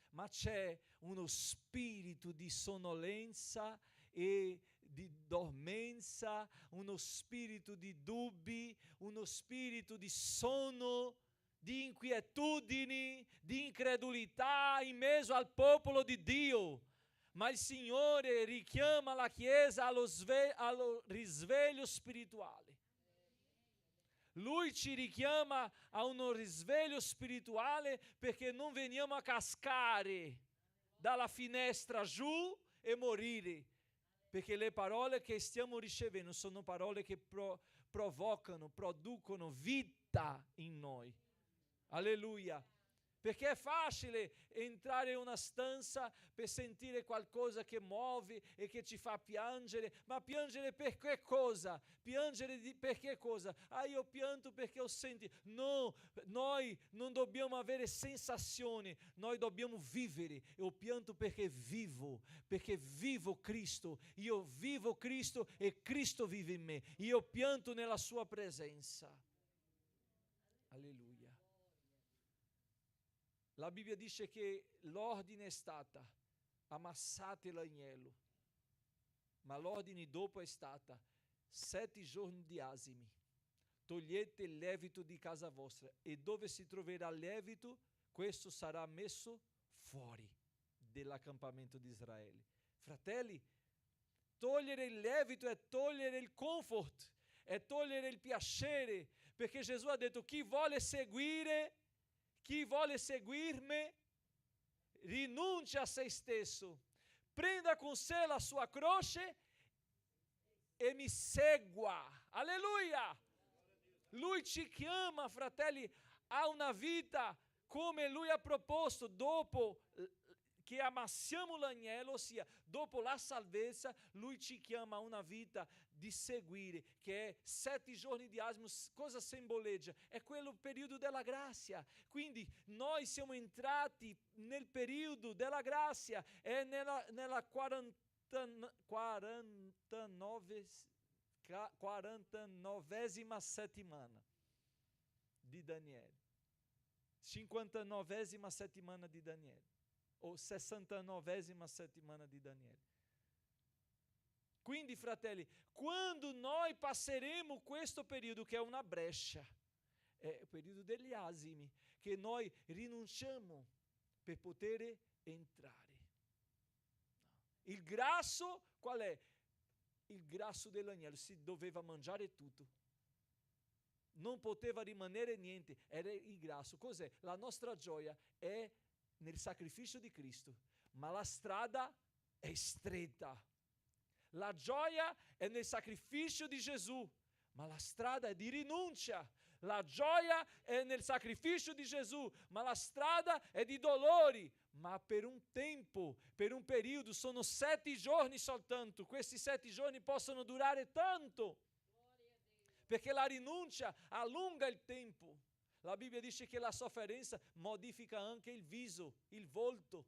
ma c'è uno spirito di sonnolenza e di dormenza, uno spirito di dubbi, uno spirito di sonno, di inquietudini, di incredulità in mezzo al popolo di Dio. Ma il Signore richiama la Chiesa allo risveglio spirituale. Lui ci richiama a uno risveglio spirituale perché non veniamo a cascare dalla finestra giù e morire, perché le parole che stiamo ricevendo sono parole che provocano, producono vita in noi. Alleluia. Perché è facile entrare in una stanza per sentire qualcosa che muove e che ci fa piangere, ma piangere per che cosa? Piangere per che cosa? Ah, io pianto perché ho sentito. No, noi non dobbiamo avere sensazioni, noi dobbiamo vivere. Io pianto perché vivo Cristo. Io vivo Cristo e Cristo vive in me. Io pianto nella sua presenza. Alleluia. La Bibbia dice che l'ordine è stata: ammassate l'agnello, ma l'ordine dopo è stata: 7 giorni di asini, togliete il lievito di casa vostra, e dove si troverà il lievito, questo sarà messo fuori dell'accampamento di Israele. Fratelli, togliere il lievito è togliere il comfort, è togliere il piacere, perché Gesù ha detto: chi vuole seguirmi, rinuncia a se stesso, prenda con sé la sua croce e mi segua. Alleluia! Lui ci chiama, fratelli, a una vita come Lui ha proposto dopo che ammassiamo l'agnello, ossia dopo la salvezza. Lui ci chiama a una vita di seguire, che è 7 giorni di asino. Cosa simboleggia? È quello periodo della grazia. Quindi noi siamo entrati nel periodo della grazia, è nella 49esima settimana di Daniele. 59esima settimana di Daniele, o 69esima settimana di Daniele. Quindi, fratelli, quando noi passeremo questo periodo, che è una breccia, è il periodo degli asini, che noi rinunciamo per poter entrare. Il grasso, qual è? Il grasso dell'agnello, si doveva mangiare tutto. Non poteva rimanere niente, era il grasso. Cos'è? La nostra gioia è nel sacrificio di Cristo, ma la strada è stretta. La gioia è nel sacrificio di Gesù, ma la strada è di rinuncia. La gioia è nel sacrificio di Gesù, ma la strada è di dolori. Ma per un tempo, per un periodo, sono 7 giorni soltanto. Questi 7 giorni possono durare tanto, perché la rinuncia allunga il tempo. La Bibbia dice che la sofferenza modifica anche il viso, il volto.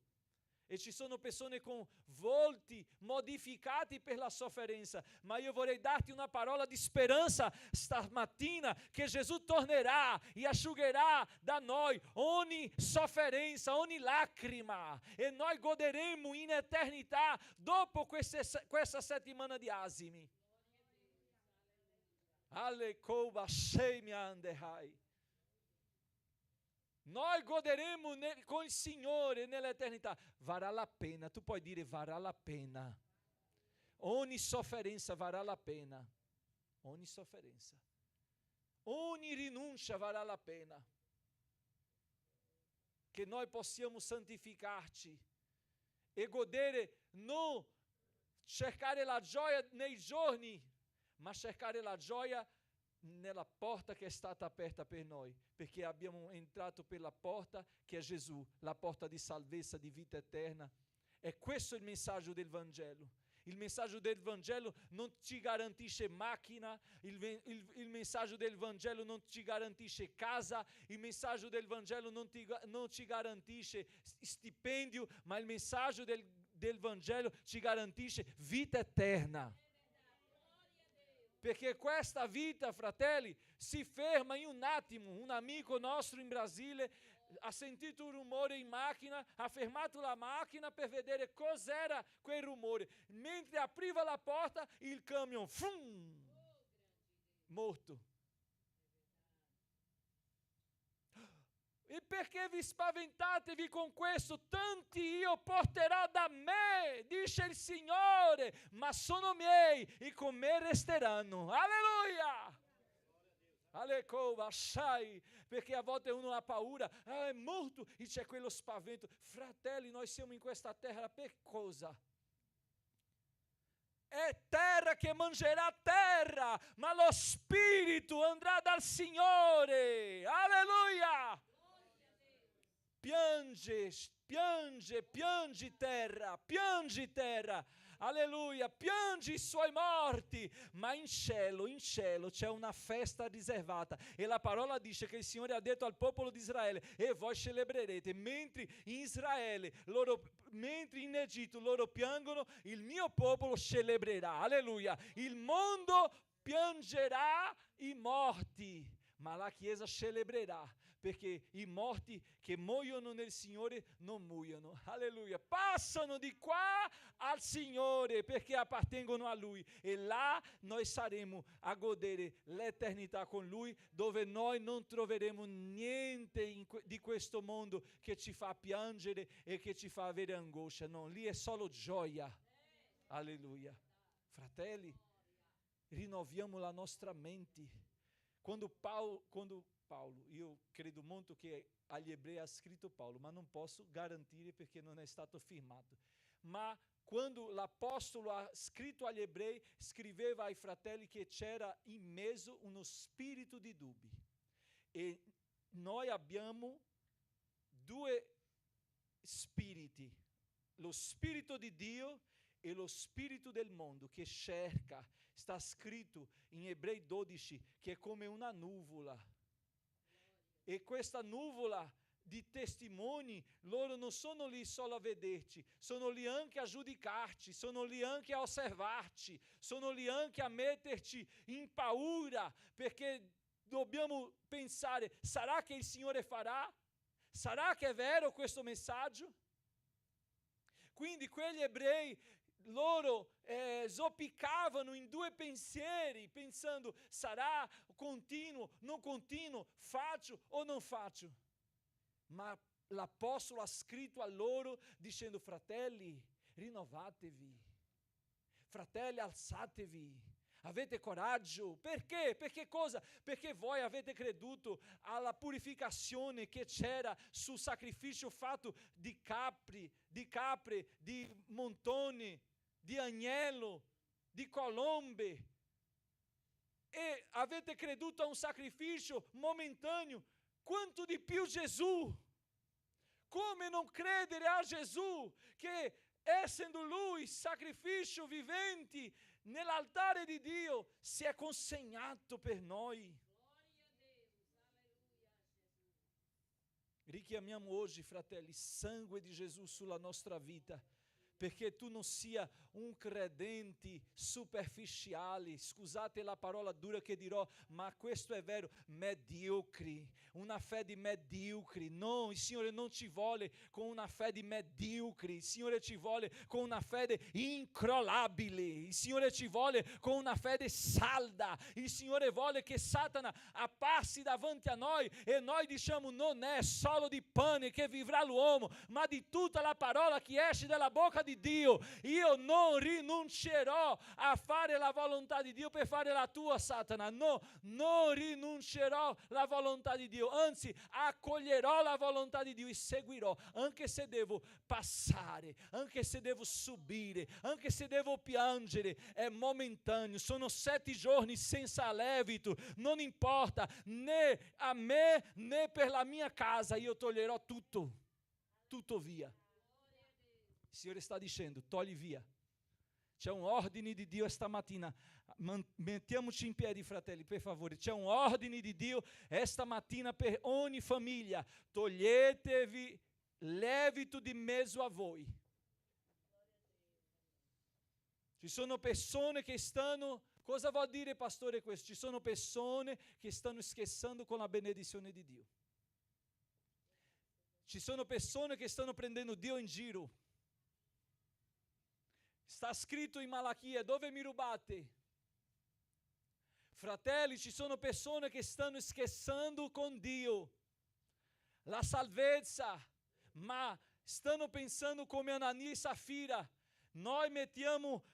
E ci sono persone con volti modificati per la sofferenza. Ma io vorrei darti una parola di speranza stamattina, che Gesù tornerà e asciugherà da noi ogni sofferenza, ogni lacrima, e noi goderemo in eternità dopo questa settimana di asini. Noi goderemo con il Signore nell'eternità. Varrà la pena. Tu puoi dire: varrà la pena. Ogni sofferenza varrà la pena. Ogni sofferenza, ogni rinuncia varrà la pena. Che noi possiamo santificarci e godere, non cercare la gioia nei giorni, ma cercare la gioia nella porta che è stata aperta per noi, perché abbiamo entrato per la porta che è Gesù, la porta di salvezza, di vita eterna. È questo il messaggio del Vangelo. Il messaggio del Vangelo non ci garantisce macchina, il messaggio del Vangelo non ci garantisce casa, il messaggio del Vangelo non ci garantisce stipendio, ma il messaggio del Vangelo ci garantisce vita eterna. Perché questa vita, fratelli, si ferma in un attimo. Un amico nostro in Brasile ha sentito un rumore in macchina, ha fermato la macchina per vedere cos'era quel rumore. Mentre apriva la porta, il camion, morto. E perché vi spaventatevi con questo? Tanti io porterò da me, dice il Signore, ma sono miei e con me resteranno. Alleluia! Alecova, sai, perché a volte uno ha paura, è morto, e c'è quello spavento. Fratelli, noi siamo in questa terra per cosa? È terra che mangerà terra, ma lo spirito andrà dal Signore. Alleluia! Piange, piange, piangi terra, alleluia, piangi i suoi morti, ma in cielo c'è una festa riservata, e la parola dice che il Signore ha detto al popolo di Israele: e voi celebrerete, mentre in Egitto loro piangono, il mio popolo celebrerà, alleluia, il mondo piangerà i morti, ma la Chiesa celebrerà, perché i morti che muoiono nel Signore non muoiono, alleluia, passano di qua al Signore perché appartengono a Lui, e là noi saremo a godere l'eternità con Lui, dove noi non troveremo niente di questo mondo che ci fa piangere e che ci fa avere angoscia, no, lì è solo gioia, alleluia. Fratelli, rinnoviamo la nostra mente. Quando Paulo, io credo molto che agli ebrei ha scritto Paulo, ma non posso garantire perché non è stato firmato, ma quando l'apostolo ha scritto agli ebrei, scriveva ai fratelli che c'era in mezzo uno spirito di dubbi, e noi abbiamo due spiriti, lo spirito di Dio e lo spirito del mondo che cerca. Sta scritto in Ebrei 12 che è come una nuvola, e questa nuvola di testimoni, loro non sono lì solo a vederci, sono lì anche a giudicarci, sono lì anche a osservarci, sono lì anche a metterci in paura, perché dobbiamo pensare: sarà che il Signore farà? Sarà che è vero questo messaggio? Quindi quegli ebrei, loro zoppicavano in due pensieri, pensando: sarà, continuo, non continuo, faccio o non faccio? Ma l'apostolo ha scritto a loro dicendo: fratelli, rinnovatevi, fratelli, alzatevi, avete coraggio. Perché? Perché cosa? Perché voi avete creduto alla purificazione che c'era sul sacrificio fatto di capre, di montone, di agnello, di colombe, e avete creduto a un sacrificio momentaneo. Quanto di più Gesù? Come non credere a Gesù, che essendo Lui sacrificio vivente nell'altare di Dio, si è consegnato per noi. Richiamiamo oggi, fratelli, sangue di Gesù sulla nostra vita, perché tu non sia un credente superficiale, scusate la parola dura che dirò, ma questo è vero, mediocre, una fede mediocre. No, il Signore non ci vuole con una fede mediocre, il Signore ci vuole con una fede incrollabile, il Signore ci vuole con una fede salda, il Signore vuole che Satana passi davanti a noi e noi diciamo: non è solo di pane che vivrà l'uomo, ma di tutta la parola che esce dalla bocca di Dio. Io non rinuncerò a fare la volontà di Dio per fare la tua, Satana. No, non rinuncerò alla volontà di Dio, anzi accoglierò la volontà di Dio e seguirò, anche se devo passare, anche se devo subire, anche se devo piangere. È momentaneo, sono 7 giorni senza levito, non importa, né a me né per la mia casa, io toglierò tutto via. Il Signore sta dicendo: togli via. C'è un ordine di Dio esta mattina. Mettiamoci in piedi, fratelli, per favore. C'è un ordine di Dio esta mattina per ogni famiglia: toglietevi levito di mezzo a voi. Ci sono persone che stanno, cosa vuol dire, pastore, questo? Ci sono persone che stanno scherzando con la benedizione di Dio. Ci sono persone che stanno prendendo Dio in giro. Sta scritto in Malachia: dove mi rubate? Fratelli, ci sono persone che stanno scherzando con Dio, la salvezza, ma stanno pensando come Anania e Safira. Noi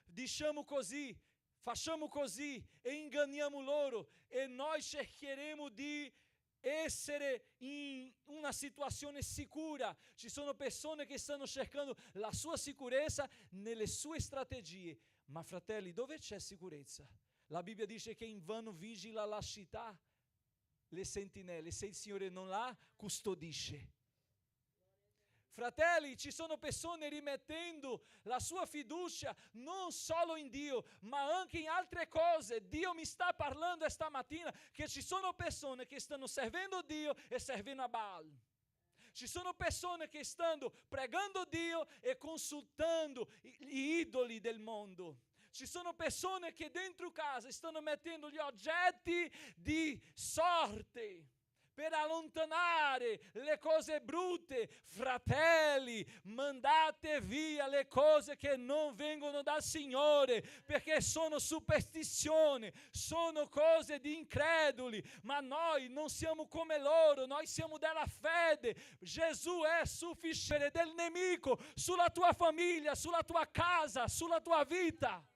diciamo così: facciamo così e inganniamo loro, e noi cercheremo di essere in una situazione sicura. Ci sono persone che stanno cercando la sua sicurezza nelle sue strategie. Ma fratelli, dove c'è sicurezza? La Bibbia dice che invano vigila la città, le sentinelle, se il Signore non la custodisce. Fratelli, ci sono persone rimettendo la sua fiducia non solo in Dio, ma anche in altre cose. Dio mi sta parlando questa mattina che ci sono persone che stanno servendo Dio e servendo a Baal. Ci sono persone che stanno pregando Dio e consultando gli idoli del mondo. Ci sono persone che dentro casa stanno mettendo gli oggetti di sorte per allontanare le cose brutte. Fratelli, mandate via le cose che non vengono dal Signore, perché sono superstizioni, sono cose di increduli. Ma noi non siamo come loro, noi siamo della fede. Gesù è sufficiente del nemico sulla tua famiglia, sulla tua casa, sulla tua vita.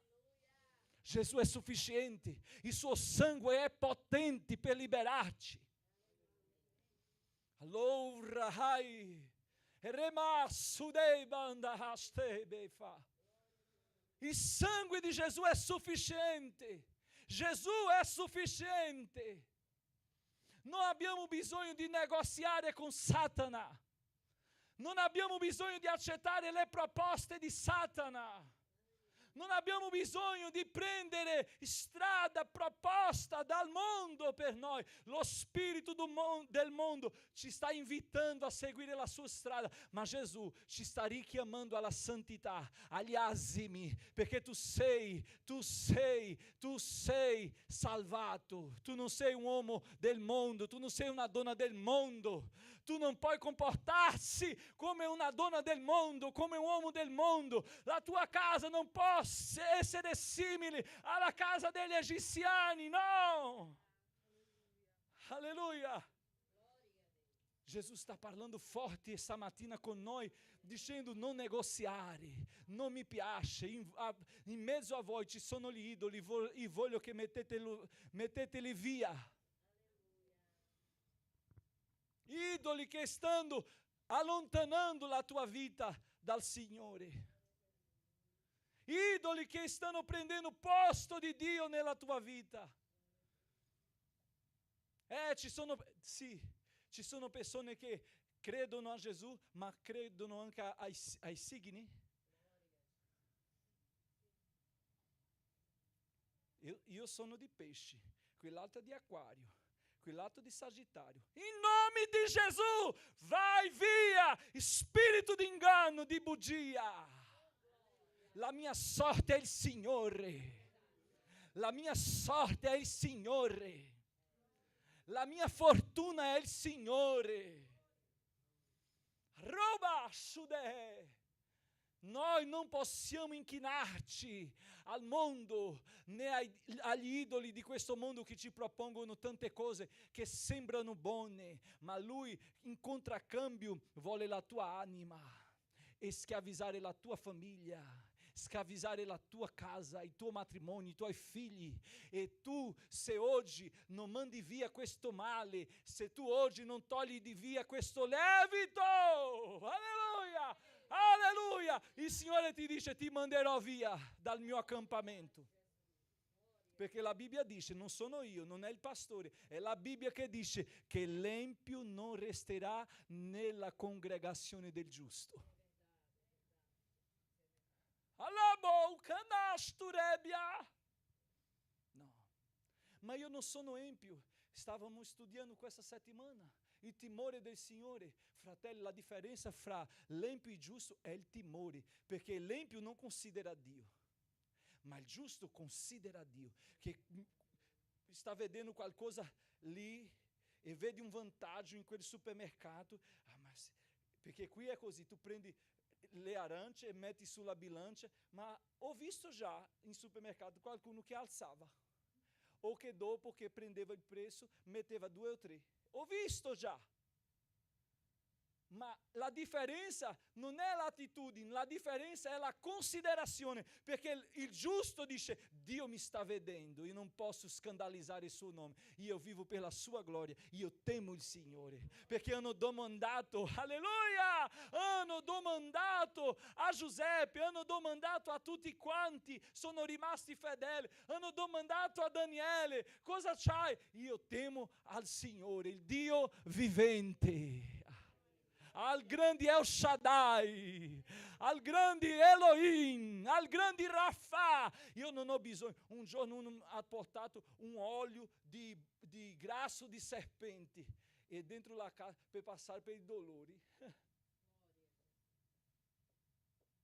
Gesù è sufficiente, il suo sangue è potente per liberarci. Allora, il sangue di Gesù è sufficiente. Gesù è sufficiente. Non abbiamo bisogno di negoziare con Satana. Non abbiamo bisogno di accettare le proposte di Satana. Non abbiamo bisogno di prendere strada proposta dal mondo per noi. Lo spirito del mondo ci sta invitando a seguire la sua strada, ma Gesù ci sta richiamando alla santità, agli asimi, perché tu sei salvato. Tu non sei un uomo del mondo, tu non sei una donna del mondo. Tu non puoi comportarsi come una donna del mondo, come un uomo del mondo. La tua casa non può essere simile alla casa degli egiziani, no! Alleluia! Gesù sta parlando forte questa mattina con noi, dicendo: non negoziare, non mi piace, in mezzo a voi ci sono gli idoli, io voglio che metteteli via. Idoli che stanno allontanando la tua vita dal Signore. Idoli che stanno prendendo posto di Dio nella tua vita. Ci sono persone che credono a Gesù, ma credono anche ai signi. Io sono di pesci, quell'altro di acquario, quell'altro di Sagittario. In nome di Gesù, vai via, spirito di inganno, di bugia. La mia sorte è il Signore. La mia sorte è il Signore. La mia fortuna è il Signore. Roba sude. Noi non possiamo inchinarci al mondo né agli idoli di questo mondo che ci propongono tante cose che sembrano buone, ma Lui in contraccambio vuole la tua anima e schiavizzare la tua famiglia, schiavizzare la tua casa, il tuo matrimonio, i tuoi figli. E tu, se oggi non mandi via questo male, se tu oggi non togli di via questo levito, alleluia, alleluia, il Signore ti dice: ti manderò via dal mio accampamento. Perché la Bibbia dice, non sono io, non è il pastore, è la Bibbia che dice che l'empio non resterà nella congregazione del giusto. No, ma io non sono empio. Stavamo studiando questa settimana il timore del Signore. Fratelli, la differenza fra l'empio e il giusto è il timore, perché l'empio non considera Dio, ma il giusto considera Dio. Che sta vedendo qualcosa lì e vede un vantaggio in quel supermercato. Perché qui è così, tu prendi le arance e metti sulla bilancia, ma ho visto già in supermercato qualcuno che alzava, o che dopo che prendeva il prezzo metteva 2 o 3. Ho visto già. Ma la differenza non è l'attitudine, la differenza è la considerazione, perché il giusto dice: Dio mi sta vedendo, io non posso scandalizzare il suo nome, io vivo per la sua gloria, io temo il Signore, perché hanno domandato, alleluia, hanno domandato a Giuseppe, hanno domandato a tutti quanti sono rimasti fedeli, hanno domandato a Daniele: cosa c'hai? Io temo al Signore, il Dio vivente, al grande El Shaddai, al grande Elohim, al grande Rafa. Io non ho bisogno. Un giorno uno ha portato un olio di grasso di serpente e dentro la casa per passare per i dolori.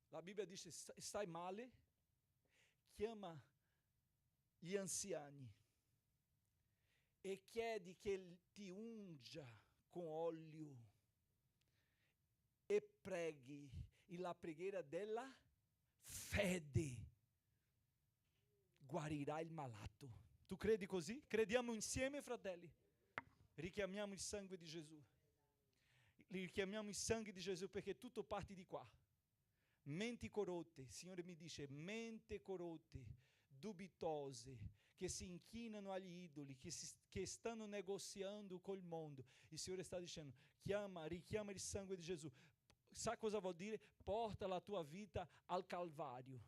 La Bibbia dice: stai male? Chiama gli anziani e chiedi che ti ungia con olio e preghi, e la preghiera della fede guarirà il malato. Tu credi così? Crediamo insieme, fratelli? Richiamiamo il sangue di Gesù. Richiamiamo il sangue di Gesù, perché tutto parte di qua. Menti corrotte, il Signore mi dice, mente corrotte, dubitose, che si inchinano agli idoli, che stanno negoziando col mondo. Il Signore sta dicendo: richiama il sangue di Gesù. Sa cosa vuol dire? Porta la tua vita al Calvario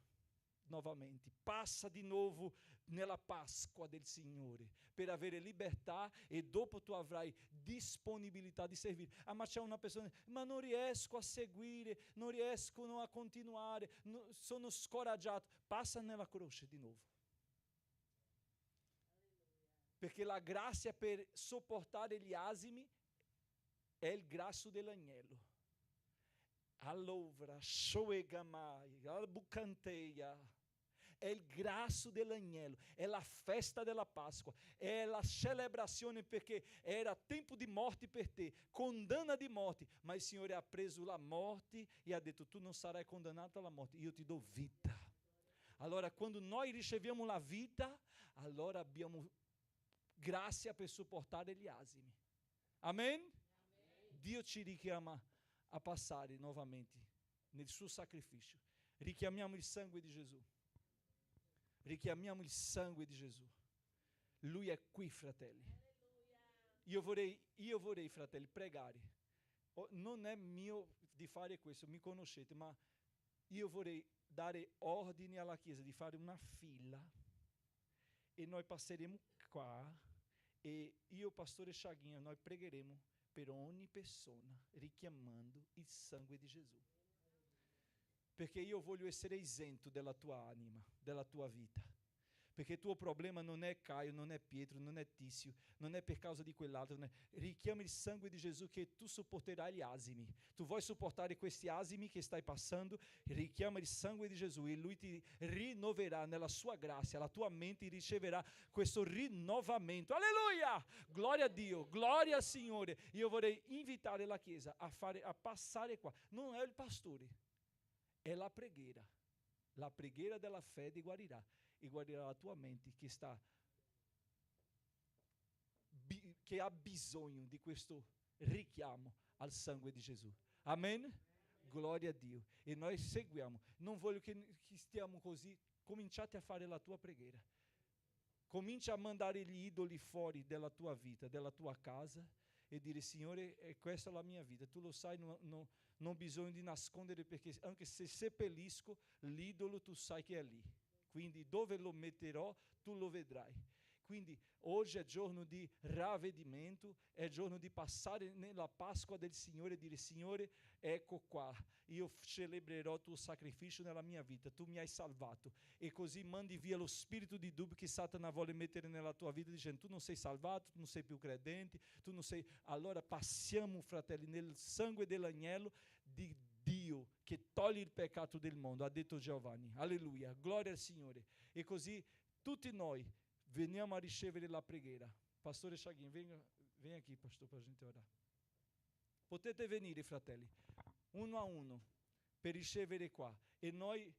novamente, passa di nuovo nella Pasqua del Signore per avere libertà, e dopo tu avrai disponibilità di servire. Ma c'è una persona: ma non riesco a seguire, non riesco a continuare, sono scoraggiato. Passa nella croce di nuovo, perché la grazia per sopportare gli asimi è il grasso dell'agnello. Allora, Shoegamai, Albucanteia, è il grasso dell'agnello, è la festa della Pasqua, è la celebrazione, perché era tempo di morte per te, condanna di morte, ma il Signore ha preso la morte e ha detto: tu non sarai condannato alla morte, io ti do vita. Allora, quando noi riceviamo la vita, allora abbiamo grazia per sopportare gli asimi. Amen? Dio ci richiama a passare novamente nel suo sacrificio. Richiamiamo il sangue di Gesù. Richiamiamo il sangue di Gesù. Lui è qui, fratelli. Io vorrei, fratelli, pregare. Non è mio di fare questo, mi conoscete, ma io vorrei dare ordine alla Chiesa di fare una fila, e noi passeremo qua, e io, pastore Chaguinha, noi pregheremo per ogni persona, richiamando il sangue di Gesù. Perché io voglio essere isento della tua anima, della tua vita. Perché il tuo problema non è Caio, non è Pietro, non è Tizio, non è per causa di quell'altro. Richiama il sangue di Gesù, che tu sopporterai gli asimi. Tu vuoi sopportare questi asimi che stai passando? Richiama il sangue di Gesù, e Lui ti rinnoverà nella sua grazia. La tua mente riceverà questo rinnovamento. Alleluia! Gloria a Dio, gloria al Signore. Io vorrei invitare la Chiesa a passare qua. Non è il pastore, è la preghiera. La preghiera della fede guarirà. E guarirà la tua mente che ha bisogno di questo richiamo al sangue di Gesù. Amen? Gloria a Dio. E noi seguiamo. Non voglio che stiamo così. Cominciate a fare la tua preghiera. Comincia a mandare gli idoli fuori della tua vita, della tua casa, e dire: Signore, questa è la mia vita. Tu lo sai, non bisogno di nascondere, perché anche se seppellisco l'idolo, tu sai che è lì. Quindi dove lo metterò, tu lo vedrai. Quindi oggi è giorno di ravvedimento, è giorno di passare nella Pasqua del Signore e dire: Signore, ecco qua, io celebrerò il tuo sacrificio nella mia vita, tu mi hai salvato. E così mandi via lo spirito di dubbio che Satana vuole mettere nella tua vita, dicendo: tu non sei salvato, tu non sei più credente, tu non sei... Allora passiamo, fratelli, nel sangue dell'agnello di Dio che toglie il peccato del mondo, ha detto Giovanni. Alleluia, gloria al Signore. E così tutti noi veniamo a ricevere la preghiera. Pastore Chaguinha, venha aqui, pastor, para a gente orar. Potete venire, fratelli, uno a uno, per ricevere qua. E noi,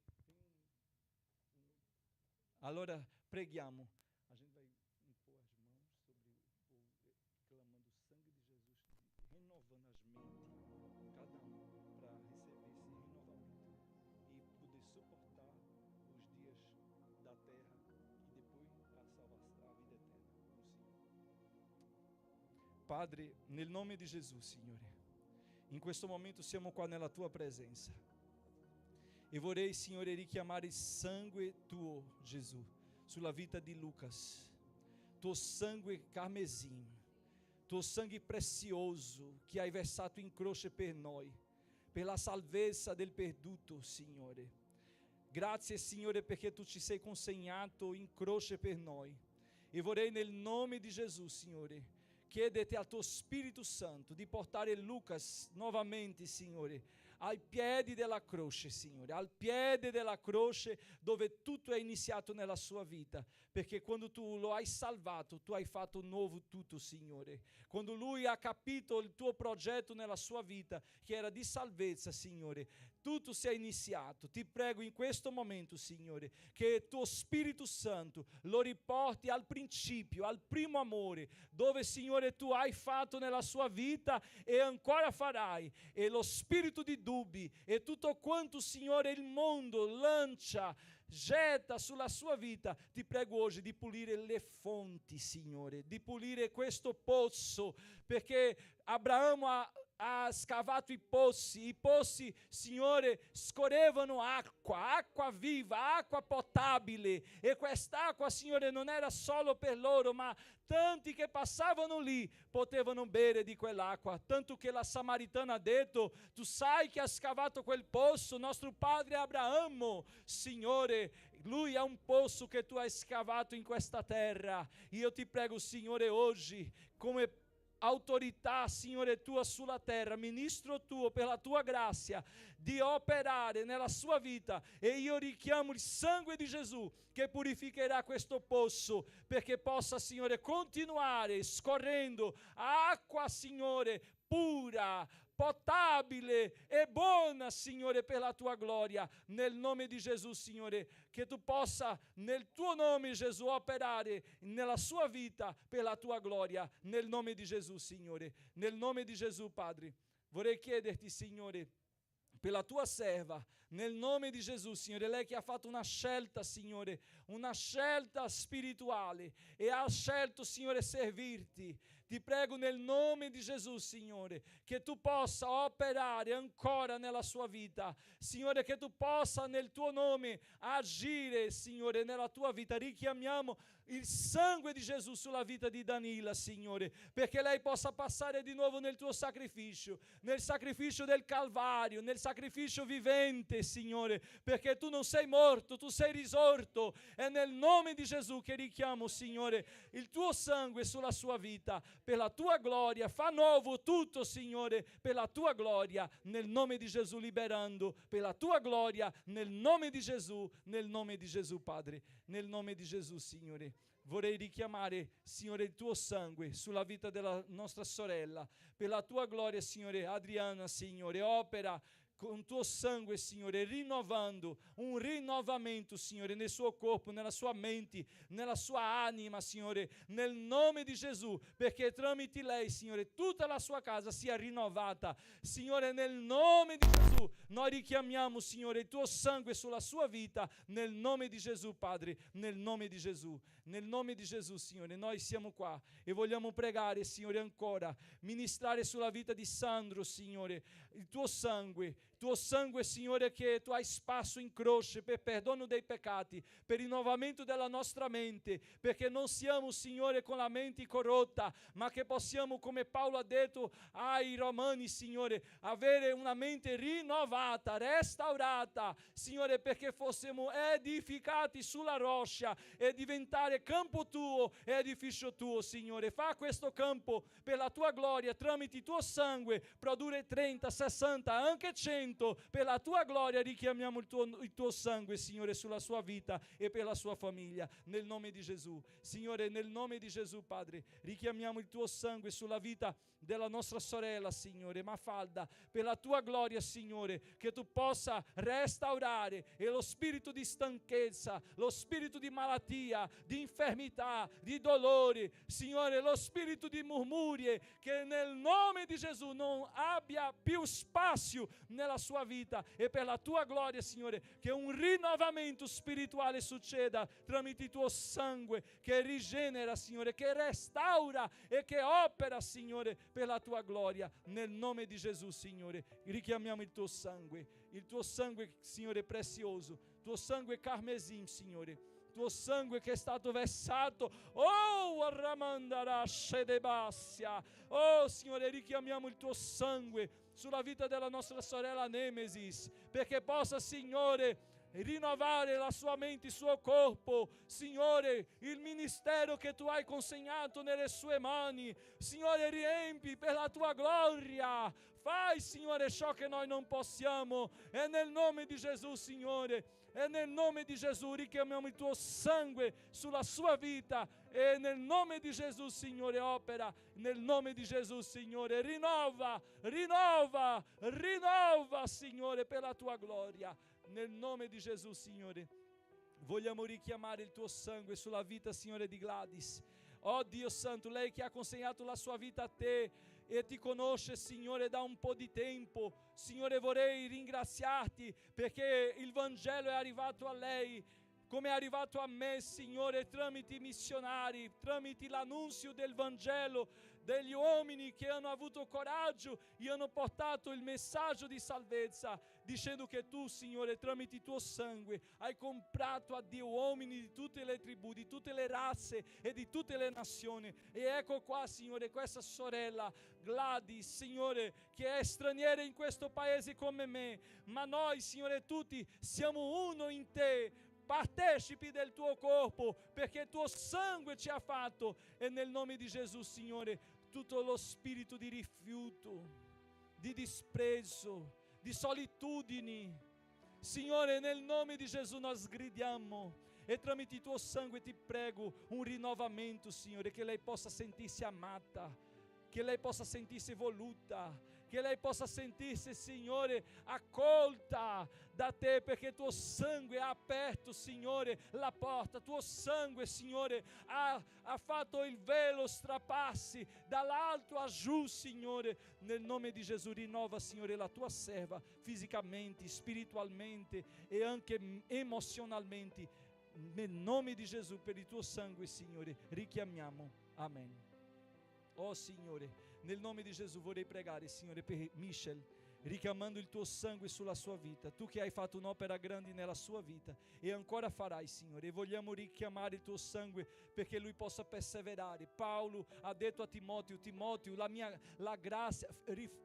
allora, preghiamo. A gente vai impor as mãos sobre clamando o sangue de Jesus, renovando as mentes. Padre, nel nome di Gesù, Signore, in questo momento siamo qua nella Tua presenza e vorrei, Signore, richiamare il sangue Tuo, Gesù, sulla vita di Lucas, Tuo sangue carmesim, Tuo sangue prezioso che hai versato in croce per noi, per la salvezza del perduto, Signore. Grazie, Signore, perché Tu ci sei consegnato in croce per noi. E vorrei nel nome di Gesù, Signore, chiederti al Tuo Spirito Santo di portare Lucas nuovamente, Signore, ai piedi della croce, Signore, al piede della croce dove tutto è iniziato nella sua vita, perché quando Tu lo hai salvato, Tu hai fatto nuovo tutto, Signore. Quando Lui ha capito il Tuo progetto nella sua vita, che era di salvezza, Signore, tutto si è iniziato. Ti prego in questo momento, Signore, che Tuo Spirito Santo lo riporti al principio, al primo amore, dove, Signore, Tu hai fatto nella sua vita e ancora farai, e lo spirito di dubbi e tutto quanto, Signore, il mondo lancia, getta sulla sua vita, ti prego oggi di pulire le fonti, Signore, di pulire questo pozzo, perché Abraamo ha scavato i pozzi, Signore, scorrevano acqua viva, acqua potabile, e quest'acqua, Signore, non era solo per loro, ma tanti che passavano lì potevano bere di quell'acqua, tanto che la samaritana ha detto: tu sai che ha scavato quel pozzo, nostro padre Abramo. Signore, lui ha un pozzo che tu hai scavato in questa terra. Io ti prego, Signore, oggi, come autorità, Signore, Tua sulla terra, ministro Tuo, per la Tua grazia, di operare nella sua vita, e io richiamo il sangue di Gesù che purificherà questo pozzo, perché possa, Signore, continuare scorrendo acqua, Signore, pura, potabile e buona, Signore, per la Tua gloria, nel nome di Gesù, Signore, che Tu possa nel Tuo nome, Gesù, operare nella sua vita per la Tua gloria, nel nome di Gesù, Signore, nel nome di Gesù, Padre. Vorrei chiederti, Signore, per la Tua serva, nel nome di Gesù, Signore, lei che ha fatto una scelta, Signore, una scelta spirituale, e ha scelto, Signore, servirti. Ti prego nel nome di Gesù, Signore, che Tu possa operare ancora nella sua vita, Signore, che Tu possa nel Tuo nome agire, Signore, nella Tua vita. Richiamiamo il sangue di Gesù sulla vita di Danila, Signore, perché lei possa passare di nuovo nel Tuo sacrificio, nel sacrificio del Calvario, nel sacrificio vivente, Signore, perché Tu non sei morto, Tu sei risorto. È nel nome di Gesù che richiamo, Signore, il Tuo sangue sulla sua vita, per la Tua gloria. Fa nuovo tutto, Signore, per la Tua gloria, nel nome di Gesù, liberando per la Tua gloria, nel nome di Gesù, Padre, nel nome di Gesù, Signore. Vorrei richiamare, Signore, il Tuo sangue sulla vita della nostra sorella, per la Tua gloria, Signore. Adriana, Signore, opera con Tuo sangue, Signore, rinnovando, un rinnovamento, Signore, nel suo corpo, nella sua mente, nella sua anima, Signore, nel nome di Gesù, perché tramite lei, Signore, tutta la sua casa sia rinnovata. Signore, nel nome di Gesù, noi richiamiamo, Signore, il Tuo sangue sulla sua vita, nel nome di Gesù, Padre, nel nome di Gesù. Nel nome di Gesù, Signore, noi siamo qua e vogliamo pregare, Signore, ancora, ministrare sulla vita di Sandro, Signore, il Tuo sangue, Signore, che Tu hai sparso in croce per perdono dei peccati, per rinnovamento della nostra mente, perché non siamo, Signore, con la mente corrotta, ma che possiamo, come Paolo ha detto ai Romani, Signore, avere una mente rinnovata, restaurata, Signore, perché fossimo edificati sulla roccia e diventare campo Tuo, edificio Tuo, Signore. Fa questo campo per la Tua gloria, tramite il Tuo sangue, produrre 30, 60, anche 100, per la Tua gloria. Richiamiamo il tuo sangue, Signore, sulla sua vita e per la sua famiglia, nel nome di Gesù. Signore, nel nome di Gesù, Padre, richiamiamo il Tuo sangue sulla vita della nostra sorella, Signore, Mafalda, per la Tua gloria, Signore, che Tu possa restaurare, e lo spirito di stanchezza, lo spirito di malattia, di infermità, di dolore, Signore, lo spirito di murmurie, che nel nome di Gesù non abbia più spazio nella la sua vita e per la tua gloria, Signore, che un rinnovamento spirituale succeda tramite il tuo sangue che rigenera, Signore, che restaura e che opera, Signore, per la tua gloria. Nel nome di Gesù, Signore, richiamiamo il tuo sangue, Signore, prezioso, tuo sangue carmesim, Signore, tuo sangue che è stato versato. Oh, oh, Signore, richiamiamo il tuo sangue sulla vita della nostra sorella Nemesis, perché possa, Signore, rinnovare la sua mente, il suo corpo. Signore, il ministero che tu hai consegnato nelle sue mani, Signore, riempi per la tua gloria. Fai, Signore, ciò che noi non possiamo. E nel nome di Gesù, Signore, e nel nome di Gesù richiamiamo il tuo sangue sulla sua vita. E nel nome di Gesù, Signore, opera. Nel nome di Gesù, Signore, rinnova, Signore, per la tua gloria. Nel nome di Gesù, Signore, vogliamo richiamare il tuo sangue sulla vita, Signore, di Gladys. Oh Dio Santo, lei che ha consegnato la sua vita a te e ti conosce, Signore, da un po' di tempo. Signore, vorrei ringraziarti perché il Vangelo è arrivato a lei come è arrivato a me, Signore, tramite i missionari, tramite l'annunzio del Vangelo, degli uomini che hanno avuto coraggio e hanno portato il messaggio di salvezza, dicendo che tu, Signore, tramite il tuo sangue hai comprato a Dio uomini di tutte le tribù, di tutte le razze e di tutte le nazioni. E ecco qua, Signore, questa sorella Gladys, Signore, che è straniera in questo paese come me, ma noi, Signore, tutti siamo uno in te, partecipi del tuo corpo, perché il tuo sangue ci ha fatto. E nel nome di Gesù, Signore, tutto lo spirito di rifiuto, di disprezzo, di solitudini, Signore, nel nome di Gesù noi sgridiamo. E tramite il tuo sangue ti prego un rinnovamento, Signore, che lei possa sentirsi amata, che lei possa sentirsi voluta, che lei possa sentirsi, Signore, accolta da te, perché tuo sangue ha aperto, Signore, la porta. Tuo sangue, Signore, ha fatto il velo strapparsi dall'alto a giù, Signore. Nel nome di Gesù rinnova, Signore, la tua serva fisicamente, spiritualmente e anche emozionalmente. Nel nome di Gesù, per il tuo sangue, Signore, richiamiamo. Amen. Oh Signore, nel nome di Gesù vorrei pregare, Signore, per Michel, richiamando il tuo sangue sulla sua vita. Tu che hai fatto un'opera grande nella sua vita e ancora farai, Signore, e vogliamo richiamare il tuo sangue perché lui possa perseverare. Paolo ha detto a Timoteo: Timoteo, la grazia,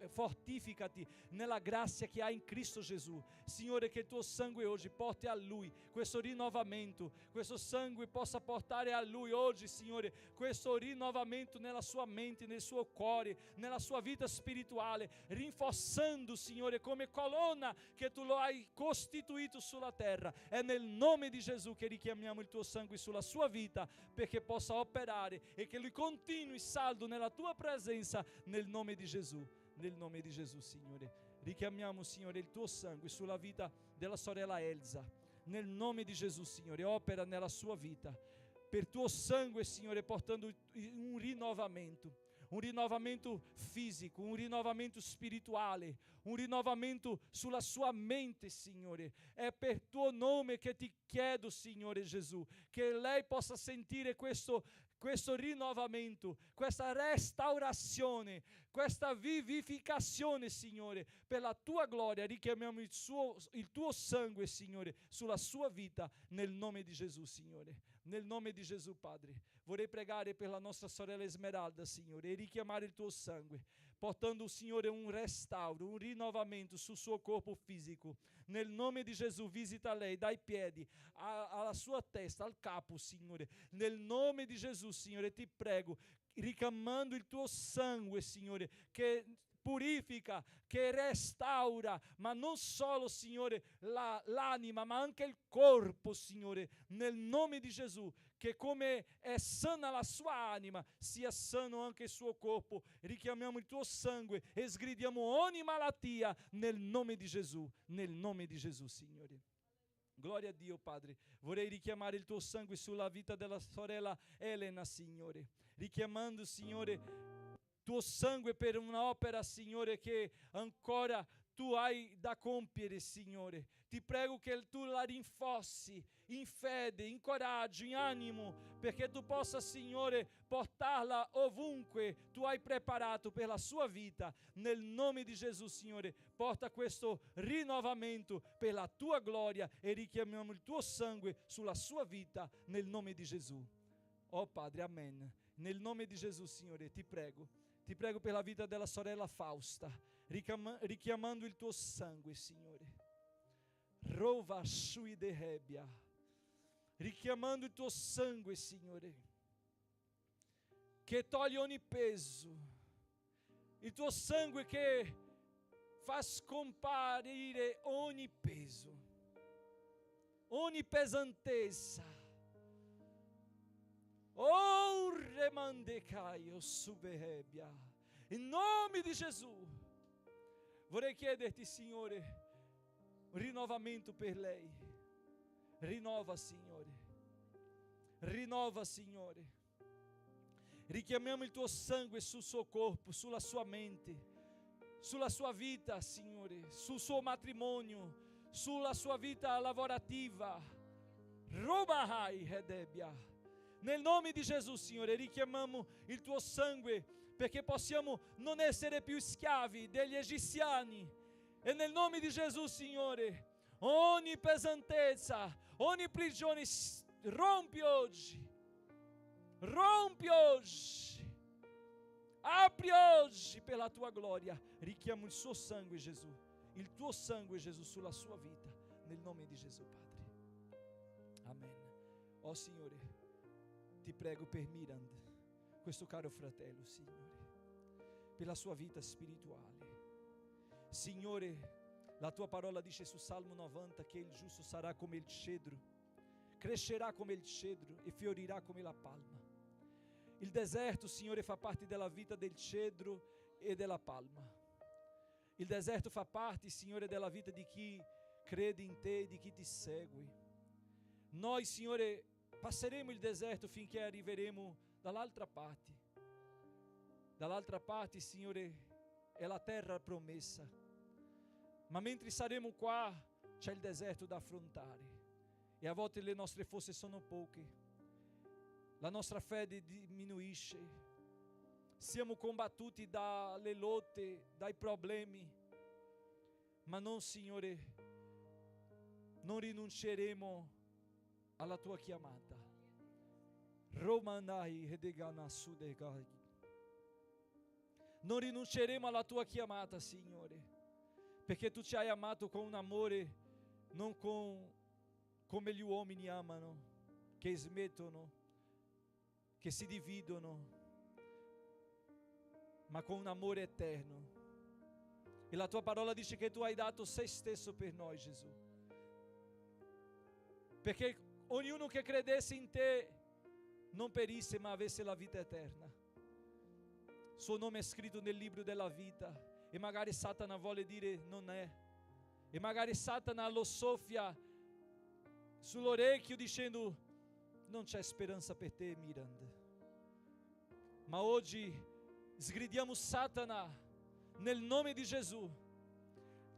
fortificati nella grazia che hai in Cristo Gesù. Signore, che il tuo sangue oggi porti a lui questo rinnovamento, questo sangue possa portare a lui oggi, Signore, questo rinnovamento nella sua mente, nel suo cuore, nella sua vita spirituale, rinforzando, Signore, come colonna che tu lo hai costituito sulla terra. È nel nome di Gesù che richiamiamo il tuo sangue sulla sua vita, perché possa operare e che lui continui saldo nella tua presenza, nel nome di Gesù. Nel nome di Gesù, Signore, richiamiamo, Signore, il tuo sangue sulla vita della sorella Elsa. Nel nome di Gesù, Signore, opera nella sua vita per tuo sangue, Signore, portando un rinnovamento fisico, un rinnovamento spirituale, un rinnovamento sulla sua mente, Signore. È per tuo nome che ti chiedo, Signore Gesù, che lei possa sentire questo rinnovamento, questa restaurazione, questa vivificazione, Signore, per la tua gloria. Richiamiamo il tuo sangue, Signore, sulla sua vita, nel nome di Gesù, Signore. Nel nome di Gesù, Padre, vorrei pregare per la nostra sorella Esmeralda, Signore, e richiamare il tuo sangue, portando, Signore, un restauro, un rinnovamento sul suo corpo fisico. Nel nome di Gesù, visita lei dai piedi alla sua testa, al capo, Signore. Nel nome di Gesù, Signore, ti prego, richiamando il tuo sangue, Signore, che purifica, che restaura, ma non solo, Signore, l'anima, ma anche il corpo, Signore, nel nome di Gesù, che come è sana la sua anima, sia sano anche il suo corpo. Richiamiamo il tuo sangue e sgridiamo ogni malattia nel nome di Gesù, Signore. Gloria a Dio, Padre. Vorrei richiamare il tuo sangue sulla vita della sorella Elena, Signore, richiamando, Signore, tuo sangue per un'opera, Signore, che ancora tu hai da compiere, Signore. Ti prego che tu la rinforzi in fede, in coraggio, in animo, perché tu possa, Signore, portarla ovunque tu hai preparato per la sua vita. Nel nome di Gesù, Signore, porta questo rinnovamento per la tua gloria e richiamiamo il tuo sangue sulla sua vita, nel nome di Gesù. Oh Padre, amen. Nel nome di Gesù, Signore, ti prego per la vita della sorella Fausta, richiamando il tuo sangue, Signore. Rova sui de rebia, richiamando il tuo sangue, Signore, che toglie ogni peso, il tuo sangue che fa scomparire ogni peso, ogni pesantezza. Oh, remandecaio suberebia. In nome di Gesù vorrei chiederti, Signore, un rinnovamento per lei. Rinnova, Signore. Rinnova, Signore. Richiamiamo il tuo sangue sul suo corpo, sulla sua mente, sulla sua vita, Signore, sul suo matrimonio, sulla sua vita lavorativa. Robahai Redebia. Nel nome di Gesù, Signore, richiamiamo il tuo sangue perché possiamo non essere più schiavi degli egiziani. E nel nome di Gesù, Signore, ogni pesantezza, ogni prigione rompi oggi. Rompi oggi. Apri oggi per la tua gloria. Richiamo il suo sangue, Gesù. Il tuo sangue, Gesù, sulla sua vita. Nel nome di Gesù, Padre. Amen. Oh Signore, ti prego per Mirand, questo caro fratello, Signore, per la sua vita spirituale. Signore, la tua parola dice su Salmo 90 che il giusto sarà come il cedro, crescerà come il cedro e fiorirà come la palma. Il deserto, Signore, fa parte della vita del cedro e della palma. Il deserto fa parte, Signore, della vita di chi crede in te e di chi ti segue. Noi, Signore, passeremo il deserto finché arriveremo dall'altra parte. Dall'altra parte, Signore, è la terra promessa. Ma mentre saremo qua, c'è il deserto da affrontare. E a volte le nostre forze sono poche. La nostra fede diminuisce. Siamo combattuti dalle lotte, dai problemi. Ma non, Signore, non rinunceremo alla tua chiamata. Romanai Hedegana Sudegai. Non rinunceremo alla tua chiamata, Signore, perché tu ci hai amato con un amore non come gli uomini amano, che smettono, che si dividono, ma con un amore eterno. E la tua parola dice che tu hai dato sei stesso per noi, Gesù, perché ognuno che credesse in te non perisse ma avesse la vita eterna. Suo nome è scritto nel libro della vita e magari Satana vuole dire non è, e magari Satana lo soffia sull'orecchio dicendo non c'è speranza per te, Mirand. Ma oggi sgridiamo Satana nel nome di Gesù.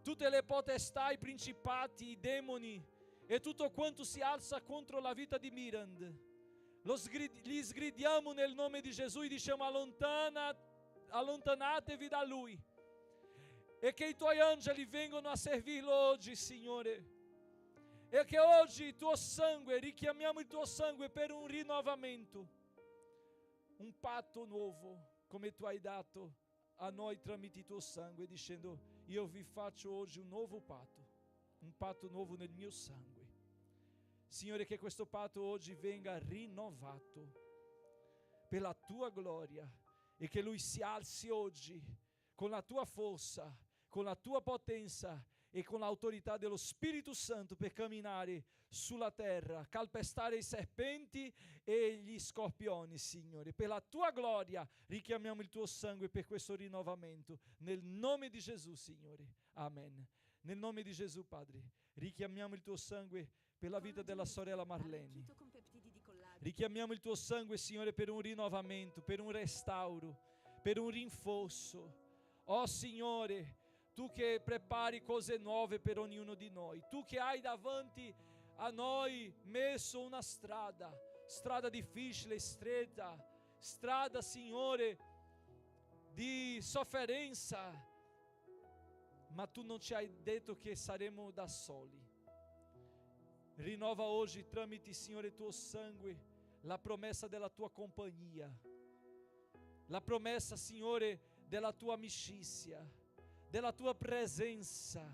Tutte le potestà, i principati, i demoni e tutto quanto si alza contro la vita di Mirand, li sgridiamo nel nome di Gesù e diciamo allontanatevi da lui, e che i tuoi angeli vengano a servirlo oggi, Signore, e che oggi il tuo sangue, richiamiamo il tuo sangue per un rinnovamento, un patto nuovo come tu hai dato a noi tramite il tuo sangue, dicendo io vi faccio oggi un nuovo patto, un patto nuovo nel mio sangue. Signore, che questo patto oggi venga rinnovato per la tua gloria e che lui si alzi oggi con la tua forza, con la tua potenza e con l'autorità dello Spirito Santo per camminare sulla terra, calpestare i serpenti e gli scorpioni, Signore. Per la tua gloria richiamiamo il tuo sangue per questo rinnovamento. Nel nome di Gesù, Signore. Amen. Nel nome di Gesù, Padre, richiamiamo il tuo sangue per la vita della sorella Marlene. Richiamiamo il tuo sangue, Signore, per un rinnovamento, per un restauro, per un rinforzo. Oh Signore, Tu che prepari cose nuove per ognuno di noi. Tu che hai davanti a noi messo una strada difficile, stretta, strada, Signore, di sofferenza, ma Tu non ci hai detto che saremo da soli. Rinnova oggi tramite, Signore, Tuo sangue, la promessa della Tua compagnia, la promessa, Signore, della Tua amicizia, della Tua presenza,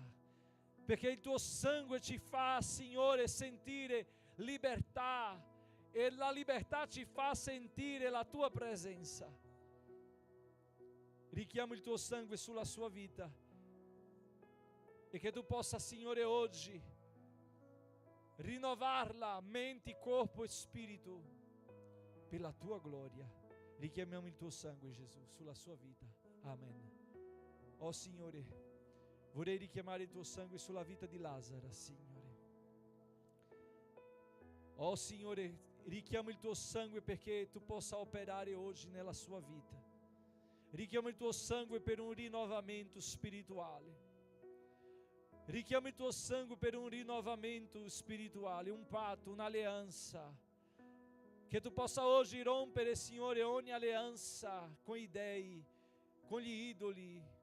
perché il Tuo sangue ci fa, Signore, sentire libertà, e la libertà ci fa sentire la Tua presenza. Richiamo il Tuo sangue sulla sua vita, e che Tu possa, Signore, oggi rinnovarla, mente, corpo e spirito, per la Tua gloria. Richiamiamo il Tuo sangue, Gesù, sulla sua vita. Amen. Oh Signore, vorrei richiamare il Tuo sangue sulla vita di Lazzaro, Signore. Oh Signore, richiamo il Tuo sangue perché Tu possa operare oggi nella sua vita. Richiamo il Tuo sangue per un rinnovamento spirituale. Richiamo il Tuo sangue per un rinnovamento spirituale, un patto, un'alleanza. Che Tu possa oggi rompere, Signore, ogni alleanza con gli dei, con gli idoli.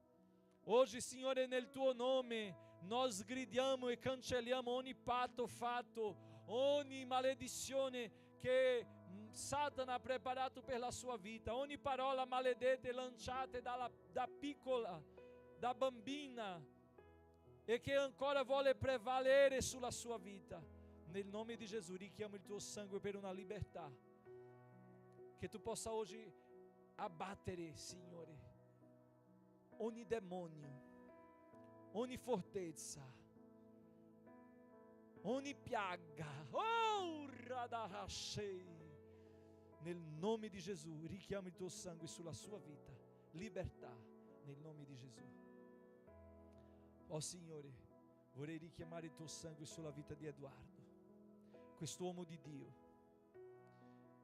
Oggi, Signore, nel Tuo nome, noi sgridiamo e cancelliamo ogni patto fatto, ogni maledizione che Satana ha preparato per la sua vita, ogni parola maledetta lanciata da piccola, da bambina, e che ancora vuole prevalere sulla sua vita. Nel nome di Gesù richiamo il Tuo sangue per una libertà. Che Tu possa oggi abbattere, Signore, ogni demonio, ogni fortezza, ogni piaga. Oh, Radahashei. Nel nome di Gesù richiamo il Tuo sangue sulla sua vita. Libertà, nel nome di Gesù. Oh Signore, vorrei richiamare il Tuo sangue sulla vita di Edoardo, quest'uomo di Dio,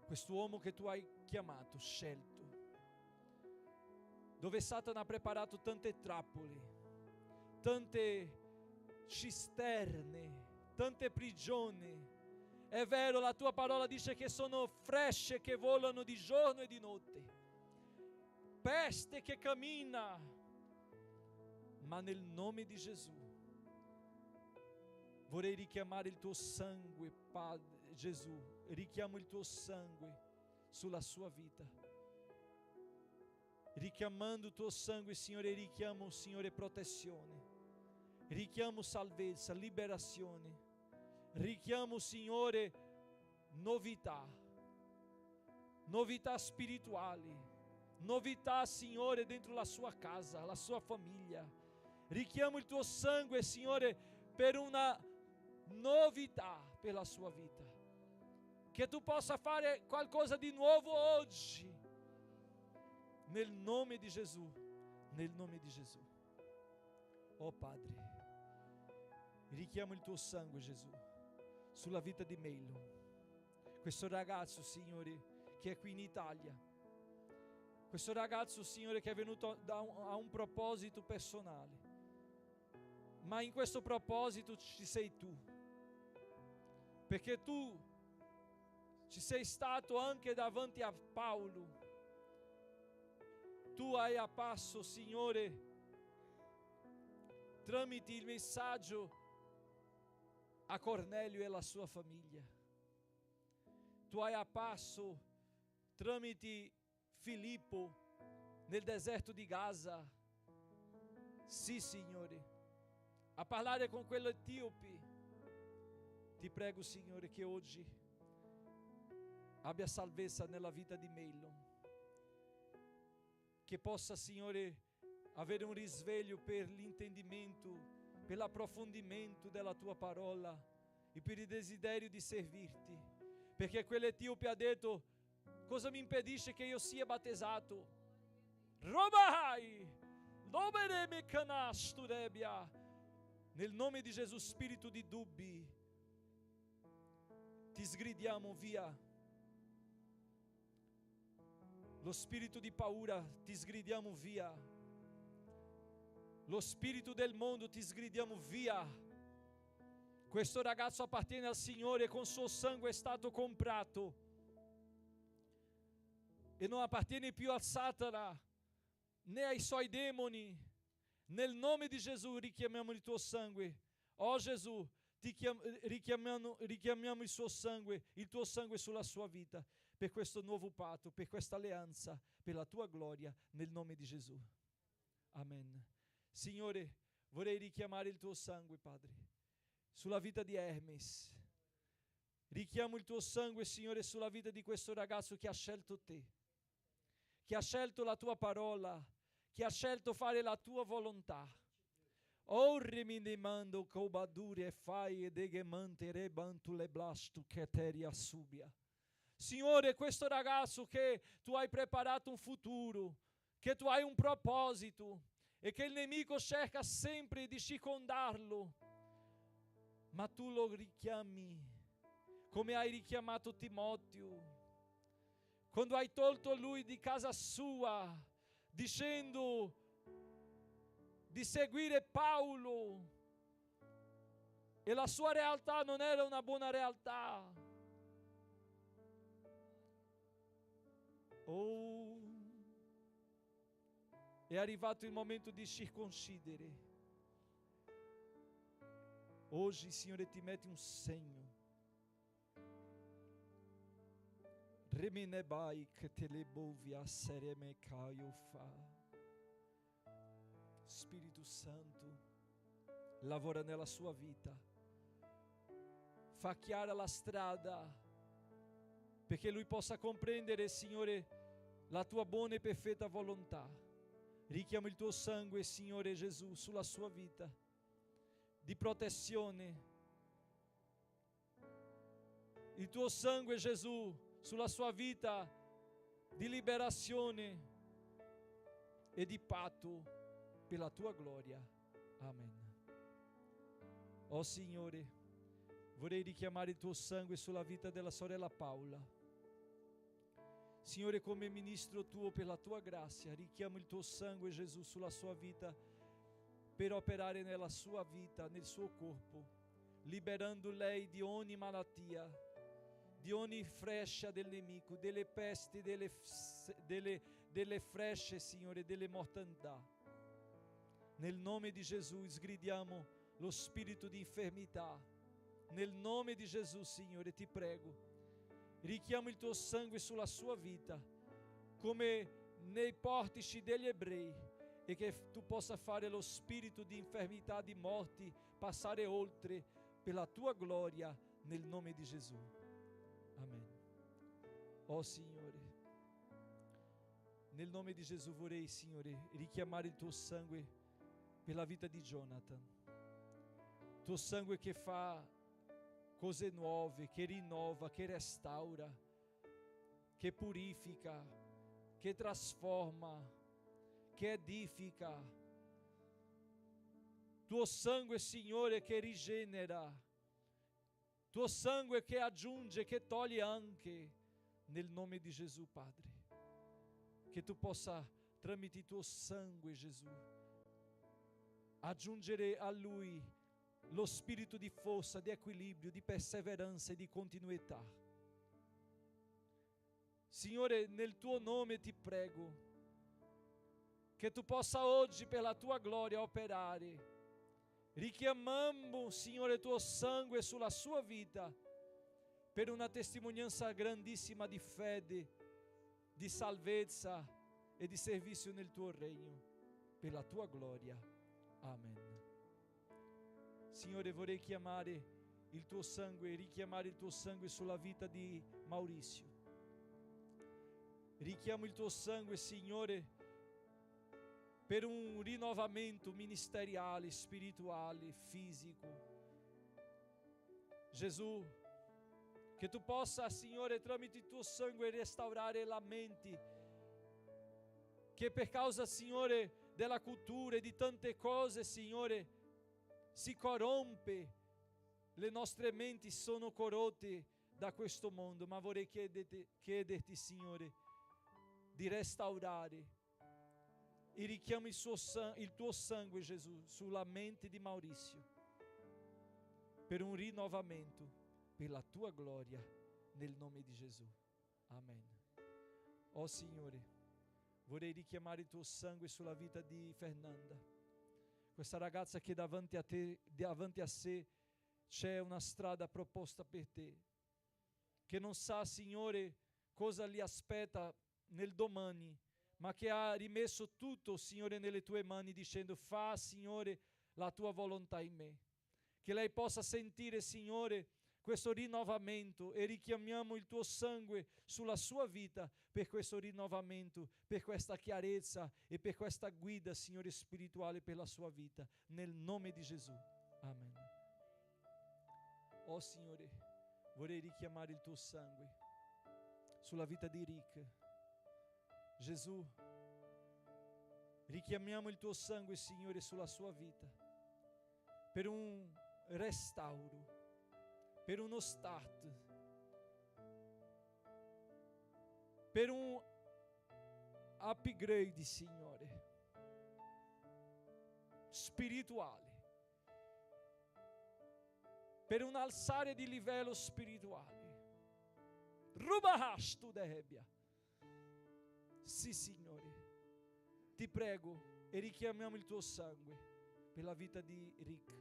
quest'uomo che Tu hai chiamato, scelto, dove Satana ha preparato tante trappole, tante cisterne, tante prigioni. È vero, la Tua parola dice che sono frecce che volano di giorno e di notte, peste che cammina, ma nel nome di Gesù vorrei richiamare il Tuo sangue, Padre Gesù. Richiamo il Tuo sangue sulla sua vita. Richiamando il Tuo sangue, Signore, richiamo, Signore, protezione. Richiamo salvezza, liberazione. Richiamo, Signore, novità spirituali, novità, Signore, dentro la sua casa, la sua famiglia. Richiamo il Tuo sangue, Signore, per una novità per la sua vita. Che Tu possa fare qualcosa di nuovo oggi. Nel nome di Gesù. Nel nome di Gesù. Oh Padre, richiamo il Tuo sangue, Gesù, sulla vita di Meilo. Questo ragazzo, Signore, che è qui in Italia. Questo ragazzo, Signore, che è venuto a un proposito personale. Ma in questo proposito ci sei Tu, perché Tu ci sei stato anche davanti a Paolo. Tu hai apparso, Signore, tramite il messaggio a Cornelio e la sua famiglia. Tu hai apparso tramite Filippo nel deserto di Gaza. Sì, Signore, a parlare con quell'etiope. Ti prego, Signore, che oggi abbia salvezza nella vita di Meilo, che possa, Signore, avere un risveglio per l'intendimento, per l'approfondimento della Tua parola e per il desiderio di servirti, perché quell'etiope ha detto: cosa mi impedisce che io sia battezzato? Robai! Dobereme canasturebia. Nel nome di Gesù, spirito di dubbi, ti sgridiamo via. Lo spirito di paura ti sgridiamo via. lo spirito del mondo ti sgridiamo via. Questo ragazzo appartiene al Signore, con suo sangue è stato comprato e non appartiene più al Satana né ai suoi demoni. Nel nome di Gesù richiamiamo il tuo sangue. Oh Gesù, richiamiamo il suo sangue, il tuo sangue sulla sua vita, per questo nuovo patto, per questa alleanza, per la tua gloria, nel nome di Gesù. Amen. Signore, vorrei richiamare il tuo sangue, Padre, sulla vita di Hermes. Richiamo il tuo sangue, Signore, sulla vita di questo ragazzo che ha scelto te, che ha scelto la tua parola, che ha scelto fare la tua volontà. Orremi ne mando cobadure e fai e degemante rebantu le blastu che teria subia. Signore, questo ragazzo che tu hai preparato un futuro, che tu hai un proposito e che il nemico cerca sempre di circondarlo, ma tu lo richiami come hai richiamato Timoteo, quando hai tolto lui di casa sua, dicendo di seguire Paolo, e la sua realtà non era una buona realtà. Oh, è arrivato il momento di circoncidere. Oggi, Signore, ti metti un segno. Remenebai che te le bovia sereme caio fa. Spirito Santo, lavora nella sua vita, fa chiara la strada perché lui possa comprendere, Signore, la tua buona e perfetta volontà. Richiamo il tuo sangue, Signore Gesù, sulla sua vita, di protezione. Il tuo sangue, Gesù, sulla sua vita di liberazione e di patto per la tua gloria. Amen. Oh Signore, vorrei richiamare il tuo sangue sulla vita della sorella Paola. Signore, come ministro tuo per la tua grazia, richiamo il tuo sangue, Gesù, sulla sua vita, per operare nella sua vita, nel suo corpo, liberando lei di ogni malattia, di ogni freccia del nemico, delle pesti, delle frecce, Signore, delle mortandà. Nel nome di Gesù sgridiamo lo spirito di infermità. Nel nome di Gesù, Signore, ti prego, richiamo il tuo sangue sulla sua vita, come nei portici degli ebrei, e che tu possa fare lo spirito di infermità, di morti, passare oltre per la tua gloria, nel nome di Gesù. Amen. Oh Signore, nel nome di Gesù vorrei, Signore, richiamare il tuo sangue per la vita di Jonathan. Tuo sangue che fa cose nuove, che rinnova, che restaura, che purifica, che trasforma, che edifica. Tuo sangue, Signore, che rigenera. Tuo sangue che aggiunge, che toglie anche, nel nome di Gesù, Padre. Che tu possa, tramite il tuo sangue, Gesù, aggiungere a lui lo spirito di forza, di equilibrio, di perseveranza e di continuità. Signore, nel tuo nome ti prego che tu possa oggi per la tua gloria operare. Richiamiamo, Signore, tuo sangue sulla sua vita per una testimonianza grandissima di fede, di salvezza e di servizio nel tuo regno, per la tua gloria. Amen. Signore, vorrei richiamare il tuo sangue sulla vita di Maurizio. Richiamo il tuo sangue, Signore, per un rinnovamento ministeriale, spirituale, fisico. Gesù, che tu possa, Signore, tramite il tuo sangue restaurare la mente che per causa, Signore, della cultura e di tante cose, Signore, si corrompe. Le nostre menti sono corrotte da questo mondo, ma vorrei chiederti, Signore, di restaurare e richiamo il tuo sangue, Gesù, sulla mente di Maurizio, per un rinnovamento, per la tua gloria, nel nome di Gesù. Amen. Oh Signore, vorrei richiamare il tuo sangue sulla vita di Fernanda, questa ragazza che davanti a sé c'è una strada proposta per te, che non sa, Signore, cosa li aspetta nel domani, ma che ha rimesso tutto, Signore, nelle tue mani, dicendo: fa, Signore, la tua volontà in me. Che lei possa sentire, Signore, questo rinnovamento, e richiamiamo il tuo sangue sulla sua vita per questo rinnovamento, per questa chiarezza e per questa guida, Signore, spirituale per la sua vita, nel nome di Gesù. Amen. Oh Signore, vorrei richiamare il tuo sangue sulla vita di Rick. Gesù, richiamiamo il tuo sangue, Signore, sulla sua vita, per un restauro, per uno start, per un upgrade, Signore, spirituale, per un alzare di livello spirituale. Rubahash tu debia. Sì, Signore, ti prego, e richiamiamo il tuo sangue per la vita di Rick,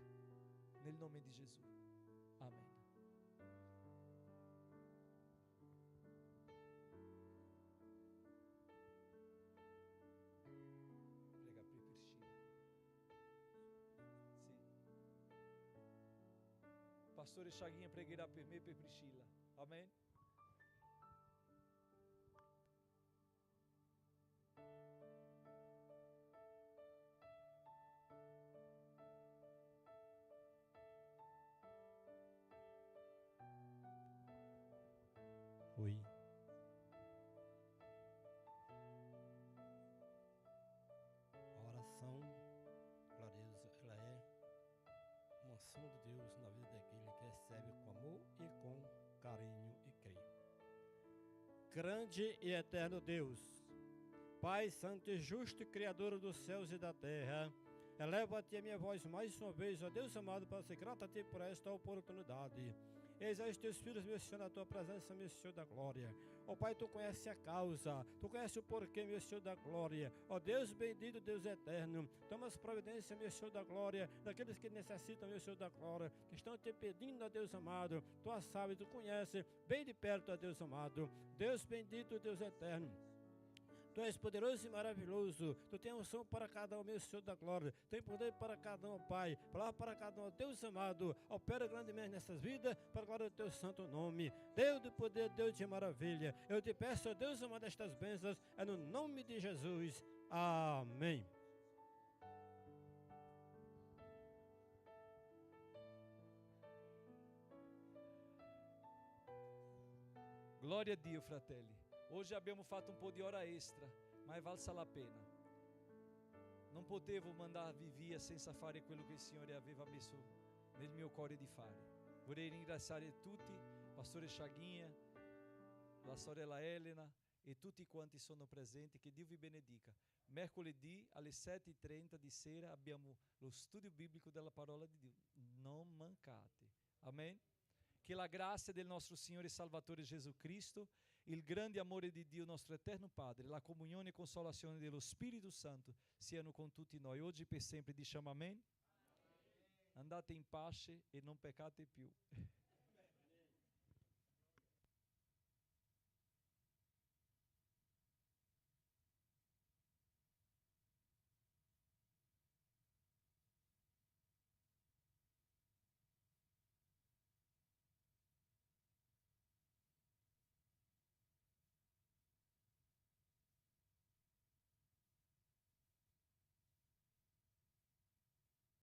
nel nome di Gesù. Amen. Prega per Priscilla. Sì. Pastore Chaguinha pregherà per me e per Priscilla. Amen. Oui. A oração, glória a Deus, ela é uma ação de Deus na vida daquele que recebe com amor e com carinho e crê. Grande e eterno Deus, Pai santo e justo, Criador dos céus e da terra, elevo a Ti a minha voz mais uma vez, ó Deus amado, para ser grato a Ti por esta oportunidade. Eis aí os teus filhos, meu Senhor, na tua presença, meu Senhor da glória. Ó Pai, tu conheces a causa, tu conheces o porquê, meu Senhor da glória. Ó Deus bendito, Deus eterno, toma as providências, meu Senhor da glória, daqueles que necessitam, meu Senhor da glória, que estão te pedindo, ó Deus amado. Tu a sabes, tu conheces bem de perto, ó Deus amado. Deus bendito, Deus eterno. Tu és poderoso e maravilhoso. Tu tens unção para cada um, meu Senhor da glória. Tem poder para cada um, Pai. Palavra para cada um, Deus amado. Opera grandemente nessas vidas, para a glória do Teu santo nome. Deus de poder, Deus de maravilha. Eu te peço, ó Deus amado, estas bênçãos, é no nome de Jesus. Amém. Glória a Dio, fratelli. Oggi abbiamo fatto un po' di ora extra, ma è valsa la pena. Non potevo mandarvi via senza fare quello che il Signore aveva messo nel mio cuore di fare. Vorrei ringraziare tutti, Pastore Chaguinha, la sorella Elena e tutti quanti sono presenti. Che Dio vi benedica. Mercoledì alle 7:30 di sera abbiamo lo studio biblico della parola di Dio. Non mancate. Amen. Che la grazia del nostro Signore e Salvatore Gesù Cristo, il grande amore di Dio nostro eterno Padre, la comunione e consolazione dello Spirito Santo siano con tutti noi, oggi per sempre. Diciamo amen. Andate in pace e non peccate più.